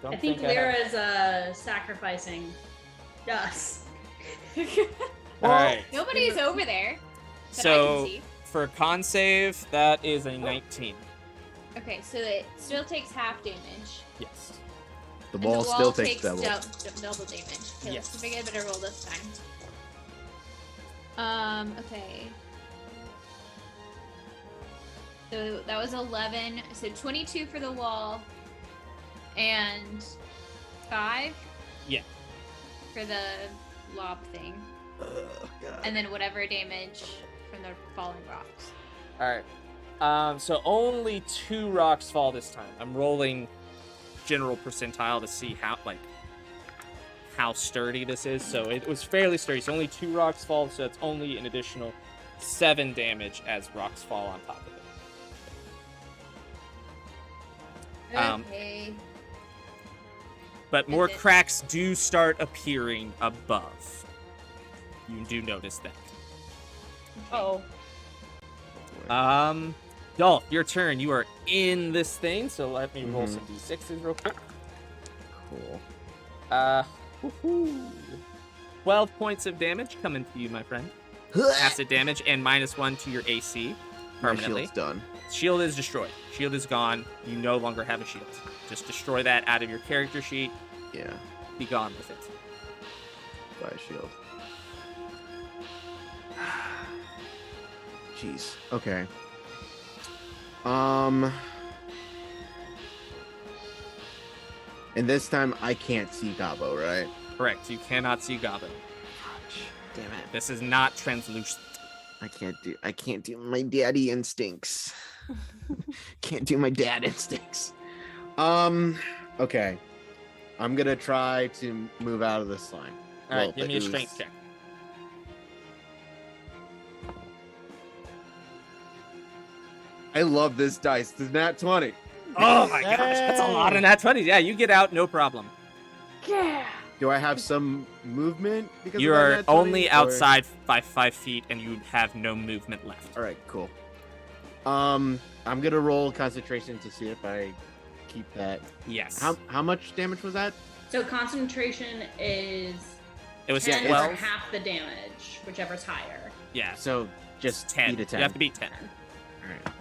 Don't I think I have- Lyra's sacrificing us. All right. Nobody's over there that I So can see. for con save, that is a 19. Okay, so it still takes half damage. Yes. The And ball still takes double. double damage. Okay, Yes. let's figure I better roll this time. Okay. So that was 11. So 22 for the wall. And 5 Yeah. for the lob thing. Oh, God. And then whatever damage from the falling rocks. All right. So only 2 rocks fall this time. I'm rolling general percentile to see how sturdy this is. So it was fairly sturdy. So only 2 rocks fall. So that's only an additional 7 damage as rocks fall on top of it. Okay. But more And then- cracks do start appearing above. You do notice that. Oh. Dolf, your turn. You are in this thing, so let me roll Mhm. some d6s real quick. Cool. Woohoo. 12 points of damage coming to you, my friend. Acid damage and -1 to your AC My permanently. shield's done. Shield is destroyed. Shield is gone. You no longer have a shield. Just destroy that out of your character sheet. Yeah, Be gone with it. by a shield. Jeez. Okay. And this time I can't see Gabo, right? Correct. You cannot see Goblin. Damn it. This is not translucent. I can't do my daddy instincts. Can't do my dad instincts. Okay. I'm gonna try to move out of this line. All right, Well, give me a the strength ooze. check. I love this dice. The nat 20. Oh my gosh, that's a lot of nat 20s. Yeah, you get out, no problem. Yeah. Do I have some movement because You of that are nat 20, only or- outside by 5 feet, and you have no movement left. All right, cool. I'm gonna roll concentration to see if I keep that. Yes. How much damage was that? So concentration is It was 10 or 12. half the damage, whichever's higher. Yeah, So just 10. beat a 10. You have to beat 10. All right.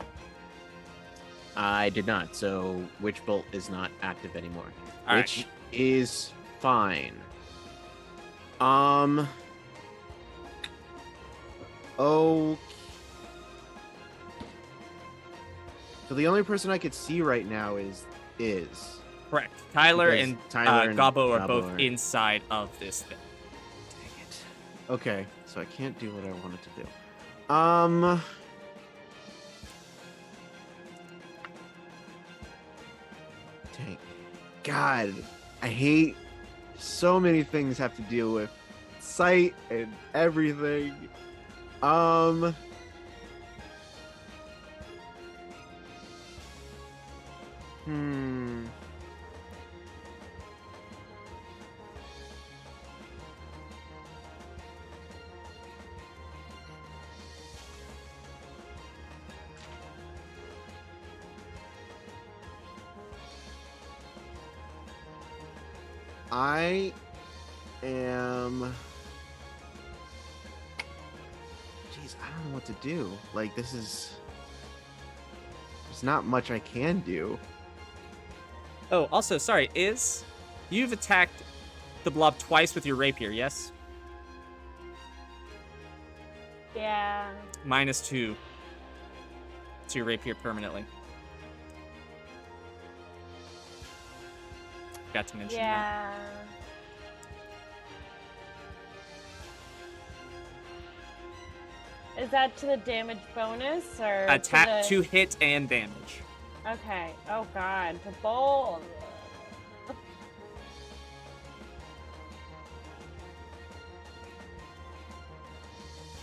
I did not. So Witch Bolt is not active anymore, All which right. is fine. Oh. So the only person I could see right now is Correct. Tyler Because and, Tyler and Gobbo are Gobbo both are- inside of this thing. Dang it. Okay, so I can't do what I wanted to do. Dang. God, I hate so many things have to deal with sight and everything. Hmm. I am. Jeez, I don't know what to do. Like, this is. There's not much I can do. Oh, also, sorry, you've attacked the blob twice with your rapier, yes? Yeah. -2 to your rapier permanently. Got to mention that. Yeah. Is that to the damage bonus or Attack to to hit and damage. Okay. Oh god, to both.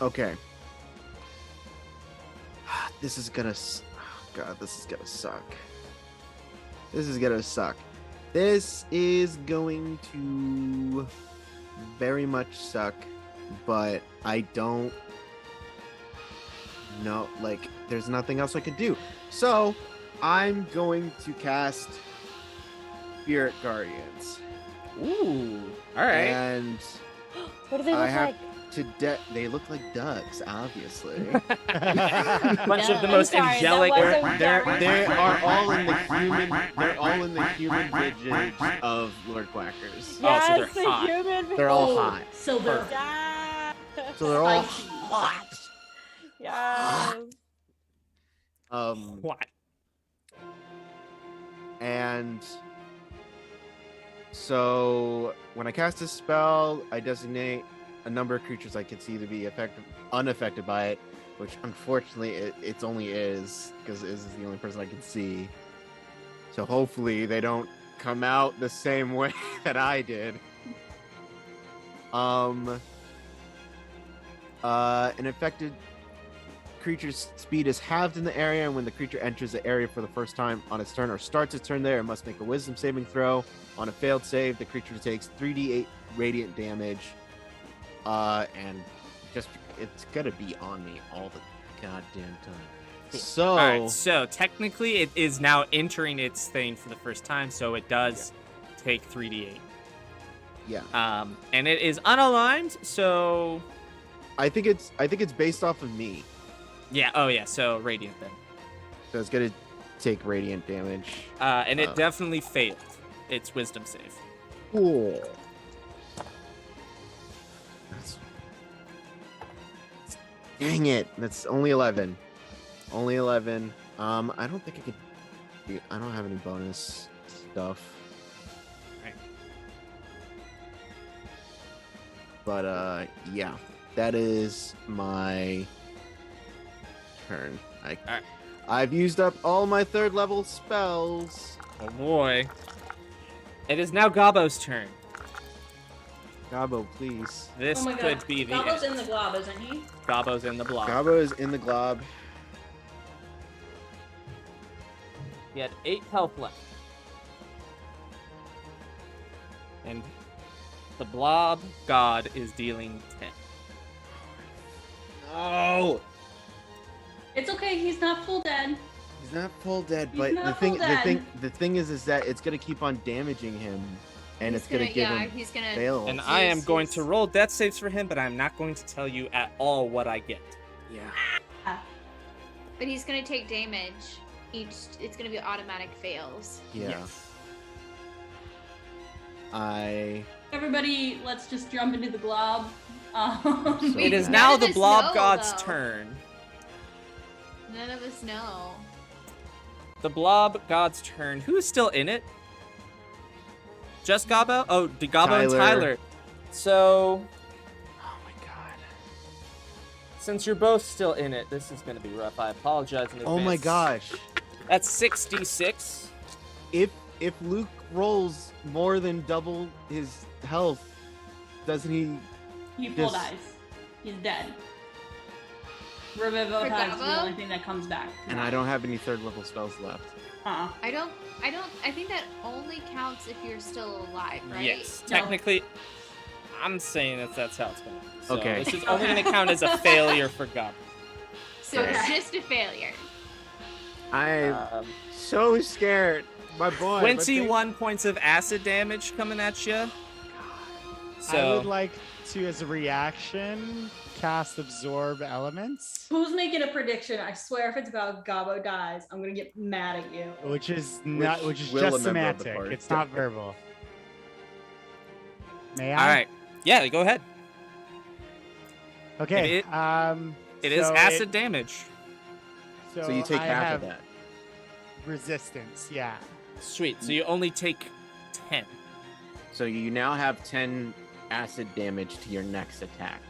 Okay. This is gonna. Oh God, this is gonna suck. This is gonna suck. This is going to very much suck, but I don't know. Like, there's nothing else I could do. So, I'm going to cast Spirit Guardians. Ooh. All right. And What do they I look have- like? they look like ducks, obviously. Bunch of the I'm most sorry, that angelic. wasn't They very are all in the human. They're all in the human visage of Lord Quackers. Oh, so they're Yes, the hot. human. They're all Oh, hot. So they're Yeah. So they're all Spicy. hot. Yes. What? And so when I cast a spell, I designate a number of creatures I can see to be unaffected by it, which unfortunately it's only is, because Iz is the only person I can see. So hopefully they don't come out the same way that I did. An affected creature's speed is halved in the area, and when the creature enters the area for the first time on its turn or starts its turn there, it must make a wisdom saving throw. On a failed save, the creature takes 3d8 radiant damage. And just it's gonna be on me all the goddamn time. So, All right. So technically, it is now entering its thing for the first time, so it does take 3d8. yeah, And it is unaligned, so I think it's based off of me, yeah. Oh yeah. So radiant then. so it's gonna take radiant damage. And it definitely failed its wisdom save. Cool. Dang it! That's only 11. Only 11. I don't think I could. I don't have any bonus stuff. Right. But yeah, that is my turn. I've used up all my 3rd level spells. Oh boy. It is now Gobbo's turn. Gobbo, please. This Oh my could god. be the Gobbo's end. in the glob, isn't he? Gobbo's in the block. Gobbo is in the glob. He had 8 health left. And the blob god is dealing 10. No! It's okay, he's not full dead. He's not full dead, He's but not full dead. the thing is that it's gonna keep on damaging him, and He's it's gonna give him he's gonna fail. And I am Yes, going yes. to roll death saves for him, but I'm not going to tell you at all what I get. Yeah. But he's gonna take damage. It's gonna be automatic fails. Yeah. Yes. Everybody, let's just jump into the glob. So It is bad. now None the of us blob know, god's though. turn. None of us know. The blob god's turn. Who is still in it? Just Gobbo? Oh, Gobbo and Tyler. Tyler. So, Oh my god. since you're both still in it, this is going to be rough. I apologize in advance. Oh my gosh. That's 6d6. If Luke rolls more than double his health, doesn't he? He full Just- dies. He's dead. Revivified is the Gobbo? only thing that comes back. And I don't have any 3rd level spells left. I think that only counts if you're still alive, right? Yes. No. Technically, I'm saying that's how it's going to be. So Okay. This is only Okay. going to count as a failure for Gobbo. So it's Okay. just a failure. I'm Um, so scared. My boy. 21 points of acid damage coming at you. I So, would like to, as a reaction, cast Absorb Elements, Who's making a prediction? I swear if it's about Gobbo dies, I'm gonna get mad at you. which is Which just will a member of the semantic. party. It's not verbal. May I? all right. Yeah, go ahead. Okay. It is so acid damage. So you take I half have of that. resistance. Yeah. Sweet. So you only take 10. So you now have 10 acid damage to your next attack.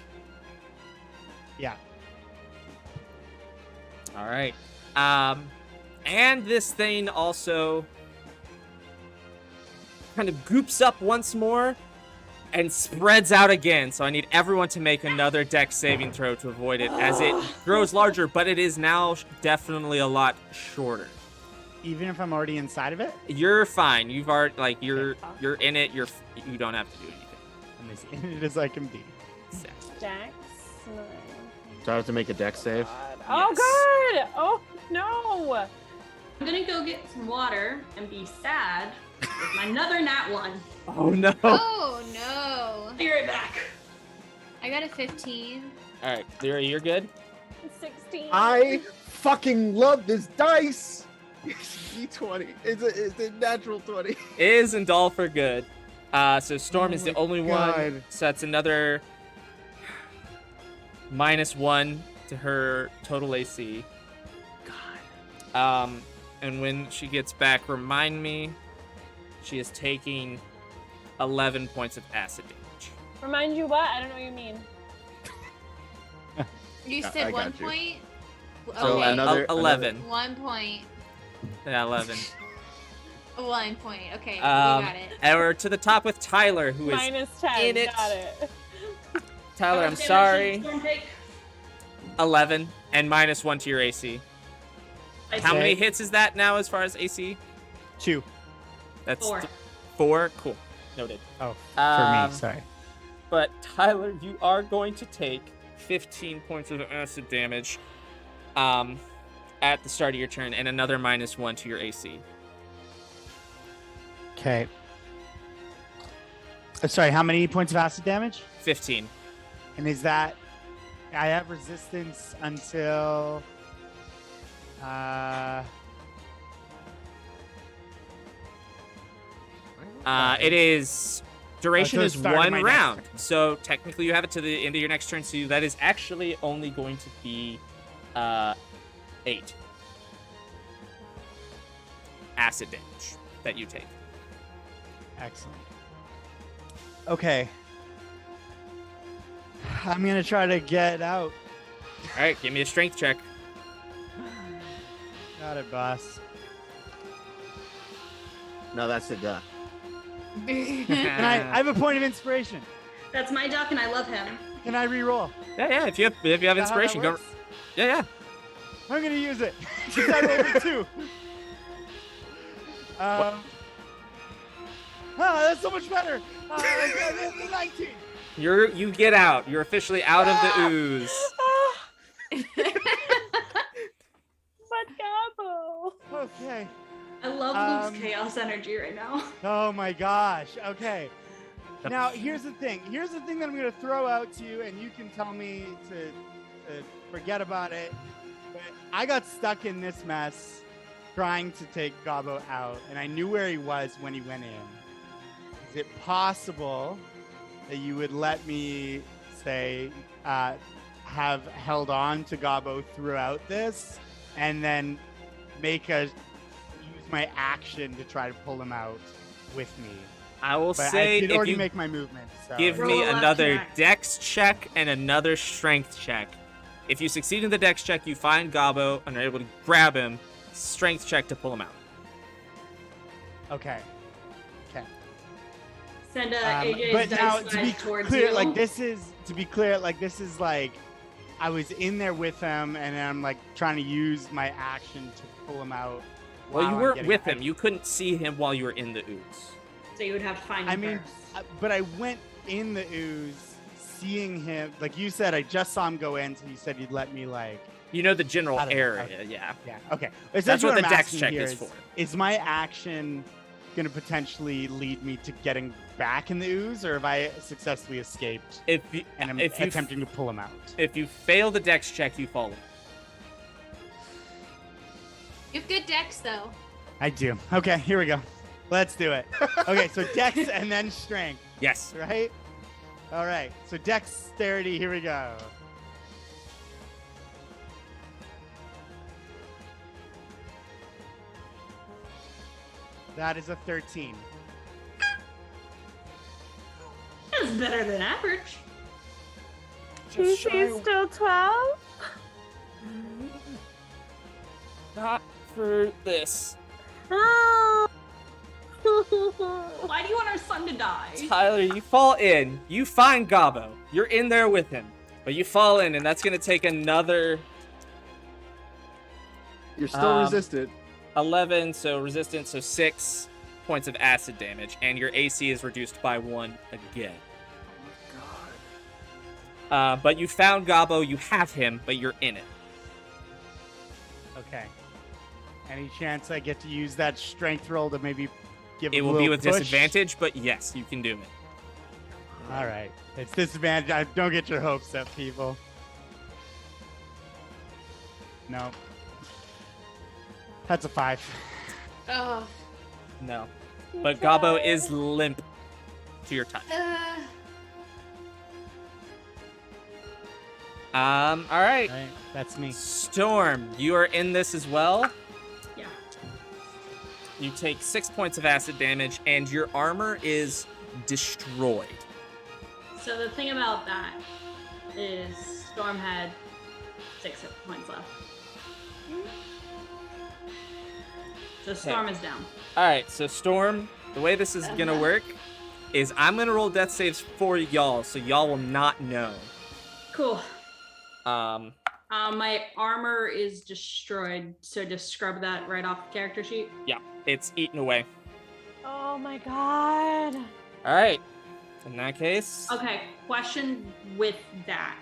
Yeah. All right. And this thing also kind of goops up once more and spreads out again. So I need everyone to make another dex saving throw to avoid it as it grows larger, but it is now definitely a lot shorter. Even if I'm already inside of it? You're fine. You've already you're in it. You don't have to do anything. I'm as in it as I can be. Dex. So I have to make a dex save. Oh god! Oh no! I'm gonna go get some water and be sad with my another nat 1. Oh no! Oh no! Be right back. I got a 15. All right, Lyra, you're good. 16. I fucking love this dice. D20. It's a natural 20. Is and Dolf are good. So Storm Oh is the my only God. one. So that's another -1 to her total AC. God. And when she gets back, remind me, she is taking 11 points of acid damage. Remind you what? I don't know what you mean. You I said got 1 you. point? So Okay. another 11. 1 point. Yeah, 11. 1 point. Okay, we Um, got it. and we're to the top with Tyler, who is -10. in it. Got it. Tyler. How I'm much damage sorry. did Storm take? 11 and -1 to your AC. I How see. many hits is that now as far as AC? 2. That's 4. 4. Cool. Noted. Oh, for Um, me. Sorry. But Tyler, you are going to take 15 points of acid damage at the start of your turn and another -1 to your AC. Okay. Sorry, how many points of acid damage? 15. And is that I have resistance until It is duration Until is the start of my one next round. turn. So technically you have it to the end of your next turn, so that is actually only going to be 8 acid damage that you take. excellent. Okay. I'm gonna try to get out. All right, give me a strength check. Got it, boss. No, that's a duck. Can I have a point of inspiration. That's my duck, and I love him. Can I re-roll? Yeah. If you have Is that how that inspiration, go. works? Yeah. I'm gonna use it. Because I rolled a 2. That's so much better. 19. You get out. You're officially out of the ooze. But Gabo. Okay. I love Luke's chaos energy right now. Oh my gosh. Okay. Now here's the thing. Here's the thing that I'm gonna throw out to you, and you can tell me to forget about it. But I got stuck in this mess trying to take Gabo out, and I knew where he was when he went in. Is it possible that you would let me say have held on to Gabo throughout this, and then use my action to try to pull him out with me? I will But say I did if already you make my movement. So give Roll me a left another check. dex check and another strength check. If you succeed in the dex check, you find Gabo and are able to grab him. Strength check to pull him out. Okay. Send AJ's But now dice to be towards clear, you. like this is like I was in there with him, and I'm like trying to use my action to pull him out. Well, while you I'm weren't getting- with him. You couldn't see him while you were in the ooze. So you would have to find him I mean, first. but I went in the ooze, seeing him. Like you said, I just saw him go in, so you said you'd let me like. You know the general I don't know. area, Okay. yeah. Yeah. Okay. That's Essentially what the I'm dex asking check here is for. Is my action going to potentially lead me to getting back in the ooze, or have I successfully escaped If you and I'm if you attempting to pull him out? if you fail the dex check, you fall in. You have good decks though. I do. Okay, here we go. Let's do it. Okay, so dex and then strength, Yes. right? All right, so dexterity, here we go. That is a 13. That's better than average. TC's still 12? Not for this. Oh. Why do you want our son to die? Tyler, you fall in. You find Gabo. You're in there with him. But you fall in, and that's going to take another You're still Um, resistant. 11, so resistance, so 6 points of acid damage. And your AC is reduced by 1 again. But you found Gabo. You have him, but you're in it. Okay. Any chance I get to use that strength roll to maybe give It a will little be with push? disadvantage, but yes, you can do it. All right. It's disadvantage. Don't get your hopes up, people. No. That's a 5. Oh. No. But Gabo is limp to your touch. All right. Right, that's me. Storm, you are in this as well. Yeah. You take 6 points of acid damage, and your armor is destroyed. So the thing about that is Storm had 6 hit points left. So Storm is down. All right, so Storm, the way this is gonna work is I'm gonna roll death saves for y'all, so y'all will not know. Cool. Um, My armor is destroyed, so just scrub that right off the character sheet. yeah, it's eaten away. Oh my god. All right, in that case, Okay, question with that.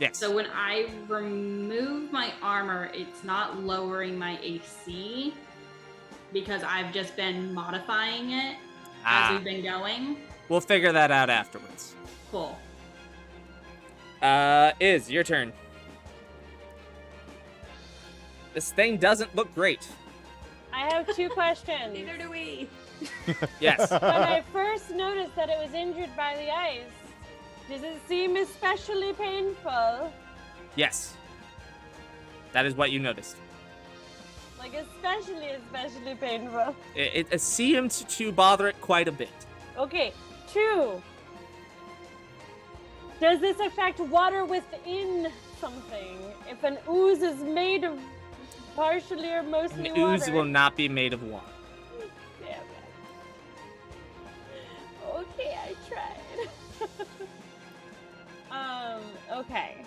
yes. So when I remove my armor, it's not lowering my AC because I've just been modifying it as we've been going. We'll figure that out afterwards. Cool. Iz, your turn. This thing doesn't look great. I have 2 questions. Neither do we. Yes. When I first noticed that it was injured by the ice, does it seem especially painful? Yes. That is what you noticed. Like especially painful. It seemed to bother it quite a bit. Okay, 2. Does this affect water within something? If an ooze is made of partially or An mostly ooze water. will not be made of water. Damn it. Okay, I tried. Okay.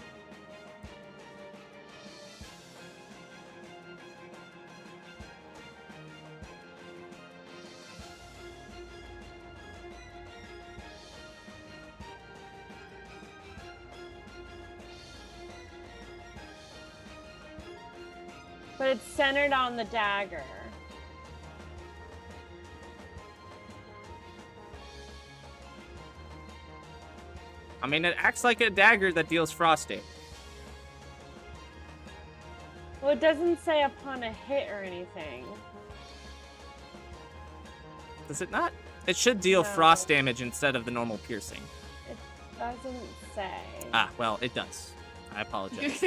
But it's centered on the dagger. I mean, it acts like a dagger that deals frost damage. Well, it doesn't say upon a hit or anything. Does it not? It should deal No. frost damage instead of the normal piercing. It doesn't say. Ah, well, it does. I apologize.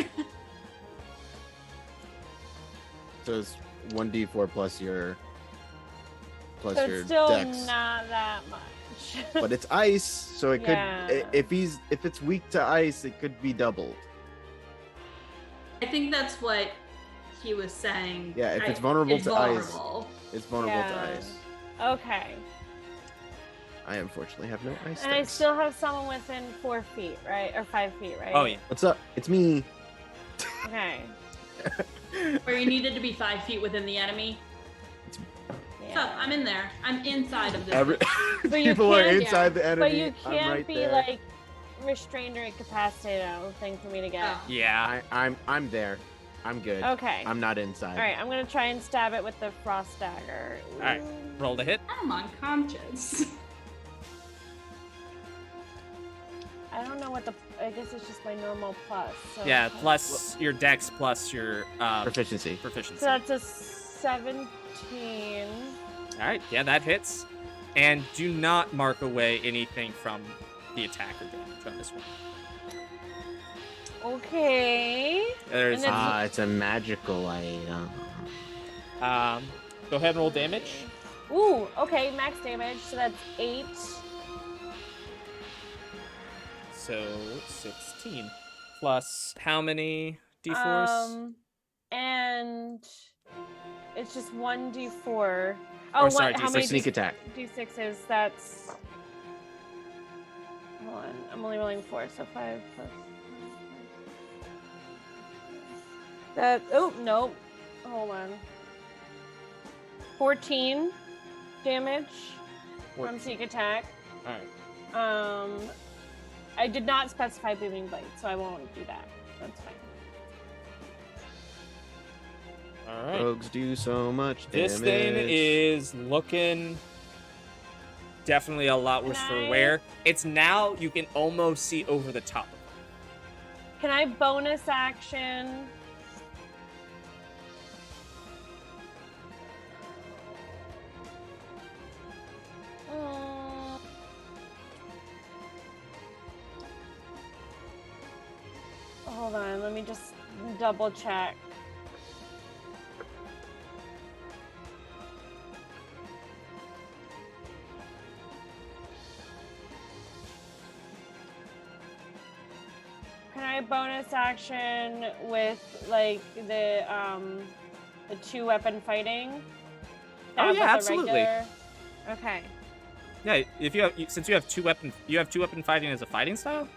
So it's 1d4 plus your So it's still dex. not that much. But it's ice, so it could Yeah. if it's weak to ice, it could be doubled. I think that's what he was saying. Yeah, if it's vulnerable It's to ice. vulnerable. It's vulnerable to Yeah. ice. Okay. I unfortunately have no ice. And I dice. still have someone within 4 feet, right? Or 5 feet, right? Oh, yeah. What's up? It's me. Okay. Where you needed to be 5 feet within the enemy. What's up? Yeah. I'm in there. I'm inside of this. But you People are can't- inside the enemy. But you I'm can't right be there. like restrained or incapacitated, I don't think, for me to get. Oh. Yeah. I'm there. I'm good. Okay. I'm not inside. All right, I'm gonna try and stab it with the frost dagger. All right. Roll to hit. I'm unconscious. I don't know what the. I guess it's just my normal plus. So Yeah, plus your dex plus your Proficiency. proficiency. So that's a 17. All right, yeah, that hits. And do not mark away anything from the attacker damage on this one. Okay. There's And then- It's a magical item. go ahead and roll damage. Ooh. Okay. Max damage. So that's 8. So 16 plus how many d4s? And it's just 1d4. Or sorry, how D6 many Sneak attack. d6s? That's. Hold on. I'm only rolling 4, so 5 plus. That. Oh no. Hold on. 14 damage from 14. sneak attack. All right. I did not specify booming blade, so I won't do that. That's fine. All right. Rogues do so much damage. This thing is looking definitely a lot worse for Can I- wear. It's now you can almost see over the top of it. Can I bonus action? Mm. Hold on, let me just double check. Can I bonus action with like the 2-weapon fighting? Oh, With yeah, the absolutely. regular- Okay. Yeah, if you have since you have two weapon fighting as a fighting style.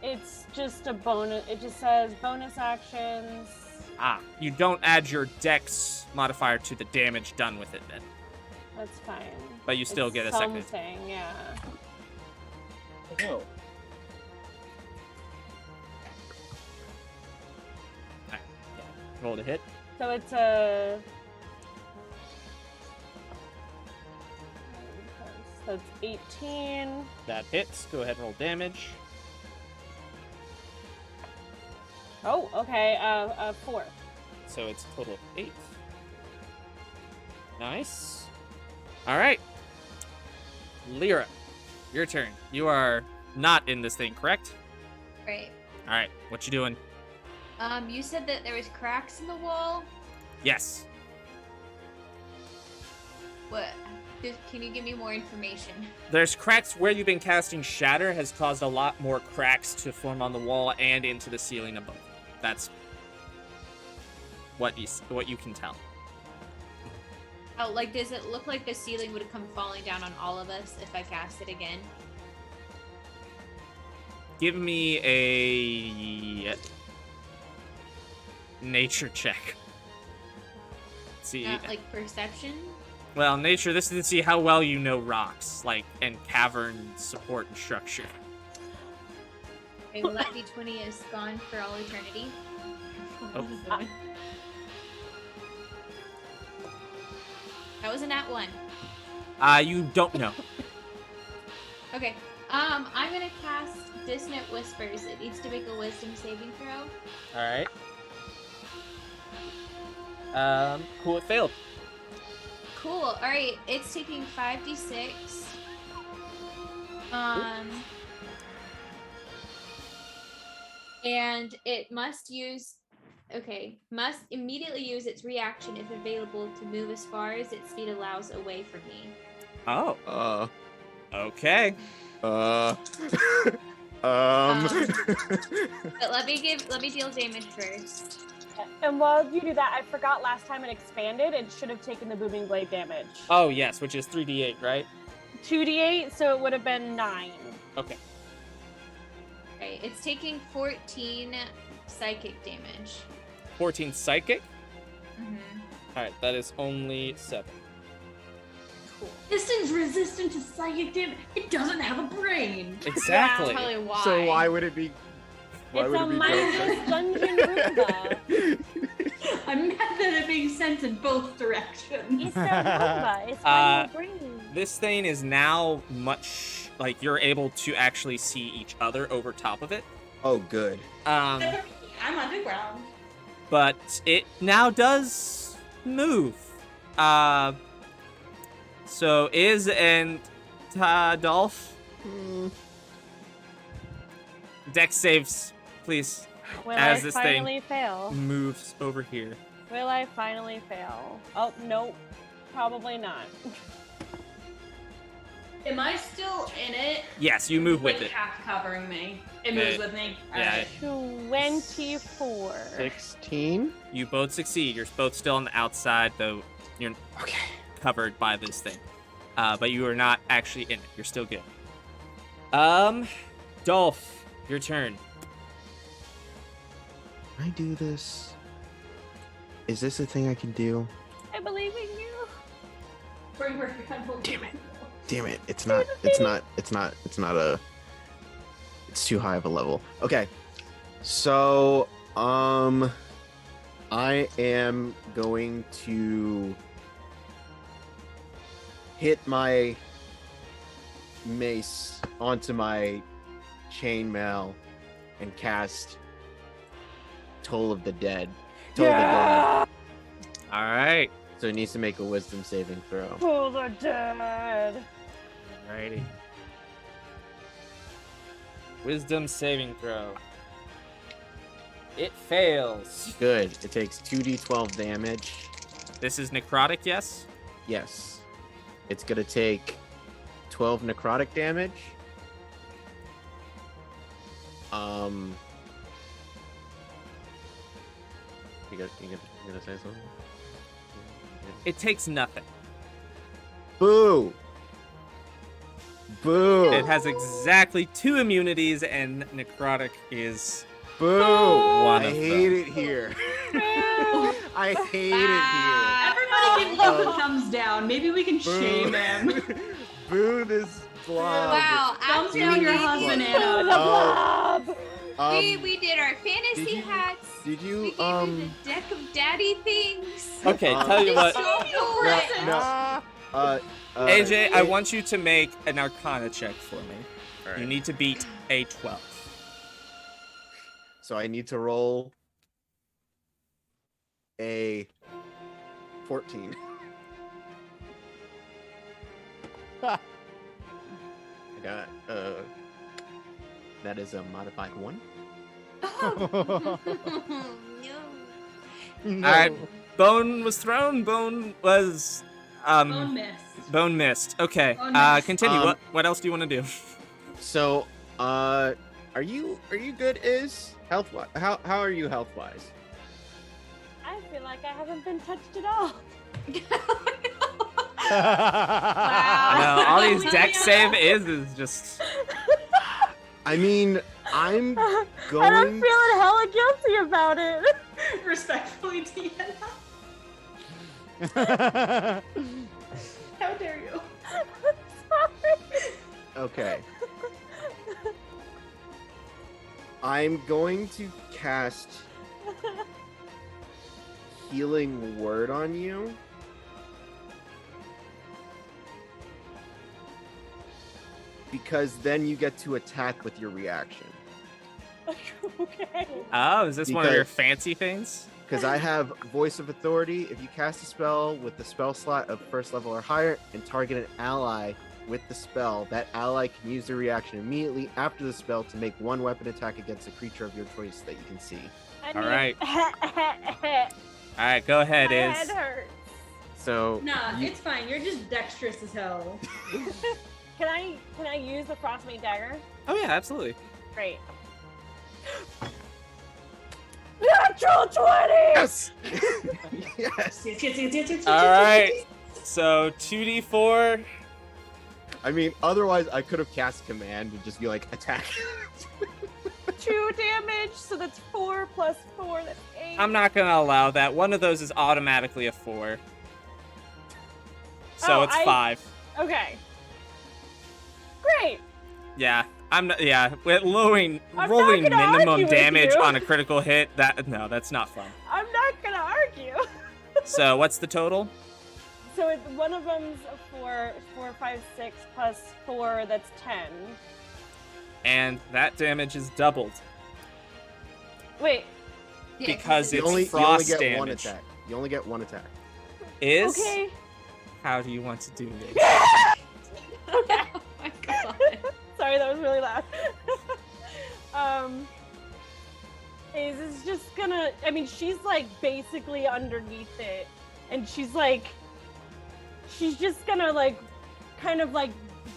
It's just a bonus. It just says bonus actions. Ah, you don't add your dex modifier to the damage done with it then, That's fine. but you still It's get a second. something, yeah. Oh. Alright, yeah. Roll to hit. So it's a. So it's 18. That hits. Go ahead and roll damage. Oh, okay. 4. So it's a total of 8. Nice. All right. Lyra, your turn. You are not in this thing, correct? Right. All right. What you doing? You said that there was cracks in the wall. Yes. What? Can you give me more information? There's cracks where you've been casting Shatter has caused a lot more cracks to form on the wall and into the ceiling above. That's what you can tell. Oh, like, does it look like the ceiling would come falling down on all of us if I cast it again? Give me a nature check. See, Not like perception? well, nature. This is to see how well you know rocks, like, and cavern support and structure. Okay, well, that d20 is gone for all eternity. Oh. That was a nat 1. You don't know. Okay. I'm gonna cast Dissonant Whispers. It needs to make a wisdom saving throw. All right. Cool. It failed. Cool. Alright, it's taking 5d6. And it must immediately use its reaction if available to move as far as its speed allows away from me. Oh. Okay. But let me deal damage first. And while you do that, I forgot last time it expanded, it should have taken the booming blade damage. Oh yes, which is 3d8, right? 2d8, so it would have been 9. Okay. Okay, it's taking 14 psychic damage. 14 psychic. Mm-hmm. All right, that is only 7. Cool. This thing's resistant to psychic damage. It doesn't have a brain. Exactly. That's probably why. So why would it be? Why It's would a it be mindless dungeon Roomba. I'm mad that it being sent in both directions. It's a Roomba. It's got no brain. This thing is now much like you're able to actually see each other over top of it. Oh, good. I'm underground. But it now does move. So Iz and Dolf, dex saves, please. Will as I this finally thing fail? moves over here. Will I finally fail? Oh, nope. Probably not. Am I still in it? Yes, you move with Like it. half covering me. It moves with me. Yeah. Alright. 24. 16. You both succeed. You're both still on the outside, though you're Okay. covered by this thing. But you are not actually in it. You're still good. Dolph, your turn. Can I do this? Is this a thing I can do? I believe in you. Bring her down. Damn it. Damn it. It's not a. It's too high of a level. Okay. So, I am going to hit my mace onto my chainmail and cast Toll of the Dead. Toll of the Dead. All right. So it needs to make a wisdom saving throw. Pull the dead. Alrighty. Wisdom saving throw. It fails. Good. It takes 2d12 damage. This is necrotic, yes? Yes. It's gonna take 12 necrotic damage. You gonna say something? It takes nothing. Boo! Boo! It has exactly 2 immunities, and necrotic is Boo! one I of hate them. it here. I hate it Everybody give him a thumbs down. Maybe we can Boo. shame him. here. Boo this blob. Wow, Thumbs after down we your did husband, these- Anna. Blob. we did our fantasy did you- hats. Did We you gave you the deck of daddy things. Okay, Uh, tell you what. So cool. no. AJ, I want you to make an Arcana check for me. Alright. You need to beat a 12. So I need to roll a 14. I got that is a modified 1. No. No. Alright, bone was thrown. Bone was Bone missed. bone missed. Okay. Bone missed. Continue. What else do you want to do? So, are you good? Is health? How are you health wise? I I feel like I haven't been touched at all. No, all these deck save is just. I mean, I'm And I'm going. feeling hella guilty about it. Respectfully, Deanna. How dare you? Sorry. Okay. I'm going to cast Healing Word on you. Because then you get to attack with your reaction. Okay. Oh, is this one of your Because- fancy things? Because I have Voice of Authority. If you cast a spell with the spell slot of first level or higher and target an ally with the spell, that ally can use the reaction immediately after the spell to make one weapon attack against a creature of your choice that you can see. I All need- right. All right, go ahead, My head Iz. hurts. So Nah, you- it's fine. You're just dexterous as hell. Can I use the frostmate dagger? Oh yeah, absolutely. Great. Natural 20! yes, yes. Yes. All right. So 2d4. I mean, otherwise I could have cast command and just be like attack. 2 damage, so that's 4 plus 4, that's 8. I'm not gonna allow that. One of those is automatically a 4. So Oh, it's I- 5. Okay. Great. Yeah, I'm not. Yeah, with rolling I'm not rolling gonna argue minimum with damage you. on a critical hit. That's not fun. I'm not gonna argue. So what's the total? So it's one of them's a 4, 5, 6 plus 4, that's 10. And that damage is doubled Wait, Yeah, because You it's only frost get damage. one attack. You only get one attack. Is okay. how do you want to do this? Okay. Oh my god. Sorry, that was really loud. Is just gonna, I mean, she's like basically underneath it. And she's just gonna like, kind of like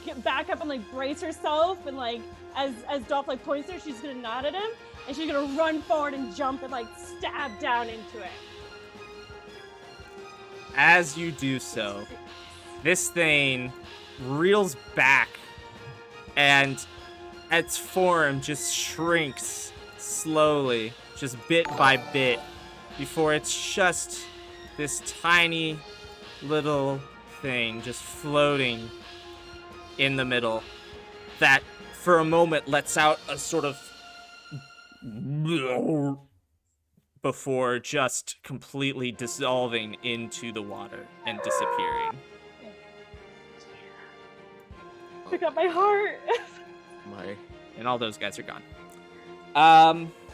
get back up and like brace herself. And like, as Dolph like points her, she's gonna nod at him. And she's gonna run forward and jump and like stab down into it. As you do so, this thing reels back and its form just shrinks slowly, just bit by bit, before it's just this tiny little thing just floating in the middle that for a moment lets out a sort of before just completely dissolving into the water and disappearing. Pick up my heart. My, And all those guys are gone.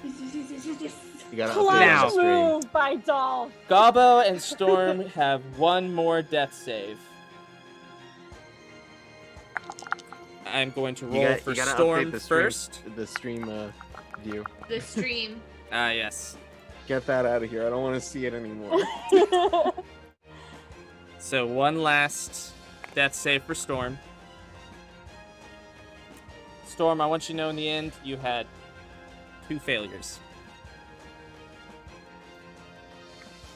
you gotta Now. update on the Clutch stream. move by Dolph. Gobbo and Storm have one more death save. I'm going to roll for You gotta Storm update the stream, first. The stream view. The stream. Yes. Get that out of here. I don't want to see it anymore. So one last death save for Storm. Storm, I want you to know in the end you had 2 failures.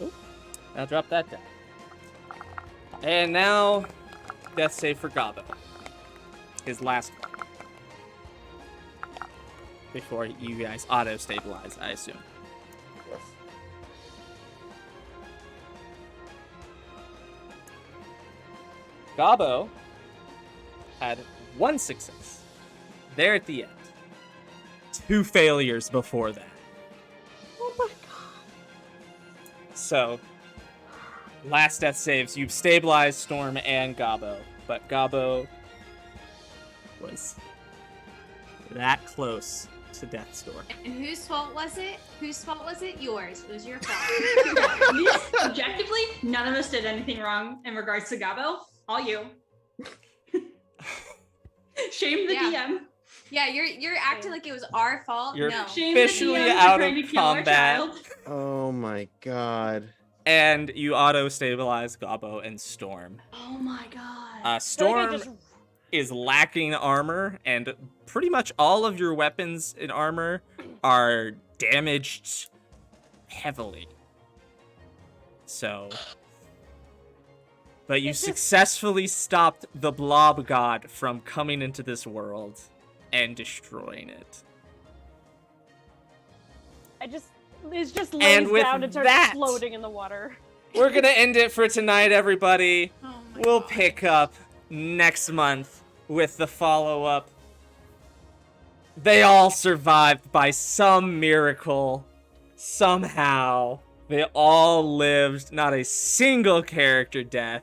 Oop. I'll drop that down. And now, death save for Gobbo. His last one. Before you guys auto-stabilize, I assume. Gobbo had 1 success. There at the end. 2 failures before that. Oh my god. So, last death saves. You've stabilized Storm and Gobbo, but Gobbo was that close to death's door. And whose fault was it? Whose fault was it? Yours. It was your fault. Objectively, none of us did anything wrong in regards to Gabo. All you. Shame the Yeah. DM. Yeah, you're acting like it was our fault. You're No. Shame Officially the DM out for of trying to kill our combat. child. Oh my god. And you auto-stabilize Gobbo and Storm. Oh my god. I feel like I Storm just- is lacking armor, and pretty much all of your weapons in armor are damaged heavily. So, but you successfully stopped the Blob God from coming into this world and destroying it. It just And lays with down and starts that- floating in the water. We're gonna end it for tonight, everybody. Oh my We'll God. pick up next month with the follow-up. They all survived by some miracle. Somehow. They all lived. Not a single character death.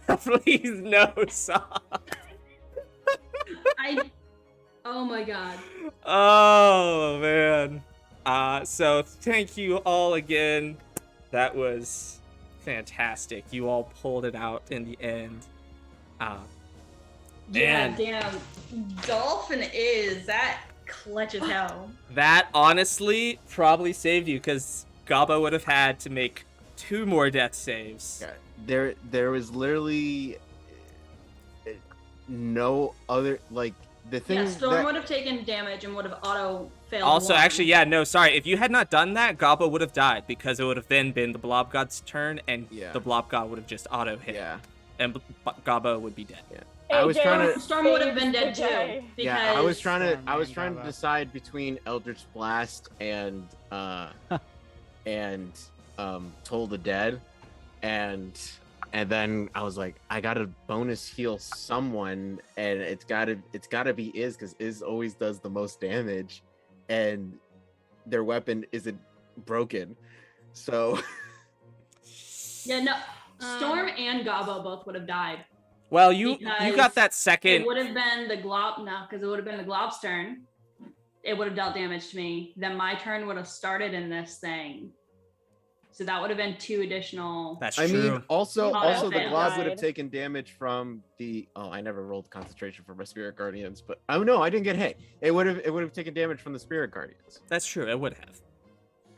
Please no, Saw. Oh my god. Oh, man. So thank you all again. That was fantastic. You all pulled it out in the end. Yeah, Man. damn. Dolphin is that clutch as hell. That honestly probably saved you, because Gabo would have had to make 2 more death saves. Yeah, there was literally no other, like, the thing Yeah, Storm that, would have taken damage and would have auto failed. Also, one. actually, yeah, no, sorry. If you had not done that, Gabo would have died, because it would have then been the Blob God's turn, and Yeah. the Blob God would have just auto hit, yeah, and Gabo would be dead. I was AJ trying to- Storm would have been dead saves the too. day. Because yeah. I was trying Storm to and decide between Eldritch Blast and Toll the Dead, and then I was like, I gotta bonus heal someone, and it's gotta be Iz, because Iz always does the most damage, and their weapon isn't broken, so Yeah, no. Storm and Gabo both would have died. Well, you Because got that It second. would have been the Glob, no, because it would have been the Glob's turn. It would have dealt damage to me. Then my turn would have started in this thing. So that would have been 2 additional. That's I true. mean, also Oh, the okay. Glob would have Died. taken damage from the. Oh, I never rolled concentration for my Spirit Guardians, but oh no, I didn't get hit. It would have taken damage from the Spirit Guardians. That's true. It would have.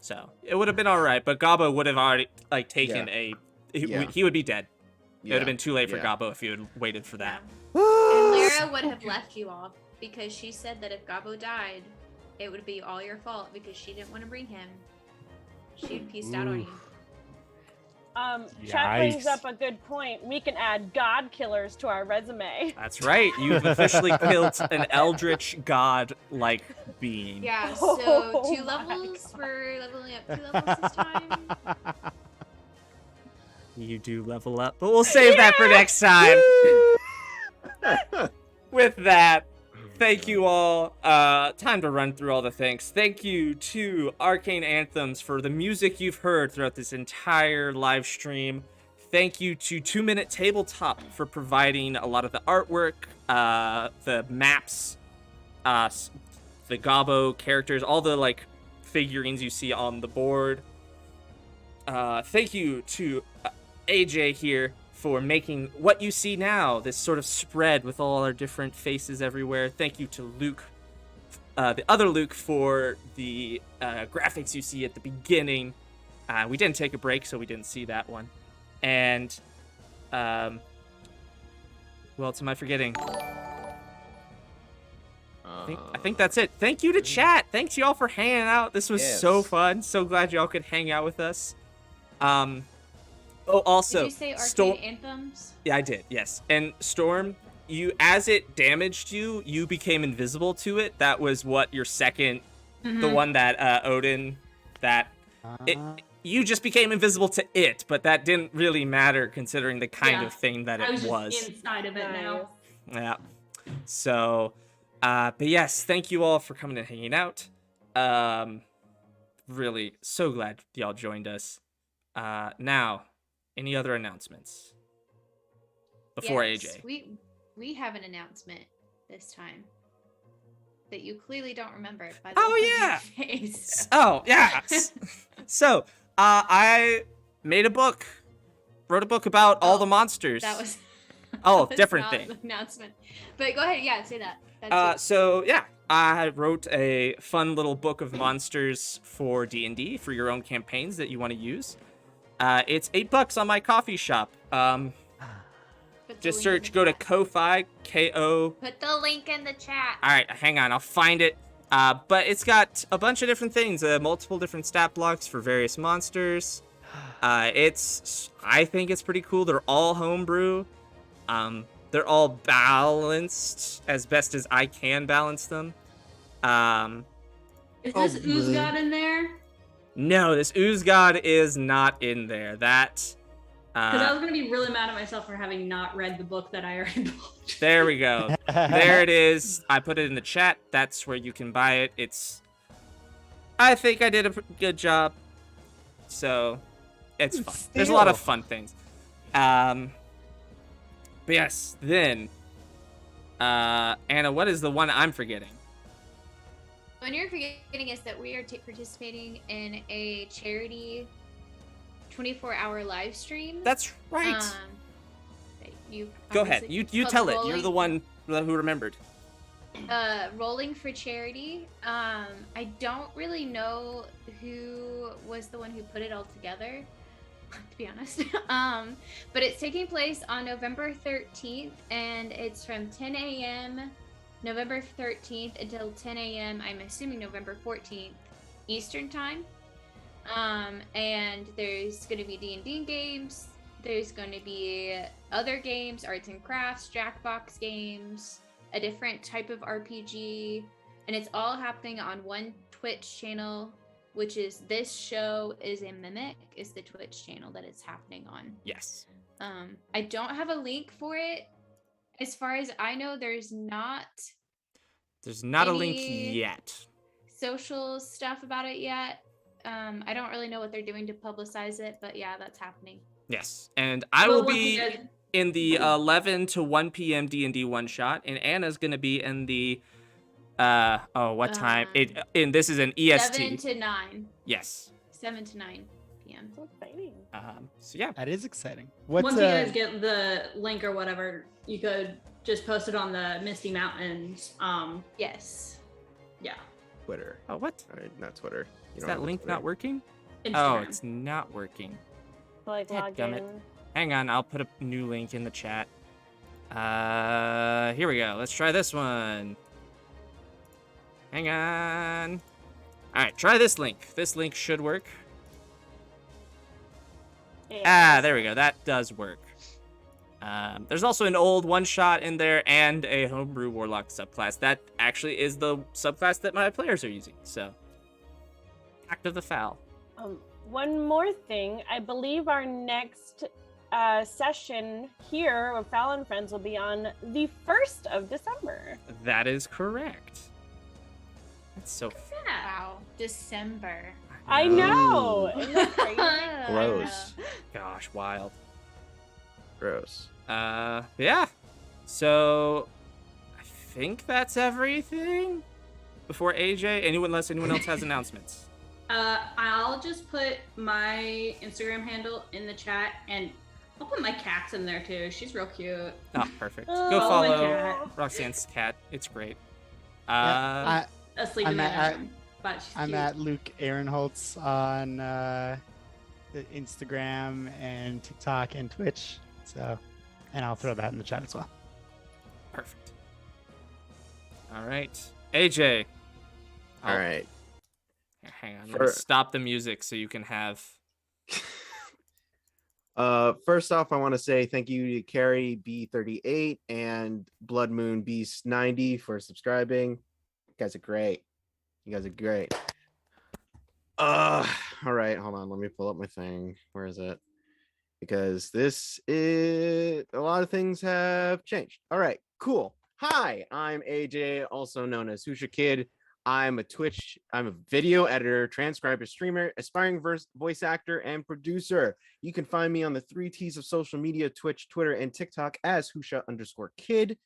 So it would have been all right, but Gabo would have already taken a. Yeah. He would be dead. It would Yeah. have been too late for Yeah. Gabo if you had waited for that. And Lyra would have left you off because she said that if Gabo died, it would be all your fault because she didn't want to bring him. She'd pieced out on you. Chat brings Yikes. up a good point. We can add god killers to our resume. That's right. You've officially killed an eldritch god-like being. Yeah, Oh so 2 my levels. We're leveling up 2 levels this time. You do level up, but we'll save that for next time. With that, thank you all. Time to run through all the thanks. Thank you to Arcane Anthems for the music you've heard throughout this entire live stream. Thank you to 2 Minute Tabletop for providing a lot of the artwork, the maps, the Gabo characters, all the figurines you see on the board. Thank you to AJ here for making what you see now, this sort of spread with all our different faces everywhere. Thank you to Luke, the other Luke, for the graphics you see at the beginning. We didn't take a break, so we didn't see that one. And who else am I forgetting? I think that's it. Thank you to chat. Thanks y'all for hanging out. This was so Yes. fun. So glad y'all could hang out with us. Oh, also, Did you say Arcade Storm. Anthems? Yeah, I did. Yes, and Storm, as it damaged you, you became invisible to it. That was what your second, the one that Odin, you just became invisible to it, but that didn't really matter considering the kind Yeah. of thing that I it was just inside of it now. Yeah. So, but yes, thank you all for coming and hanging out. Really, so glad y'all joined us. Now, any other announcements before Yes, AJ? We have an announcement this time that you clearly don't remember. By the Oh, look of your yeah. face. Oh, yeah. So, I made a book, wrote a book about all the monsters. That was. Oh, that was different not thing. the announcement. But go ahead. Yeah, say that. That's it. So yeah, I wrote a fun little book of monsters for D&D for your own campaigns that you want to use. It's $8 on my coffee shop. Put the Just link in search, the go to chat. Ko-Fi, K-O. Put the link in the chat. All right, hang on, I'll find it. But it's got a bunch of different things, multiple different stat blocks for various monsters. I think it's pretty cool. They're all homebrew. They're all balanced as best as I can balance them. Is this Ooze God in there? No, this Ooze God is not in there. That Because I was gonna be really mad at myself for having not read the book that I already bought. there we go. There it is. I put it in the chat. That's where you can buy it. I think I did a good job. So it's fun. There's a lot of fun things. But yes, then Anna, what is the one I'm forgetting? When you're forgetting is that we are participating in a charity 24-hour live stream. That's right. That you Go ahead. You tell it. You're the one who remembered. Rolling for Charity. I don't really know who was the one who put it all together, to be honest. But it's taking place on November 13th, and it's from 10 a.m. November 13th until 10 a.m. I'm assuming November 14th Eastern time. And there's going to be D&D games. There's going to be other games, arts and crafts, Jackbox games, a different type of RPG, and it's all happening on one Twitch channel, which is this show is a Mimic, is the Twitch channel that it's happening on. Yes. I don't have a link for it. As far as I know, there's not a link yet. Social stuff about it yet. I don't really know what they're doing to publicize it, but yeah, that's happening. Yes, and I will be in the 11 to 1 p.m. D&D one shot, and Anna's gonna be in the what time? This is an EST. 7 to 9. Yes. 7 to 9 p.m. So exciting. So yeah, That is exciting. Once you guys get the link or whatever, you could just post it on the Misty Mountains. Yes. Yeah. Twitter. Oh, what? All right, not Twitter. Is that link not working? Instagram. Oh, it's not working. Like log Dadgummit. in. Hang on, I'll put a new link in the chat. Here we go. Let's try this one. Hang on. All right, try this link. This link should work. Yeah. There we go. That does work. There's also an old one-shot in there and a homebrew warlock subclass. That actually is the subclass that my players are using. So, Act of the Fowl. One more thing. I believe our next session here with Fowl and Friends will be on the 1st of December. That is correct. That's so Wow. December. I know. Isn't that crazy? Gross. Gosh, wild. Gross. Yeah. So, I think that's everything. Before AJ, unless anyone else has announcements. I'll just put my Instagram handle in the chat, and I'll put my cat's in there too. She's real cute. Oh, perfect. Oh, Go follow my follow cat. Roxanne's cat. It's great. Asleep I'm in the at- room, but she's I'm cute. at Luke Ehrenholtz on Instagram and TikTok and Twitch. So, and I'll throw that in the chat as well. Perfect. All right. AJ. All right. Hang on. Let me stop the music so you can have... First off, I want to say thank you to Carrie B38 and Blood Moon Beast 90 for subscribing. You guys are great. All right, hold on. Let me pull up my thing. Where is it? Because a lot of things have changed. All right, cool. Hi, I'm AJ, also known as Husha Kid. I'm a video editor, transcriber, streamer, aspiring voice actor, and producer. You can find me on the 3 T's of social media, Twitch, Twitter, and TikTok as Husha_Kid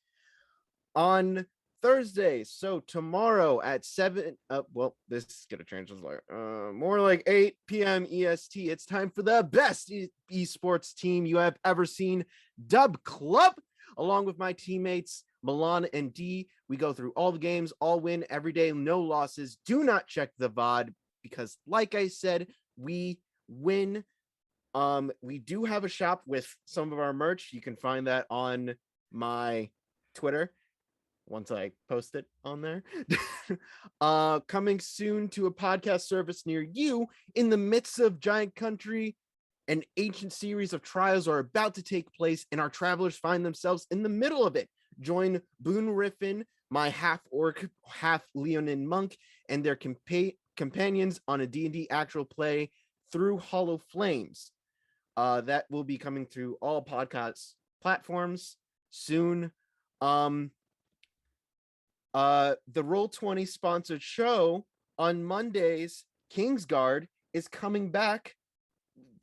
on Thursday. So tomorrow at 7, this is gonna change more like 8 p.m. EST. It's time for the best esports team you have ever seen, Dub Club, along with my teammates Milan and D. We go through all the games, all win every day, no losses. Do not check the VOD because, like I said, we win. We do have a shop with some of our merch. You can find that on my Twitter once I post it on there. Coming soon to a podcast service near you in the midst of giant country An ancient series of trials are about to take place, and our travelers find themselves in the middle of it. Join Boone Riffin, my half-orc, half-Leonin monk, and their companions on a D&D actual play through Hollow Flames. That will be coming through all podcast platforms soon. The Roll20 sponsored show on Mondays, Kingsguard, is coming back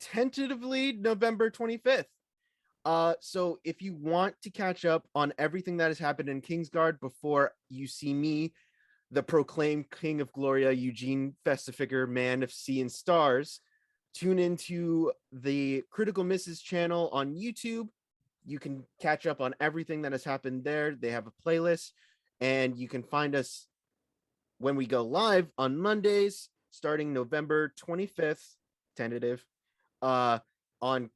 tentatively November 25th. So if you want to catch up on everything that has happened in Kingsguard before you see me, the proclaimed King of Gloria, Eugene Festifiger, Man of Sea and Stars, tune into the Critical Misses channel on YouTube. You can catch up on everything that has happened there. They have a playlist, and you can find us when we go live on Mondays starting November 25th, tentative, on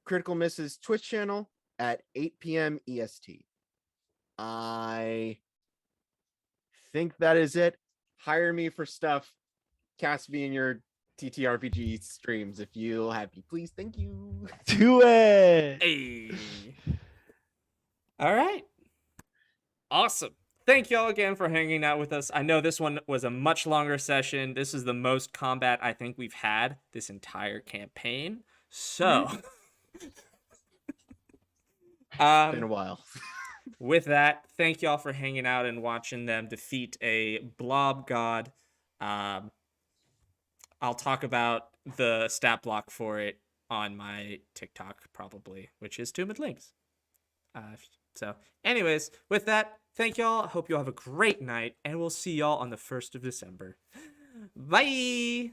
Critical Misses Twitch channel at 8 p.m. EST. I think that is it. Hire me for stuff. Cast me in your TTRPG streams if you'll have me, please. Thank you. Do it. Hey. All right. Awesome. Thank y'all again for hanging out with us. I know this one was a much longer session. This is the most combat I think we've had this entire campaign. So, Been a while. with that, thank y'all for hanging out and watching them defeat a blob god. I'll talk about the stat block for it on my TikTok probably, which is Tumid Links. So anyways, with that, thank y'all. Hope you all have a great night, and we'll see y'all on the 1st of December. Bye!